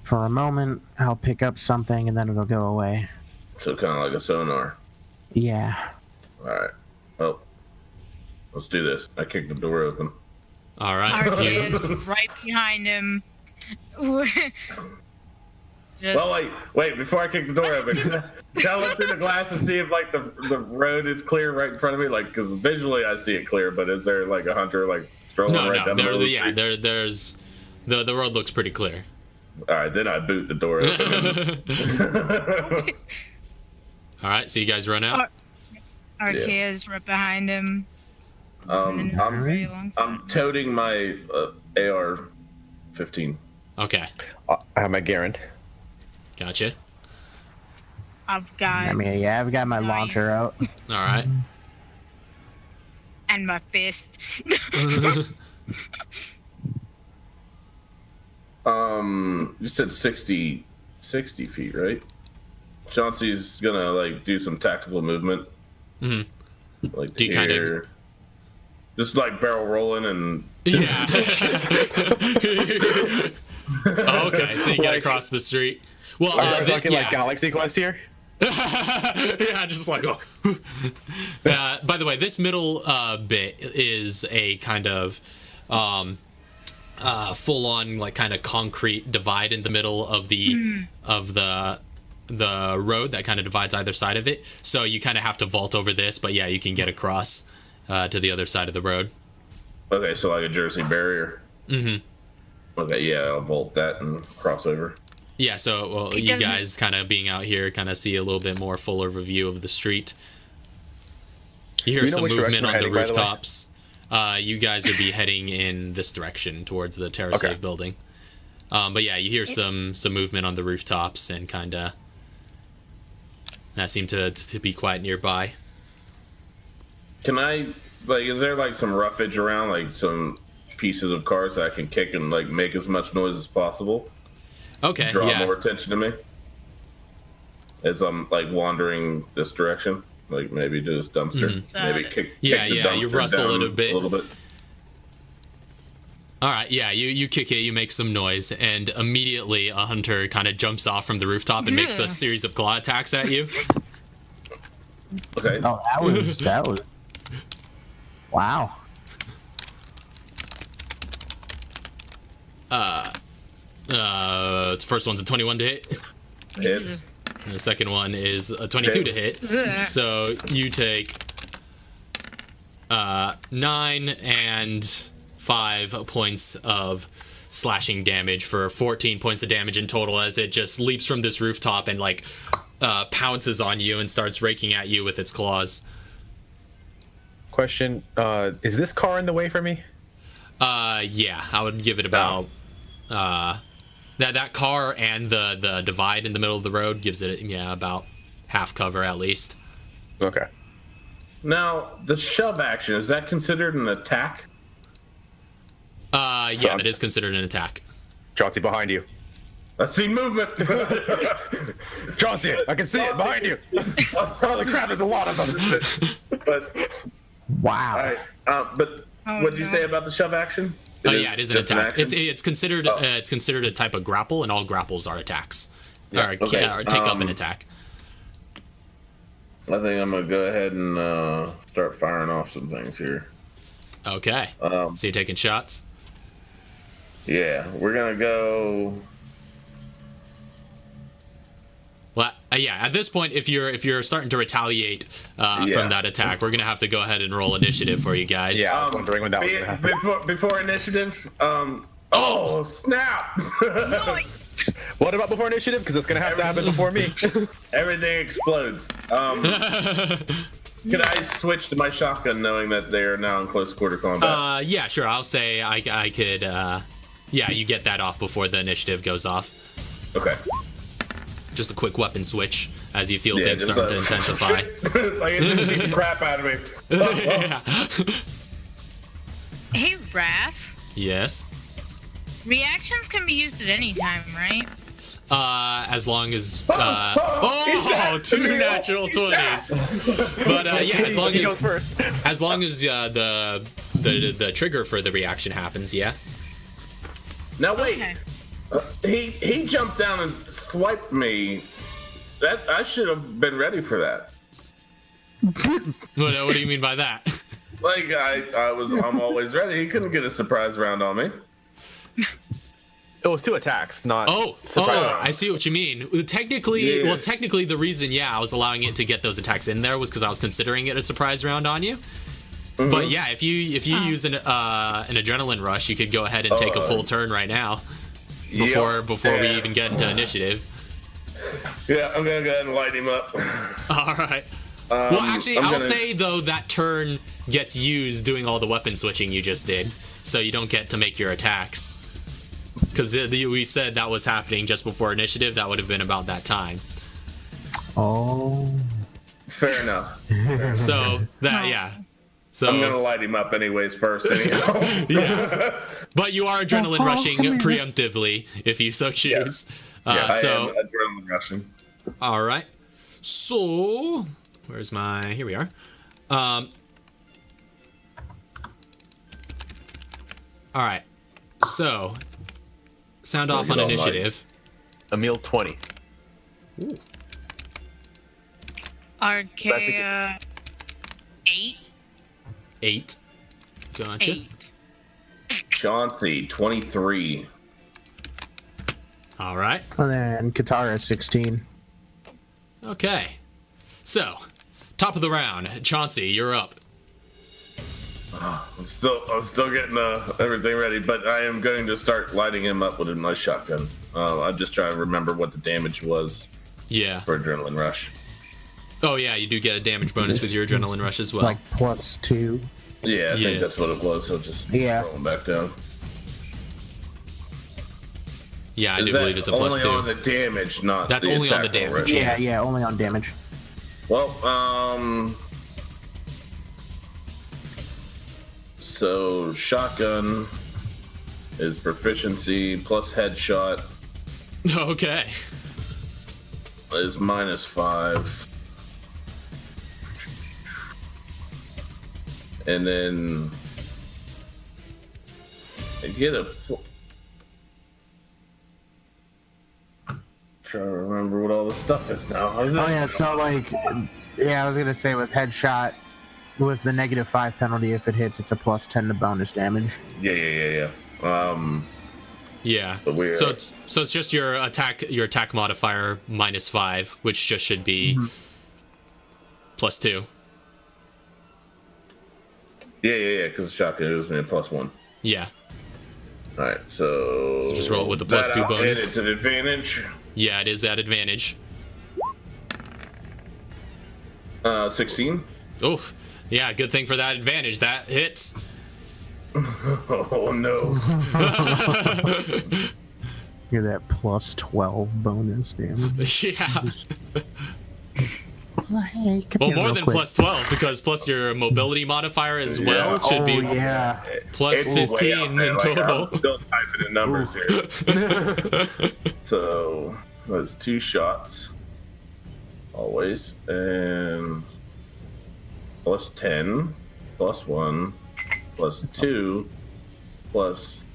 for a moment. I'll pick up something and then it'll go away. So kind of like a sonar. Yeah. All right. Oh, let's do this. I kicked the door open. All right. Arkia is right behind him. Just, Well, wait. Before I kick the door open, can I look through the glass and see if like the road is clear right in front of me? Like, because visually I see it clear, but is there like a hunter like strolling right down the middle of the street? There's the road looks pretty clear. All right, then I boot the door open. All right, so you guys run out. Arkia is right behind him. I'm Very long time. toting my AR-15. Okay, I have my Garen. gotcha. I've got I mean, yeah, I've got my Nice. launcher out. All right. and my fist. You said 60 feet, right? Chauncey's gonna like do some tactical movement. Mhm. Like Do you kinda- here. Just like barrel rolling and Yeah. Oh, okay, so you get Like- across the street. Well, Are we talking yeah. like Galaxy Quest here? Yeah, just like oh. By the way, this middle bit is a kind of full-on like kind of concrete divide in the middle of the road that kind of divides either side of it. So you kind of have to vault over this, but yeah, you can get across to the other side of the road. okay, so like a Jersey barrier. Mm-hmm. Okay, yeah, I'll vault that and cross over. Yeah, so well, It you doesn't- guys kind of being out here kind of see a little bit more full overview of the street. You hear Do we know some which movement direction on we're the heading, by the way? rooftops. You guys would be heading in this direction towards the TerraSave Okay. building. But yeah, you hear some movement on the rooftops and kind of that seem to be quite nearby. Can I like? Is there like some roughage around, like some pieces of cars that I can kick and like make as much noise as possible? Okay, Draw yeah. more attention to me as I'm like wandering this direction. Like maybe to this dumpster. Maybe kick. Yeah, kick the yeah, you dumpster rustle it down a bit. A little bit. All right, yeah, you kick it, you make some noise, and immediately a hunter kind of jumps off from the rooftop and makes a Yeah. series of claw attacks at you. Okay. Oh, that was. Wow. The first one's a 21 to hit. Hits. And the second one is a 22 to hit. So you take 9 and 5 points of slashing damage for 14 points of damage in total as it just leaps from this rooftop and like pounces on you and starts raking at you with its claws. Question: is this car in the way for me? Yeah, I would give it about that car and the divide in the middle of the road gives it about half cover at least. Okay. Now the shove action, is that considered an attack? Yeah, that is considered an attack. Chauncey behind you. I see movement. Chauncey, I can see it behind you. Holy crap, there's a lot of them. But Wow. all right. But Oh, what did you no. say about the shove action? Yeah, it is an just attack. action? It's considered Oh. it's considered a type of grapple, and all grapples are attacks. Yeah, or, okay, or take up an attack. I think I'm gonna go ahead and start firing off some things here. Okay. So you're taking shots. Yeah, we're gonna go. Well, yeah. At this point, if you're starting to retaliate Yeah. from that attack, we're gonna have to go ahead and roll initiative for you guys. Yeah, I was wondering when that was gonna happen. Before initiative. Oh snap! What about before initiative? Because it's gonna have to happen before me. Everything explodes. Can I switch to my shotgun, knowing that they are now in close quarter combat? Yeah, sure. I'll say I could. Yeah, you get that off before the initiative goes off. Okay. Just a quick weapon switch as you feel Yeah, things just starting to intensify. Like it just beat the crap out of me. Yeah. Hey, Raph. Yes. Reactions can be used at any time, right? As long as two natural 20s. But yeah, He goes first. as long as the trigger for the reaction happens, yeah. Now wait. Okay. He jumped down and swiped me. That I should have been ready for that. What do you mean by that? Like I'm always ready. He couldn't get a surprise round on me. It was 2 attacks, not. Oh, I see what you mean. Technically, Yeah. technically, the reason, I was allowing it to get those attacks in there was because I was considering it a surprise round on you. Mm-hmm. But yeah, if you use an adrenaline rush, you could go ahead and take a full turn right now before we even get into initiative. Yeah, I'm gonna go ahead and light him up. All right. Well, actually, I'm I'll gonna- say though that turn gets used doing all the weapon switching you just did, so you don't get to make your attacks. Because we said that was happening just before initiative. That would have been about that time. Oh. Fair enough. So that So I'm gonna light him up anyways first. Anyhow. yeah. But you are adrenaline rushing preemptively if you so choose. I So am adrenaline rushing. all right. So where's my? Here we are. All right. So sound off on get all initiative. Emil 20. Arkia. 8. 8. Gotcha. 8. Chauncey 23. All right. And then Katara 16. Okay. So, top of the round, Chauncey, you're up. I'm still getting everything ready, but I am going to start lighting him up with my shotgun. I'm just trying to remember what the damage was Yeah. for adrenaline rush. Oh yeah, you do get a damage bonus with your adrenaline rush as It's well. like +2. Yeah, I Yeah. think that's what it was. So just Yeah. roll him back down. Yeah, I Is do that believe it's a only on +2. the damage, not That's the only on the attack roll, damage. right? Yeah, only on damage. Well, so shotgun is proficiency plus headshot Okay. is -5. And then I get a. Trying to remember what all the stuff is now. Oh yeah, so like, I was gonna say with headshot, with the -5 penalty, if it hits, it's a +10 to bonus damage. Yeah. Yeah. But we're- So it's just your attack modifier -5, which just should be +2. Yeah. Because the shotgun gives me a +1. Yeah. All right, so just roll it with the +2 that out, and bonus. It's an advantage. Yeah, it is at advantage. 16. Oof. Yeah, good thing for that advantage. That hits. Oh no. You're that +12 bonus damage. Yeah. Hey, come Well, here more real than quick. plus 12 because plus your mobility modifier as well. It should Oh, be yeah. plus It's way 15 up there, in like, total. I'm still typing in numbers here. So that's 2 shots. Always. And plus 10, plus 1, plus 2, plus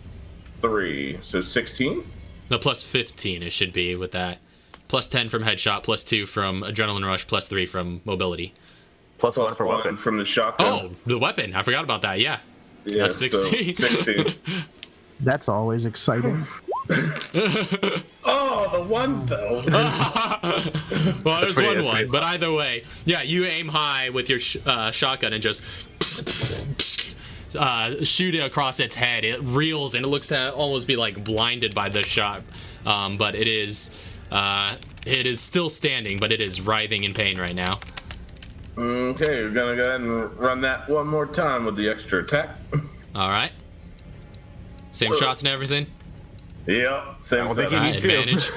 3. So 16? No, plus 15 it should be with that. Plus 10 from headshot, plus 2 from adrenaline rush, plus 3 from mobility. Plus 1 for One weapon. from the shotgun. Oh, the weapon. I forgot about that. Yeah. Yeah, That's 16. So 16. That's always exciting. Oh, the ones though. Well, there's pretty- one, but either way, yeah, you aim high with your shotgun and just shoot it across its head. It reels and it looks to almost be like blinded by the shot, but it is still standing, but it is writhing in pain right now. Okay, we're gonna go ahead and run that one more time with the extra attack. All right, same shots and everything. Yep, same don't think setup. you All right, need to. advantage.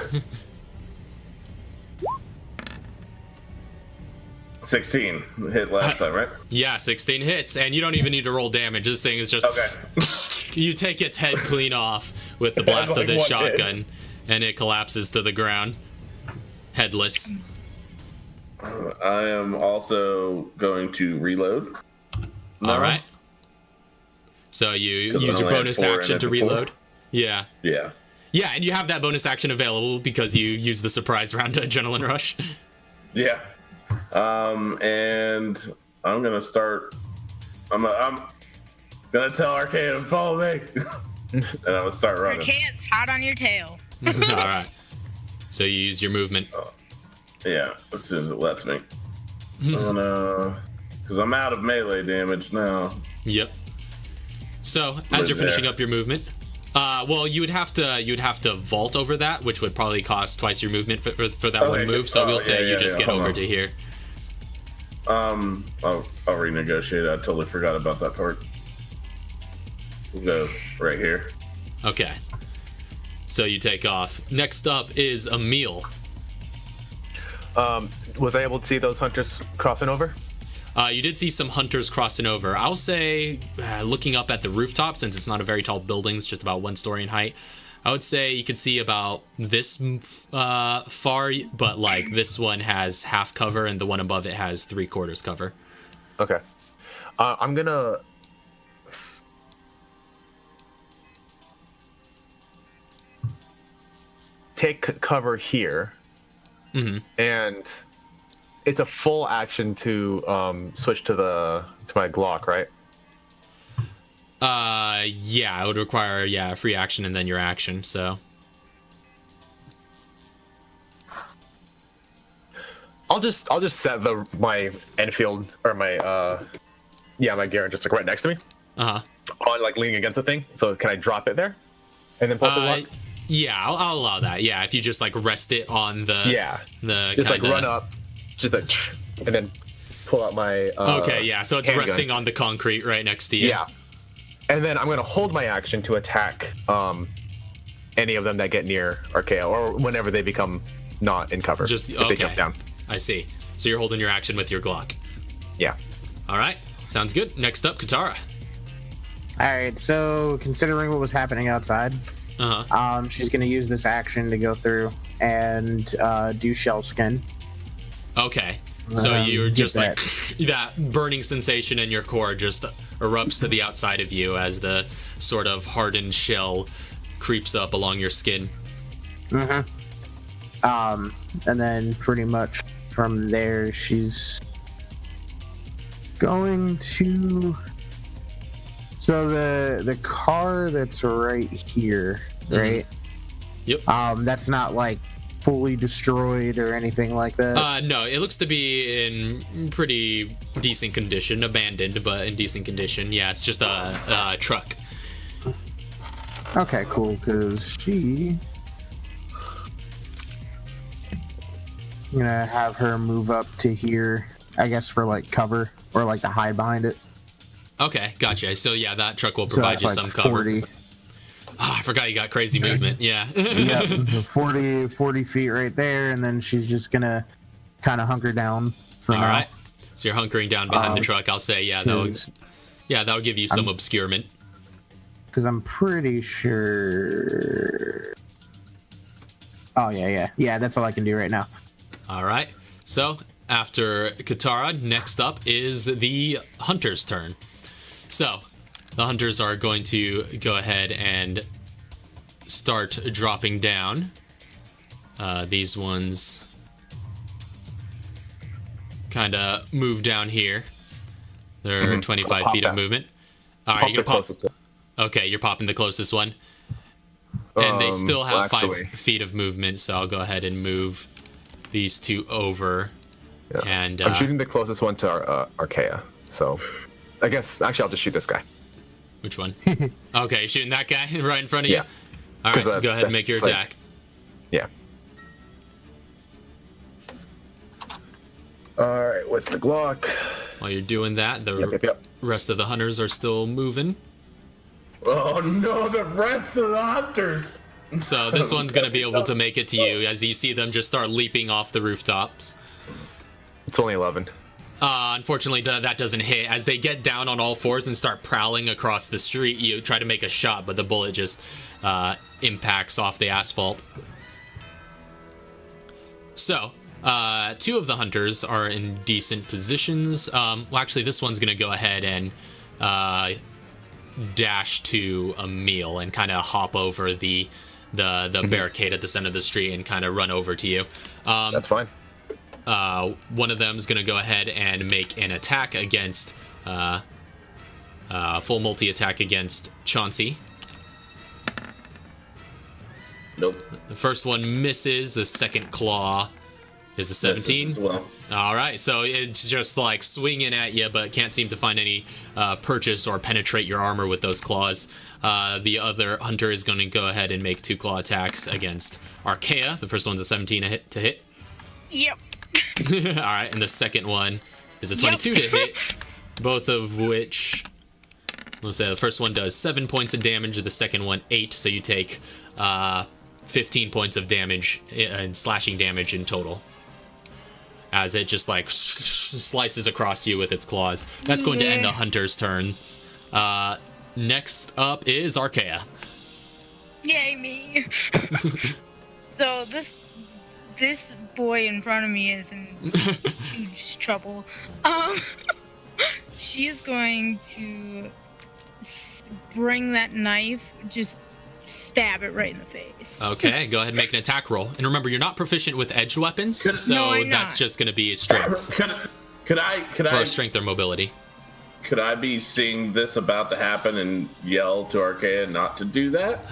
16 hit last time, right? Yeah, 16 hits, and you don't even need to roll damage. This thing is just Okay. you take its head clean off with the blast Like of this one hit. shotgun, and it collapses to the ground, headless. I am also going to reload. All right. So you 'Cause I use your only had bonus 4 in action it to before. reload. Yeah. Yeah. Yeah, and you have that bonus action available because you use the surprise round to adrenaline rush. Yeah. And I'm gonna start. I'm gonna tell Arkia to follow me, and I'm gonna start running. Arkia's hot on your tail. All right. So you use your movement. Yeah, as soon as it lets me. I'm gonna, because I'm out of melee damage now. Yep. So as Right you're finishing there. up your movement, well, you would have to vault over that, which would probably cost twice your movement for that Okay, one move. So oh, we'll say yeah, you yeah, just yeah, get hold over on. to here. I'll renegotiate. I totally forgot about that part. We'll go right here. Okay. So you take off. Next up is Emil. Was I able to see those hunters crossing over? You did see some hunters crossing over. I'll say, looking up at the rooftop, since it's not a very tall building, it's just about 1 story in height. I would say you could see about this far, but like this one has half cover and the one above it has 3/4 cover. Okay. I'm gonna. Take cover here. And it's a full action to switch to my Glock, right? Yeah, it would require a free action and then your action. So I'll just set my Enfield or my my Garand just like right next to me, on like leaning against the thing. So can I drop it there, and then pull the lock? Yeah, I'll allow that. Yeah, if you just like rest it on the the just like kinda- run up, just like and then pull out my Okay, yeah, so it's handgun. resting on the concrete right next to you. Yeah. And then I'm gonna hold my action to attack any of them that get near Arkia or whenever they become not in cover. Just if they jump down. I see. So you're holding your action with your Glock. Yeah. All right, sounds good. Next up, Katara. All right, so considering what was happening outside, she's gonna use this action to go through and do shell skin. Okay. So you're get just like that burning sensation in your core just erupts to the outside of you as the sort of hardened shell creeps up along your skin. And then pretty much from there, she's going to. So the car that's right here, right? Yep. That's not like fully destroyed or anything like that. No, it looks to be in pretty decent condition, abandoned, but in decent condition. Yeah, it's just a truck. Okay, cool. Because I'm gonna have her move up to here, I guess, for like cover or like to hide behind it. Okay, gotcha. So yeah, that truck will So provide that's you like some cover. 40. Oh, I forgot you got crazy movement. Yeah. Yep, 40 feet right there, and then she's just gonna kind of hunker down for All now. right. So you're hunkering down behind the truck. I'll say, that would give you some obscurement. Because I'm pretty sure. Oh yeah. That's all I can do right now. All right. So after Katara, next up is the hunter's turn. So the hunters are going to go ahead and start dropping down. These ones kind of move down here. They're 25 feet of movement. All right, you're gonna pop. Okay, you're popping the closest one. And they still have 5 feet of movement, so I'll go ahead and move these two over. Yeah. And I'm shooting the closest one to Arkia. So I guess actually I'll just shoot this guy. Which one? Okay, shooting that guy right in front of you? Yeah. All right, so go ahead and make your attack. Yeah. All right, with the Glock. While you're doing that, the rest of the hunters are still moving. Oh no, the rest of the hunters. So this one's going to be able to make it to you as you see them just start leaping off the rooftops. It's only 11. Unfortunately, that doesn't hit. As they get down on all fours and start prowling across the street, you try to make a shot, but the bullet just impacts off the asphalt. So, 2 of the hunters are in decent positions. Well, actually, this one's going to go ahead and dash to Emil and kind of hop over the barricade at the center of the street and kind of run over to you. That's fine. One of them is going to go ahead and make an attack against full multi-attack against Chauncey. Nope. The first one misses. The second claw is a 17. Well. All right, so it's just like swinging at you, but can't seem to find any purchase or penetrate your armor with those claws. The other hunter is going to go ahead and make 2 claw attacks against Arkia. The first one's a 17 to hit. Yep. All right, and the second one is a 22 to hit, both of which, we'll say the first one does 7 points of damage, the second one 8, so you take 15 points of damage and slashing damage in total. As it just like slices across you with its claws. That's going to end the hunter's turn. Next up is Arkia. Yay, me. So this boy in front of me is in huge trouble. She is going to bring that knife, just stab it right in the face. Okay, go ahead and make an attack roll. And remember, you're not proficient with edged weapons, so No, I'm that's not. just going to be strength. Could I Or strength or mobility. could I be seeing this about to happen and yell to Arkia not to do that?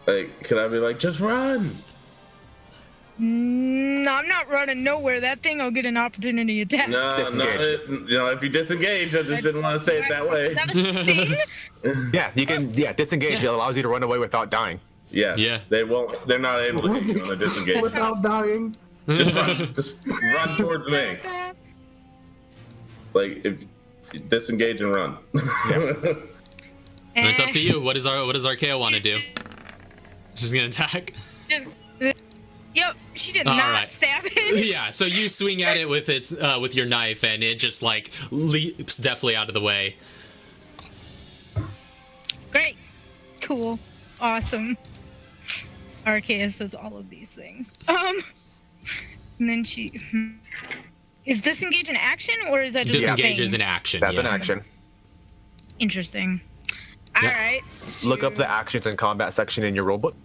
Like, could I be like, just run? No, I'm not running nowhere. That thing will get an opportunity attack. No, Disengage. if you disengage, I just didn't want to say it that way. Is that a thing? Yeah, you can. Yeah, disengage. It allows you to run away without dying. Yeah. They won't. They're not able to get you on a disengage. Without dying. Just run towards me. Like, if disengage and run. And it's up to you. What does Arkia want to do? She's going to attack? Yep, she did All not right. stab it. Yeah, so you swing at it with with your knife, and it just like leaps deftly out of the way. Great. Cool. Awesome. Arceus does all of these things. And then she... Is disengage an action, or is that just Disengage a thing? is an action. That's an yeah. action. Interesting. All right. Look up the actions and combat section in your rulebook.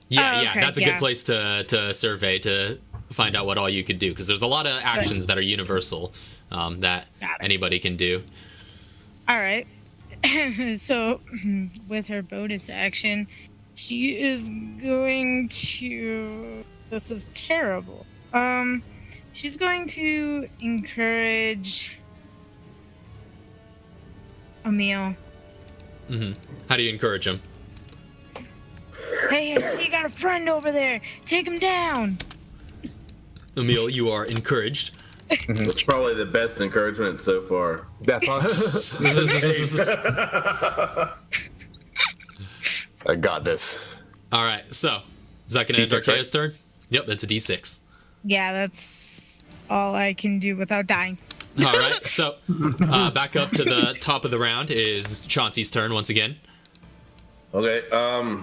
Yeah, Oh, yeah, okay, that's a yeah. good place to survey to find out what all you could do, because there's a lot of actions that are universal that Got it. anybody can do. All right. So, with her bonus action, she is going to... This is terrible. She's going to encourage Emil. How do you encourage him? Hey, I see you got a friend over there. Take him down. Emil, you are encouraged. It's probably the best encouragement so far. That's I got this. All right, so is that going to end D6, Arkea's turn? Yep, that's a D6. Yeah, that's all I can do without dying. All right, so back up to the top of the round is Chauncey's turn once again. Okay,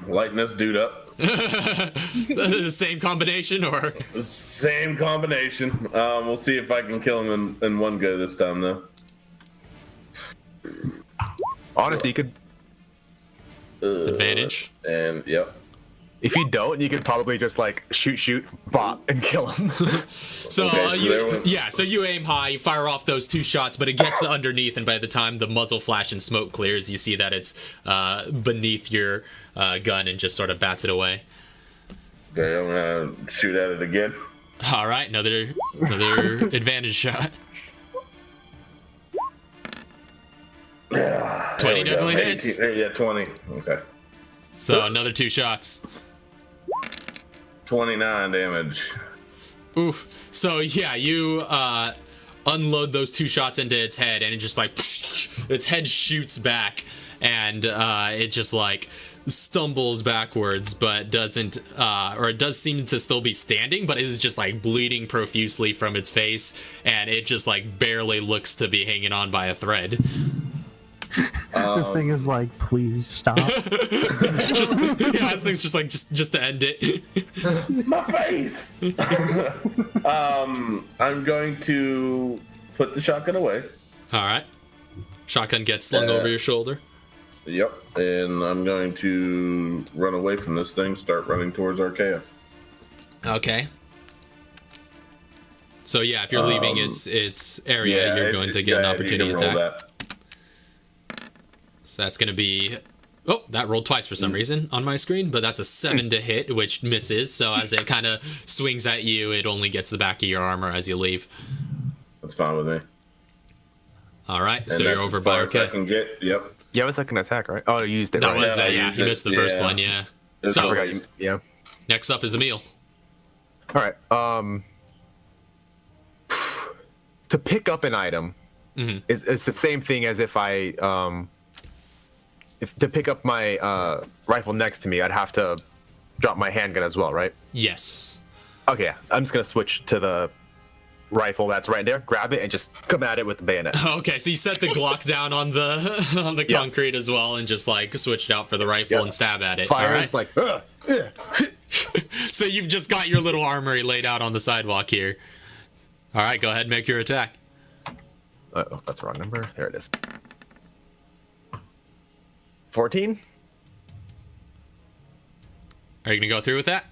lighten this dude up. The same combination, or Same combination. We'll see if I can kill him in one go this time, though. Honestly, you could. advantage? And yep. If you don't, you could probably just like shoot, bot, and kill him. So, Okay, so you aim high, you fire off those 2 shots, but it gets underneath, and by the time the muzzle flash and smoke clears, you see that it's beneath your gun and just sort of bats it away. Okay, I'm gonna shoot at it again. All right, another advantage shot. 20 There we go. definitely 18 hits. Yeah, 20. Okay. So another 2 shots. 29 damage. Oof. So yeah, you unload those 2 shots into its head, and it just like its head shoots back, and it just like stumbles backwards, but doesn't, or it does seem to still be standing, but it is just like bleeding profusely from its face, and it just like barely looks to be hanging on by a thread. This thing is like, please stop. Just this thing's just like just to end it. My face! I'm going to put the shotgun away. All right. Shotgun gets slung over your shoulder. Yep. And I'm going to run away from this thing, start running towards Arkia. Okay. So yeah, if you're leaving its area, you're going to get an opportunity attack. That. So that's going to be... Oh, that rolled twice for some reason on my screen, but that's a 7 to hit, which misses. So as it kind of swings at you, it only gets the back of your armor as you leave. That's fine with me. All right, And so you're that's over as by far as I Arkia. can get. Yep. You have a second attack, right? Oh, you used it. That right? was Yeah, that, I yeah. used You it, missed the first yeah. one, yeah. It's I So forgot you. Yeah. next up is Emil. All right. To pick up an item, it's the same thing as if if to pick up my rifle next to me, I'd have to drop my handgun as well, right? Yes. Okay, yeah. I'm just gonna switch to the rifle that's right there, grab it, and just come at it with the bayonet. Okay, so you set the Glock down on the Yeah. concrete as well, and just like switched out for the rifle Yeah. and stab at it. Fire All is right. like, ugh, ugh. So you've just got your little armory laid out on the sidewalk here. All right, go ahead and make your attack. Oh, that's the wrong number. There it is. 14? Are you gonna go through with that?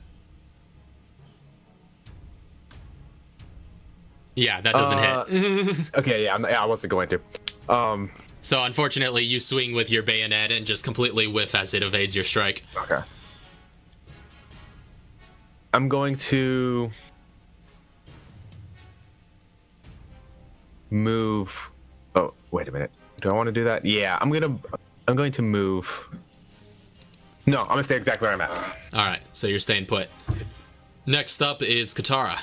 Yeah, that doesn't hit. Okay, yeah, I wasn't going to. So unfortunately, you swing with your bayonet and just completely whiff as it evades your strike. Okay. I'm going to move. Oh, wait a minute. Do I want to do that? Yeah, I'm going to move. No, I'm gonna stay exactly where I'm at. All right, so you're staying put. Next up is Katara.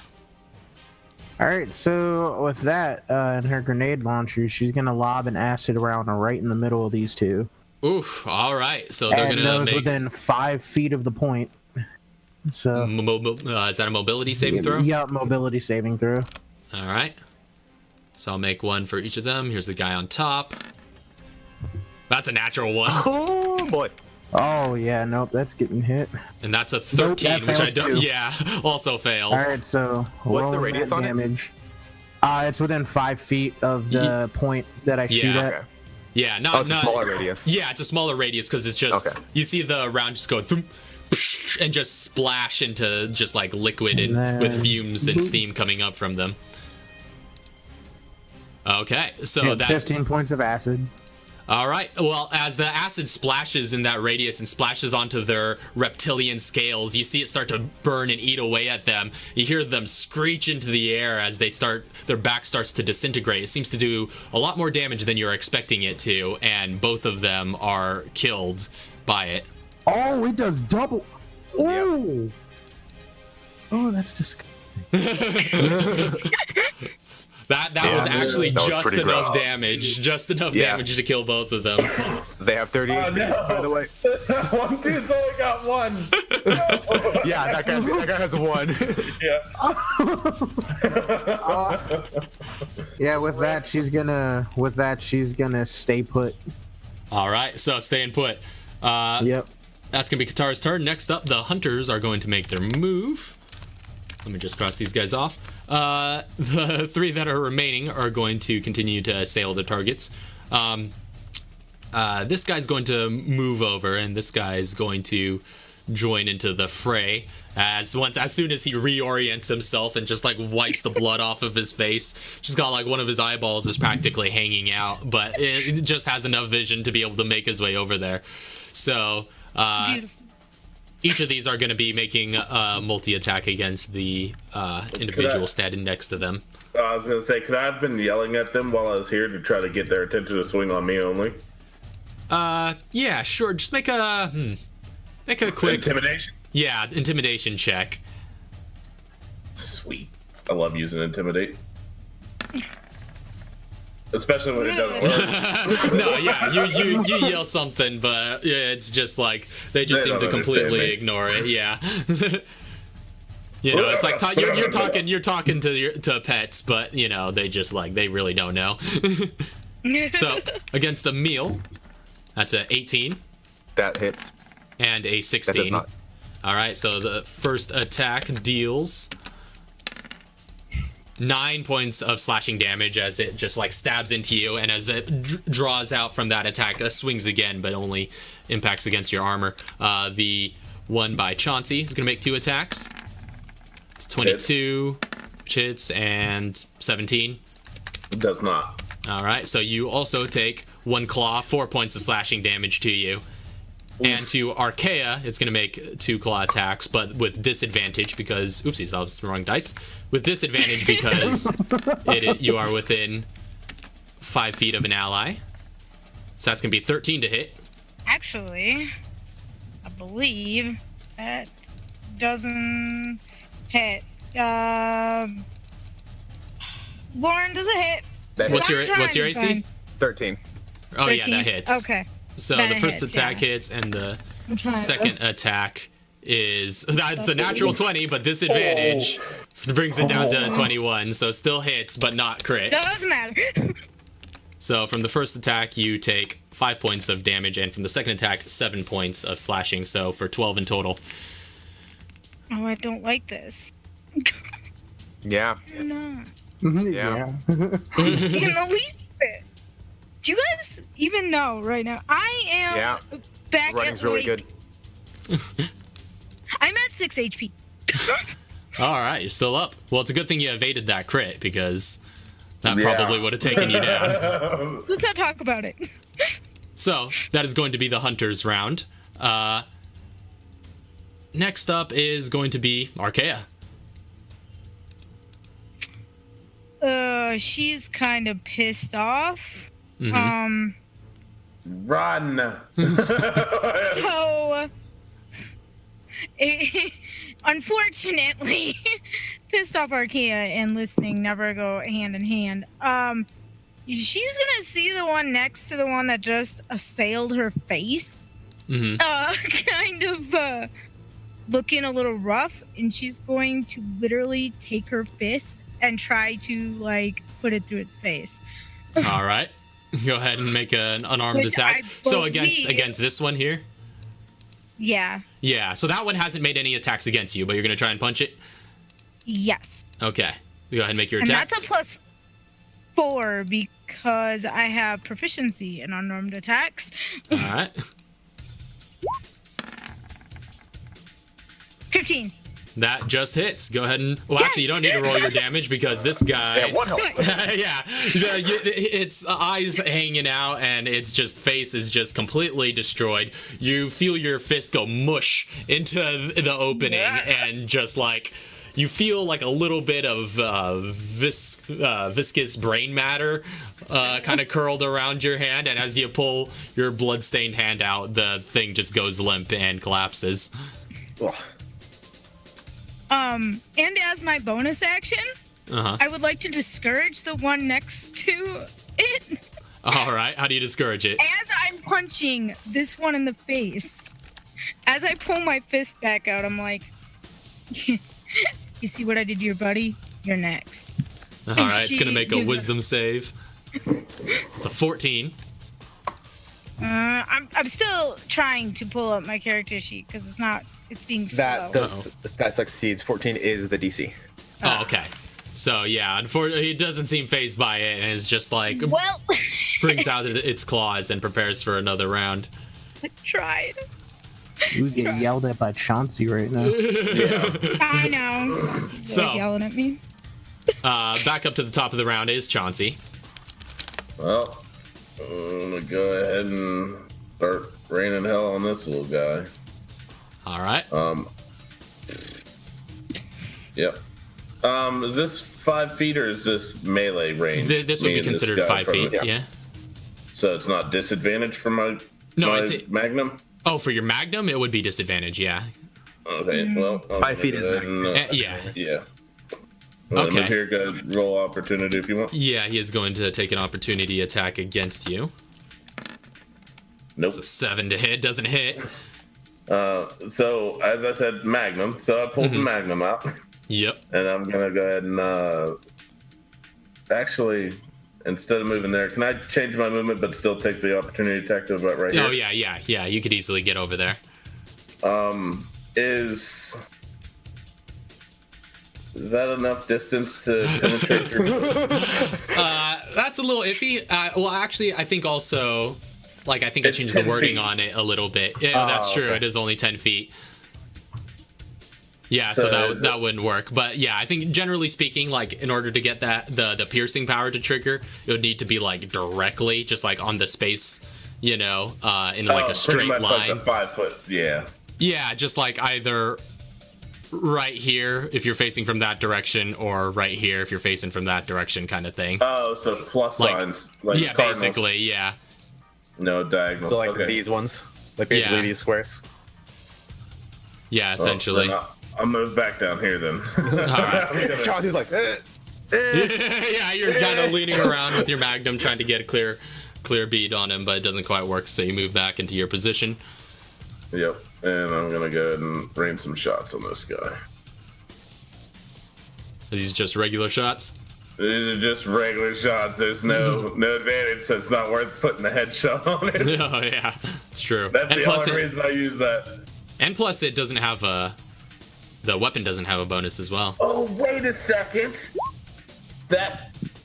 All right, so with that and her grenade launcher, she's gonna lob an acid round right in the middle of these 2. Oof. All right, so they're And gonna those make. within 5 feet of the point. So Is that a mobility saving throw? yeah, mobility saving throw. All right. So I'll make one for each of them. Here's the guy on top. That's a natural one, Oh boy. Oh yeah, nope, that's getting hit. and that's a Nope, 13, that which I fails don't. too. Yeah, also fails. All right, so What's the rolling radius that on it? damage. It's within 5 feet of the point that I shoot Yeah. at. Okay. Yeah, Oh, it's a not smaller radius. Yeah, it's a smaller radius because it's just you see the round just go throom, and just splash into just like liquid and And with then fumes and boop. steam coming up from them. Okay, so Yeah, that's 15 points of acid. all right. Well, as the acid splashes in that radius and splashes onto their reptilian scales, you see it start to burn and eat away at them. You hear them screech into the air as their back starts to disintegrate. It seems to do a lot more damage than you're expecting it to, and both of them are killed by it. Oh, it does double. Oh, oh, that's disgusting. That Yeah, was actually that was just pretty enough gross. damage. Just enough Yeah. damage to kill both of them. They have 30 HP, no. by the way. One dude's only got one. Yeah, that guy has 1. Yeah. Yeah, with that she's gonna stay put. All right, so staying put. Yep. That's going to be Katara's turn. Next up, the hunters are going to make their move. Let me just cross these guys off. The 3 that are remaining are going to continue to assail the targets. This guy's going to move over, and this guy's going to join into the fray. As soon as he reorients himself and just like wipes the blood off of his face, just got like one of his eyeballs is practically hanging out, but it just has enough vision to be able to make his way over there. So each of these are going to be making a multi-attack against the individual standing next to them. I was gonna say, could I have been yelling at them while I was here to try to get their attention to swing on me only? Yeah, sure. Just make a quick Intimidation. Yeah, intimidation check. Sweet. I love using intimidate. Especially when it doesn't work. No, yeah, you yell something, but yeah, it's just like they just They seem to don't completely understand me. ignore it. Yeah. You know, it's like you're talking to pets, but you know they just like they really don't know. So against the meal, that's a 18 That hits. and a That does 16. not. All right, so the first attack deals 9 points of slashing damage as it just like stabs into you, and as it draws out from that attack, swings again, but only impacts against your armor. The one by Chauncey is gonna make 2 attacks. It's 22, which hits, and 17. It does not. All right, so you also take 1 claw, 4 points of slashing damage to you. And to Arkia, it's going to make 2 claw attacks, but with disadvantage because... Oopsies, that was the wrong dice. With disadvantage because you are within 5 feet of an ally. So that's going to be 13 to hit. Actually, I believe that doesn't hit. Lauren, does it hit? That What's hits. your AC? Fine. 13. Oh, yeah, 13? that hits. Okay. So That the first hits, attack yeah. hits, and the I'm trying second attack is... That's a natural 20, but disadvantage brings it down to 21. So still hits, but not crit. Doesn't matter. So from the first attack, you take 5 points of damage, and from the second attack, 7 points of slashing, so for 12 in total. Oh, I don't like this. Yeah. No. Yeah. In the least bit. Do you guys even know right now? I am Yeah. back Running's at really like, good. I'm at 6 HP. All right, you're still up. Well, it's a good thing you evaded that crit, because that Yeah. probably would have taken you down. Let's not talk about it. So that is going to be the hunter's round. Next up is going to be Arkia. She's kind of pissed off. Mhm. Run. So, unfortunately, pissed off Arkia and listening never go hand in hand. She's gonna see the one next to the one that just assailed her face. Mhm. Kind of looking a little rough, and she's going to literally take her fist and try to like put it through its face. All right, go ahead and make an unarmed Which attack. I So believe- against this one here. Yeah. Yeah. So that one hasn't made any attacks against you, but you're gonna try and punch it. Yes. Okay. Go ahead and make your And attack. that's a +4 because I have proficiency in unarmed attacks. All right. 15. That just hits. Go ahead and... Well, actually, you don't need to roll your damage because this guy... Yeah, 1 health. Yeah. Its eyes hanging out and its just face is just completely destroyed. You feel your fist go mush into the opening and just like... You feel like a little bit of viscous brain matter kind of curled around your hand, and as you pull your bloodstained hand out, the thing just goes limp and collapses. Ugh. And as my bonus action, I would like to discourage the one next to it. All right. How do you discourage it? As I'm punching this one in the face, as I pull my fist back out, I'm like, you see what I did to your buddy? You're next. All right. It's going to make a wisdom save. It's a 14. I'm still trying to pull up my character sheet because it's being slow. That succeeds. 14 is the DC. Oh, okay. So yeah, unfortunately, he doesn't seem phased by it, and is just like brings out its claws and prepares for another round. I tried. You get yelled at by Chauncey right now. I know. He's always yelling at me. Back up to the top of the round is Chauncey. Well, I'm gonna go ahead and start raining hell on this little guy. All right. Yep. Is this 5 feet or is this melee range? This would be considered 5 feet. Yeah. So it's not disadvantage for my magnum? Oh, for your magnum, it would be disadvantage. Yeah. Okay. Well, 5 feet is yeah. Yeah. Okay. Move here, go roll opportunity if you want. Yeah, he is going to take an opportunity attack against you. Nope. It's a 7 to hit. Doesn't hit. So as I said, magnum. So I pulled the magnum out. Yep. And I'm gonna go ahead and actually, instead of moving there, can I change my movement but still take the opportunity attack to about right here? Oh yeah. You could easily get over there. Is that enough distance to penetrate your... That's a little iffy. Well, actually, I think also, I think I changed the wording on it a little bit. Yeah, that's true. Okay. It is only 10 feet. Yeah, so that wouldn't work. But yeah, I think generally speaking, in order to get that the piercing power to trigger, it would need to be directly, just on the space, in a straight line. Like a 5 foot, yeah. Yeah, just either right here if you're facing from that direction, or right here if you're facing from that direction, kind of thing. Oh, so plus signs, yeah, cardinals. Basically, yeah. No diagonal. So these ones, basically these squares. Yeah, essentially. I'll move back down here then. Chauncey's like, yeah, you're kind of leaning around with your magnum trying to get a clear bead on him, but it doesn't quite work, so you move back into your position. Yep, and I'm gonna go ahead and rain some shots on this guy. Are these just regular shots? These are just regular shots. There's no advantage, so it's not worth putting a headshot on it. Oh yeah, it's true. That's the only reason I use that. And plus, it doesn't have the weapon doesn't have a bonus as well. Oh, wait a second.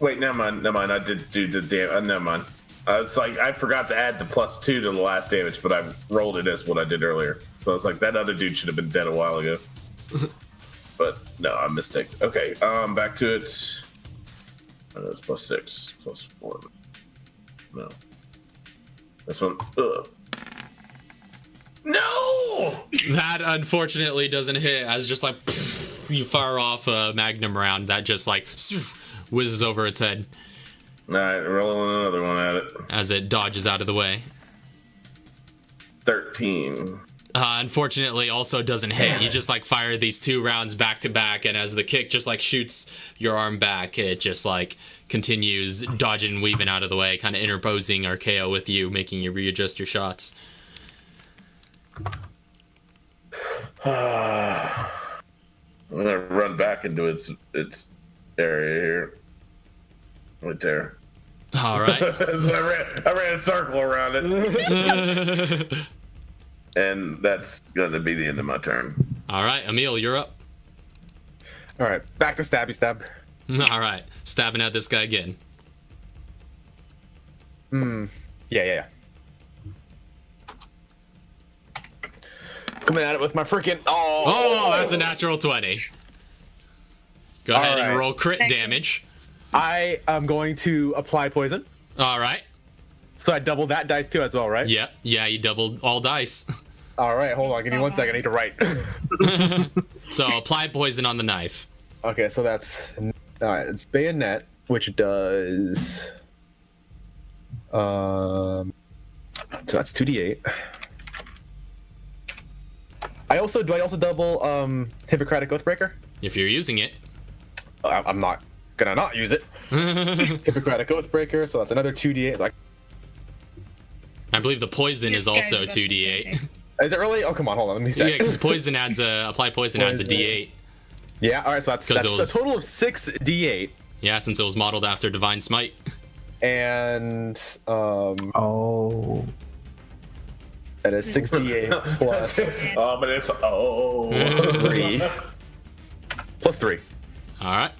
Wait, never mind. I did do the damn. Never mind. It's I forgot to add the +2 to the last damage, but I rolled it as what I did earlier. So it's that other dude should have been dead a while ago. But no, I'm mistaken. Okay, back to it. I know it's +6, +4. No. This one. Ugh. No! That unfortunately doesn't hit, as just you fire off a magnum round that just whizzes over its head. Alright, rolling another one at it. As it dodges out of the way. 13. Unfortunately, also doesn't hit. You just fire these 2 rounds back to back, and as the kick just shoots your arm back, it just continues dodging and weaving out of the way, kind of interposing Arkia with you, making you readjust your shots. I'm gonna run back into its area here. Right there. All right. I ran a circle around it. And that's gonna be the end of my turn. All right, Emil, you're up. All right, back to stabby stab. All right, stabbing at this guy again. Yeah. Coming at it with my freaking Oh, that's a natural 20. Go ahead and roll crit damage. I am going to apply poison. All right. So I double that dice too as well, right? Yeah, you doubled all dice. All right, hold on, give me 1 second. I need to write. So apply poison on the knife. Okay, so that's all right. It's bayonet, which does so that's 2d8. Do I also double Hippocratic Oathbreaker? If you're using it. I'm not. gonna not use it. Hippocratic Oathbreaker, so that's another 2d8. Like, I believe the poison This is guy's also about to 2d8. is it really? Oh, come on, hold on, let me see. Yeah, because poison adds apply poison adds a d8. Yeah, all right, so that's it was- a total of 6d8, Yeah, since it was modeled after Divine Smite. and Oh. that is 6d8 plus 3, plus 3. All right.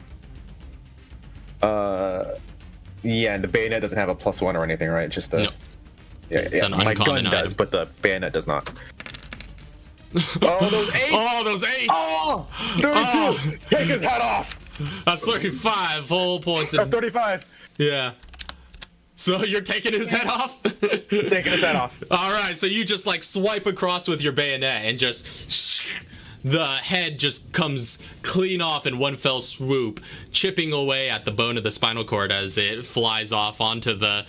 Yeah, and the bayonet doesn't have a +1 or anything, right? Just a No. yeah, It's an my gun uncommon does, item. but the bayonet does not. Oh, those 8s! Oh, those 8s! Oh, 32! Oh. Take his head off! That's 35 whole points. In, 35! yeah. So you're taking his head off? Taking his head off. All right, so you just like swipe across with your bayonet and just the head just comes clean off in one fell swoop, chipping away at the bone of the spinal cord as it flies off onto the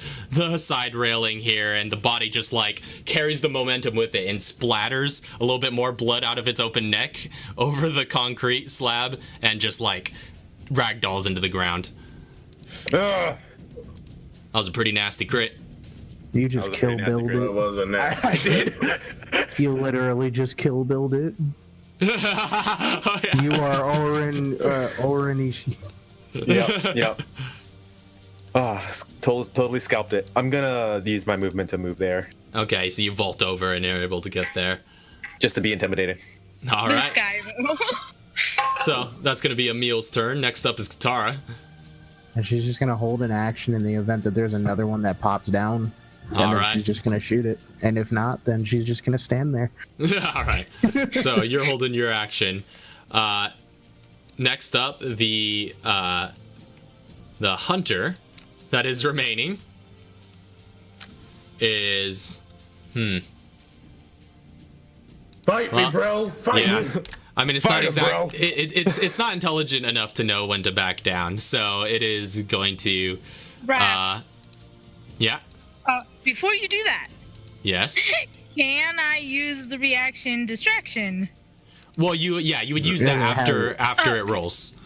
side railing here, and the body just like carries the momentum with it and splatters a little bit more blood out of its open neck over the concrete slab and just like ragdolls into the ground. Ugh. That was a pretty nasty crit. You just kill build It it. wasn't it? I did. You literally just kill build it. Oh, yeah. You are Oranishi. Yep. Totally scalped it. I'm gonna use my movement to move there, Okay, so you vault over and you're able to get there. just to be intimidating. All This right. guy. So that's going to be Emil's turn. Next up is Katara. And she's just gonna hold an action in the event that there's another one that pops down. And All then right. she's just gonna shoot it. And if not, then she's just gonna stand there. All right. So you're holding your action. Next up, the hunter that is remaining is Fight me, Well, bro. Fight yeah. me. I mean, it's Fire, not bro. exact. It's not intelligent enough to know when to back down. So it is going to. Raph, Yeah. before you do that, Yes. can I use the reaction distraction? Well, you would use that Yeah, after Oh. it rolls.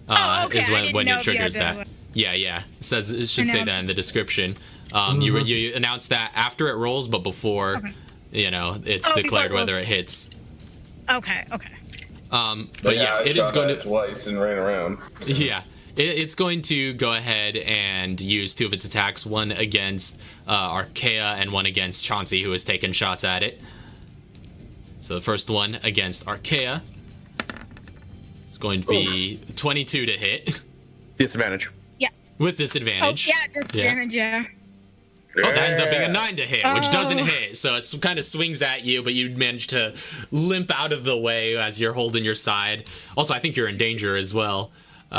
Okay, Is I didn't when know it if you triggers had to- that. Yeah. It should say that Announce- in the description. You announce that after it rolls, but before Okay. it's Oh, before declared it rolls. whether it hits. Okay. But yeah, I it is shot going at it to. twice and ran around. Yeah, it's going to go ahead and use 2 of its attacks, one against Arkia and one against Chauncey, who has taken shots at it. So the first one against Arkia is going to be 22 to hit Disadvantage. Yeah. with Oh, disadvantage. yeah, disadvantage, yeah. Oh, that ends up being a 9 to hit, which doesn't Oh. hit. So it kind of swings at you, but you manage to limp out of the way as you're holding your side. Also, I think you're in danger as well.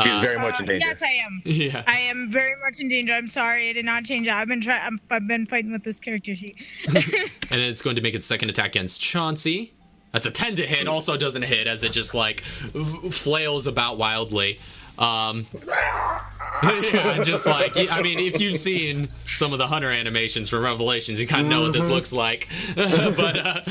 She's very much in danger. Yes, I am. Yeah. I am very much in danger. I'm sorry, I did not change it. I've been fighting with this character sheet. And it's going to make its second attack against Chauncey. That's a 10 to hit. Also doesn't hit as it just like flails about wildly. Yeah, just like, I mean, if you've seen some of the hunter animations from Revelations, you kind of know what this looks like. But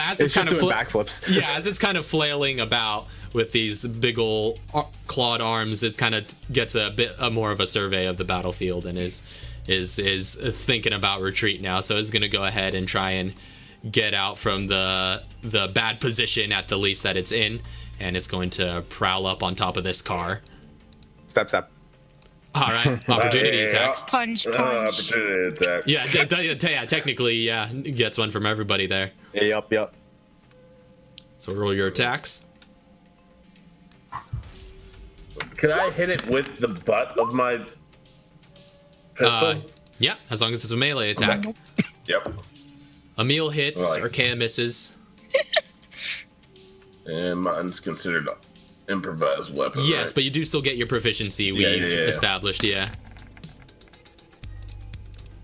as it's kind of doing backflips. yeah, as it's kind of flailing about with these big ol' clawed arms, it kind of gets a bit more of a survey of the battlefield and is thinking about retreat now. So it's gonna go ahead and try and get out from the bad position at the least that it's in, and it's going to prowl up on top of this car. Step. All right, opportunity attacks. Punch. Opportunity attack. Yeah, technically, yeah, gets one from everybody there. Yep. So roll your attacks. Can I hit it with the butt of my pistol? Yeah, as long as it's a melee attack. Yep. Emil hits, Right. Arkia misses. And mine's considered an improvised weapon. Yes, right? but you do still get your proficiency we've Yeah. established, yeah.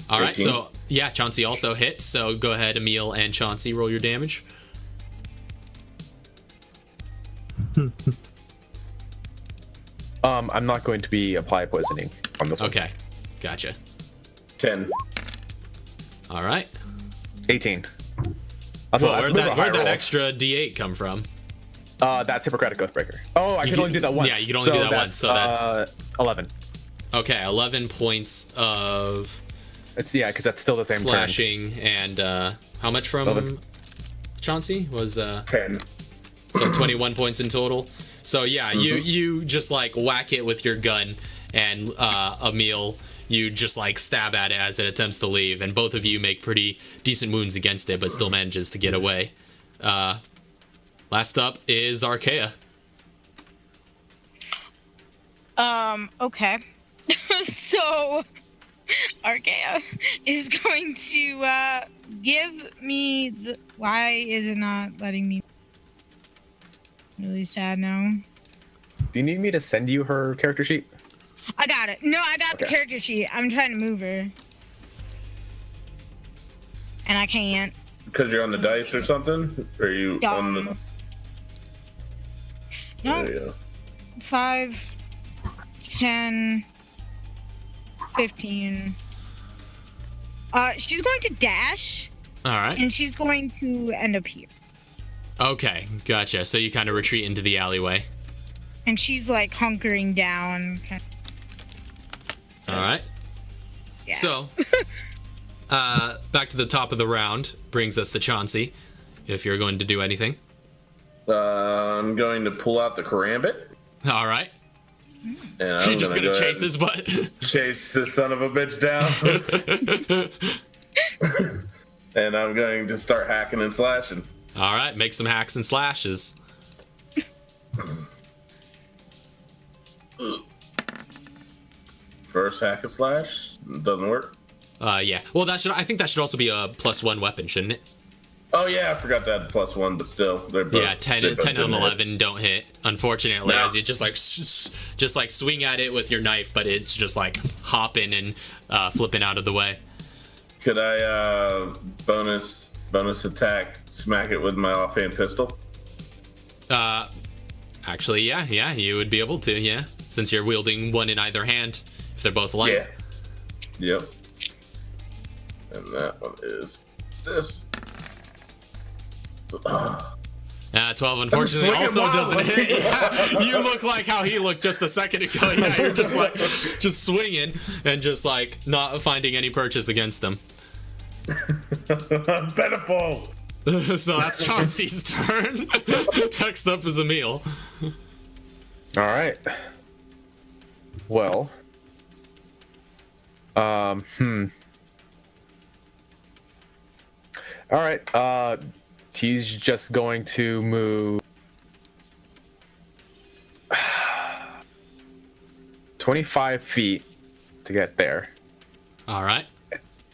All right, 18. so yeah, Chauncey also hits. So go ahead, Emil and Chauncey, roll your damage. I'm not going to be apply poisoning on this one. Okay, gotcha. 10. All right. 18. Well, where'd that extra D8 come from? That's Hippocratic Oathbreaker. Oh, I can only do that once. Yeah, you can only do that once, so that's 11. Okay, 11 points of because that's still the same slashing, and how much from 11. Chauncey was 10. so 21 points in total. So yeah, you just like whack it with your gun, and Emil, you just like stab at it as it attempts to leave, and both of you make pretty decent wounds against it, but still manages to get away. Last up is Arkia. Okay. So Arkia is going to give me the. Why is it not letting me? Really sad now. Do you need me to send you her character sheet? I got it. No, I got the character sheet. I'm trying to move her, and I can't. Because you're on the dice or something? Or are you on the... No. There you go. 5, 10, 15. She's going to dash. All right. And she's going to end up here. Okay, gotcha. So you kind of retreat into the alleyway. And she's like hunkering down. All right. Yeah. So, back to the top of the round brings us to Chauncey. If you're going to do anything. I'm going to pull out the karambit. All right. And I'm You're just gonna chase his butt. Chase this son of a bitch down. And I'm going to start hacking and slashing. All right, make some hacks and slashes. First hack and slash doesn't work. Yeah. Well, I think that should also be a +1 weapon, shouldn't it? Oh yeah, I forgot that +1, but still, they're both. Yeah, 10 and 11 don't hit, unfortunately. No. As you just like swing at it with your knife, but it's just like hopping and flipping out of the way. Could I bonus attack smack it with my offhand pistol? Actually, yeah, you would be able to, yeah, since you're wielding one in either hand, if they're both light. Yeah. Yep. And that one is this. 12 unfortunately also doesn't hit. Yeah, you look like how he looked just a second ago. Yeah, you're just like just swinging and just like not finding any purchase against them. Pitiful. So that's Chauncey's turn. Next up is Emil. All right. Well. All right. He's just going to move 25 feet to get there. All right.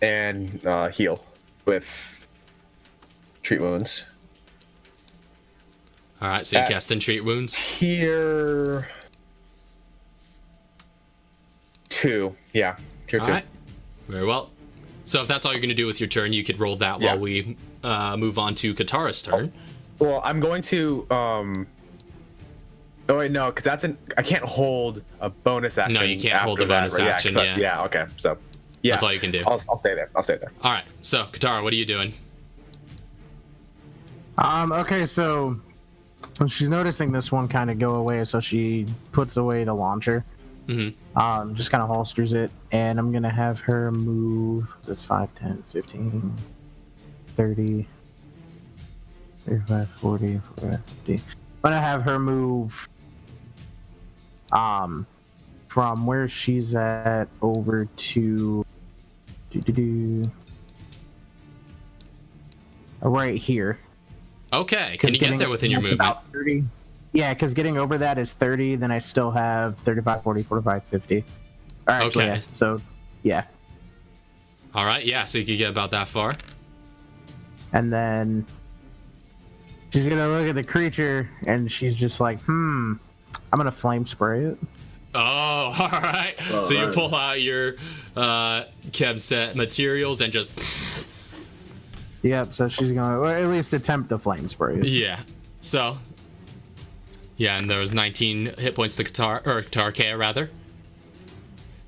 And heal with treat wounds. All right, so you cast and treat wounds. Tier 2. Yeah, tier 2. All right. Very well. So if that's all you're going to do with your turn, you could roll that while we move on to Katara's turn. Well, I'm going to oh wait, no, because I can't hold a bonus action. No, you can't hold a bonus action. Yeah, okay. So yeah, that's all you can do. I'll stay there. I'll stay there. All right. So Katara, what are you doing? Okay, so she's noticing this one kind of go away, so she puts away the launcher. Mm-hmm. Just kind of holsters it, and I'm gonna have her move. That's 5, 10, 15, 30, 35, 40, 45, 50. I'm gonna have her move from where she's at over to right here. Okay. Can you get there within your movement? About 30. Yeah, because getting over that is 30, then I still have 35, 40, 45, 50. All right, okay. Yeah, so, yeah. All right, yeah, so you can get about that far. And then she's going to look at the creature, and she's just like, I'm going to flame spray it. Oh, all right. Oh, so nice. you pull out your Keb set materials and just... Yep, so she's going to, or at least attempt to flame spray it. Yeah, so... Yeah, and there was 19 hit points to Arkia, rather.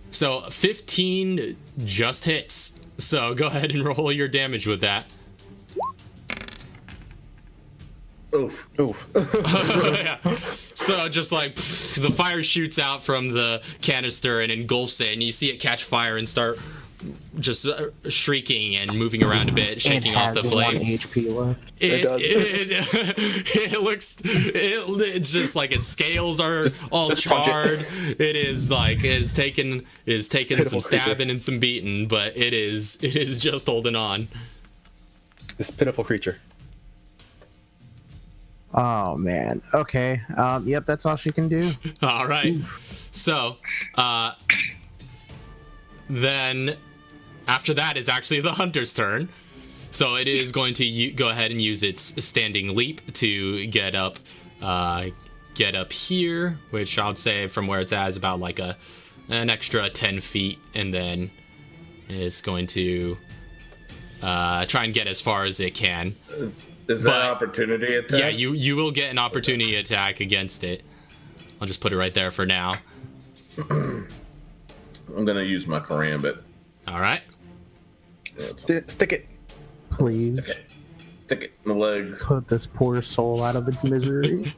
So 15 just hits. So go ahead and roll your damage with that. Oof. Oof. Yeah. So just like the fire shoots out from the canister and engulfs it, and you see it catch fire and start just shrieking and moving around a bit, shaking off the flame. 1 HP left. It's just like its scales are all charred. It is like is taken some stabbing and some beating, but it is just holding on. This pitiful creature. Oh man. Okay. Yep, that's all she can do. All right. So, then after that is actually the hunter's turn. So it is going to go ahead and use its standing leap to get up here, which I would say from where it's at is about like an extra 10 feet, and then it's going to try and get as far as it can. Is that an opportunity attack? Yeah, you will get an opportunity attack against it. I'll just put it right there for now. I'm gonna use my karambit. All right. Stick it. Please. Stick it in the legs. Put this poor soul out of its misery.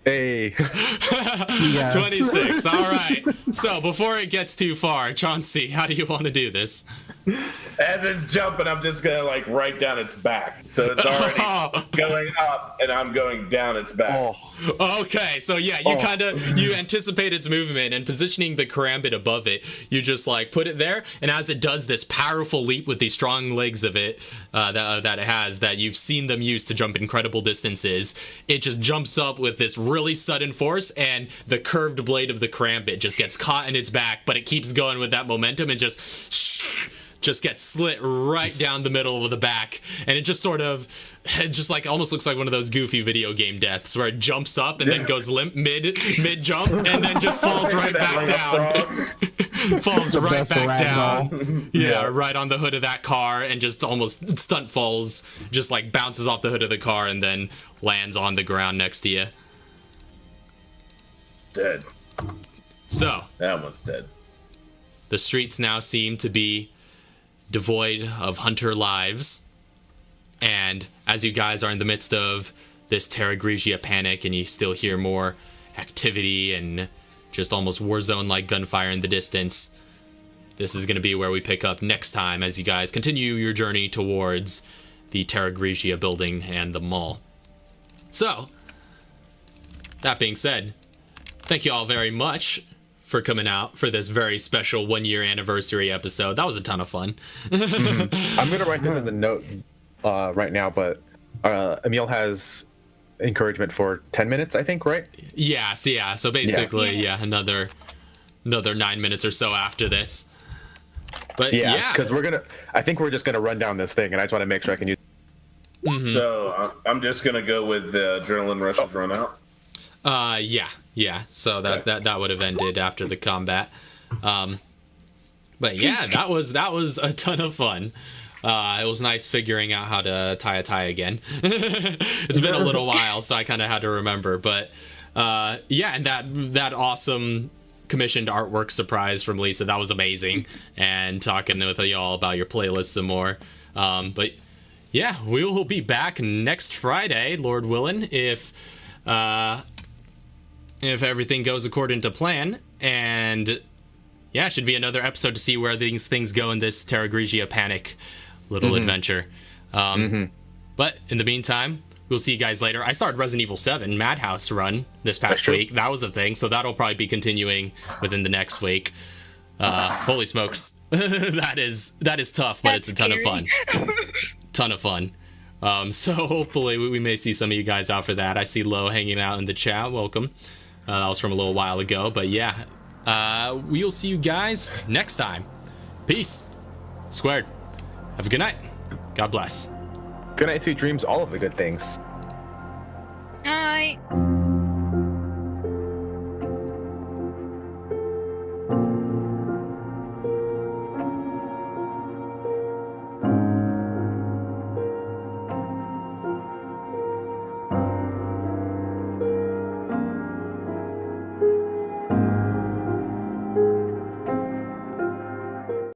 Hey. Yes. 26. All right. So before it gets too far, Chauncey, how do you want to do this? As it's jumping, I'm just gonna like right down its back. So it's already going up, and I'm going down its back. Okay, so yeah, you anticipate its movement, and positioning the karambit above it, you just like put it there, and as it does this powerful leap with these strong legs of it that it has, that you've seen them use to jump incredible distances, it just jumps up with this really sudden force, and the curved blade of the karambit just gets caught in its back, but it keeps going with that momentum and just gets slit right down the middle of the back, and it just sort of like almost looks like one of those goofy video game deaths where it jumps up and then goes limp mid jump and then just falls right back down. Falls right back down. Yeah, right on the hood of that car, and just almost stunt falls, just like bounces off the hood of the car and then lands on the ground next to you. Dead. So That one's dead. the streets now seem to be devoid of hunter lives, and as you guys are in the midst of this Terra Grigia panic, and you still hear more activity and just almost war zone like gunfire in the distance, this is going to be where we pick up next time as you guys continue your journey towards the Terra Grigia building and the mall. So that being said, thank you all very much for coming out for this very special 1-year anniversary episode. That was a ton of fun. I'm gonna write this as a note right now, but Emil has encouragement for 10 minutes, I think, right? Yeah. So basically, another 9 minutes or so after this. But yeah, because I think we're just gonna run down this thing, and I just want to make sure I can use. Mm-hmm. So I'm just gonna go with the adrenaline rushes run out. Yeah. So that would have ended after the combat. But yeah, that was a ton of fun. It was nice figuring out how to tie a tie again. It's been a little while, so I kind of had to remember. But yeah, and that awesome commissioned artwork surprise from Lisa, that was amazing. And talking with y'all about your playlist some more. But yeah, we will be back next Friday, Lord willing, if everything goes according to plan. And yeah, it should be another episode to see where these things go in this Terra Grigia panic little adventure. But in the meantime, we'll see you guys later. I started Resident Evil 7 Madhouse run this past week. That was a thing, so that'll probably be continuing within the next week. Holy smokes. that is tough, but it's a ton of fun. So hopefully we may see some of you guys out for that. I see Lo hanging out in the chat. Welcome. That was from a little while ago, but yeah. We'll see you guys next time. Peace. Squared. Have a good night. God bless. Good night, sweet dreams, all of the good things.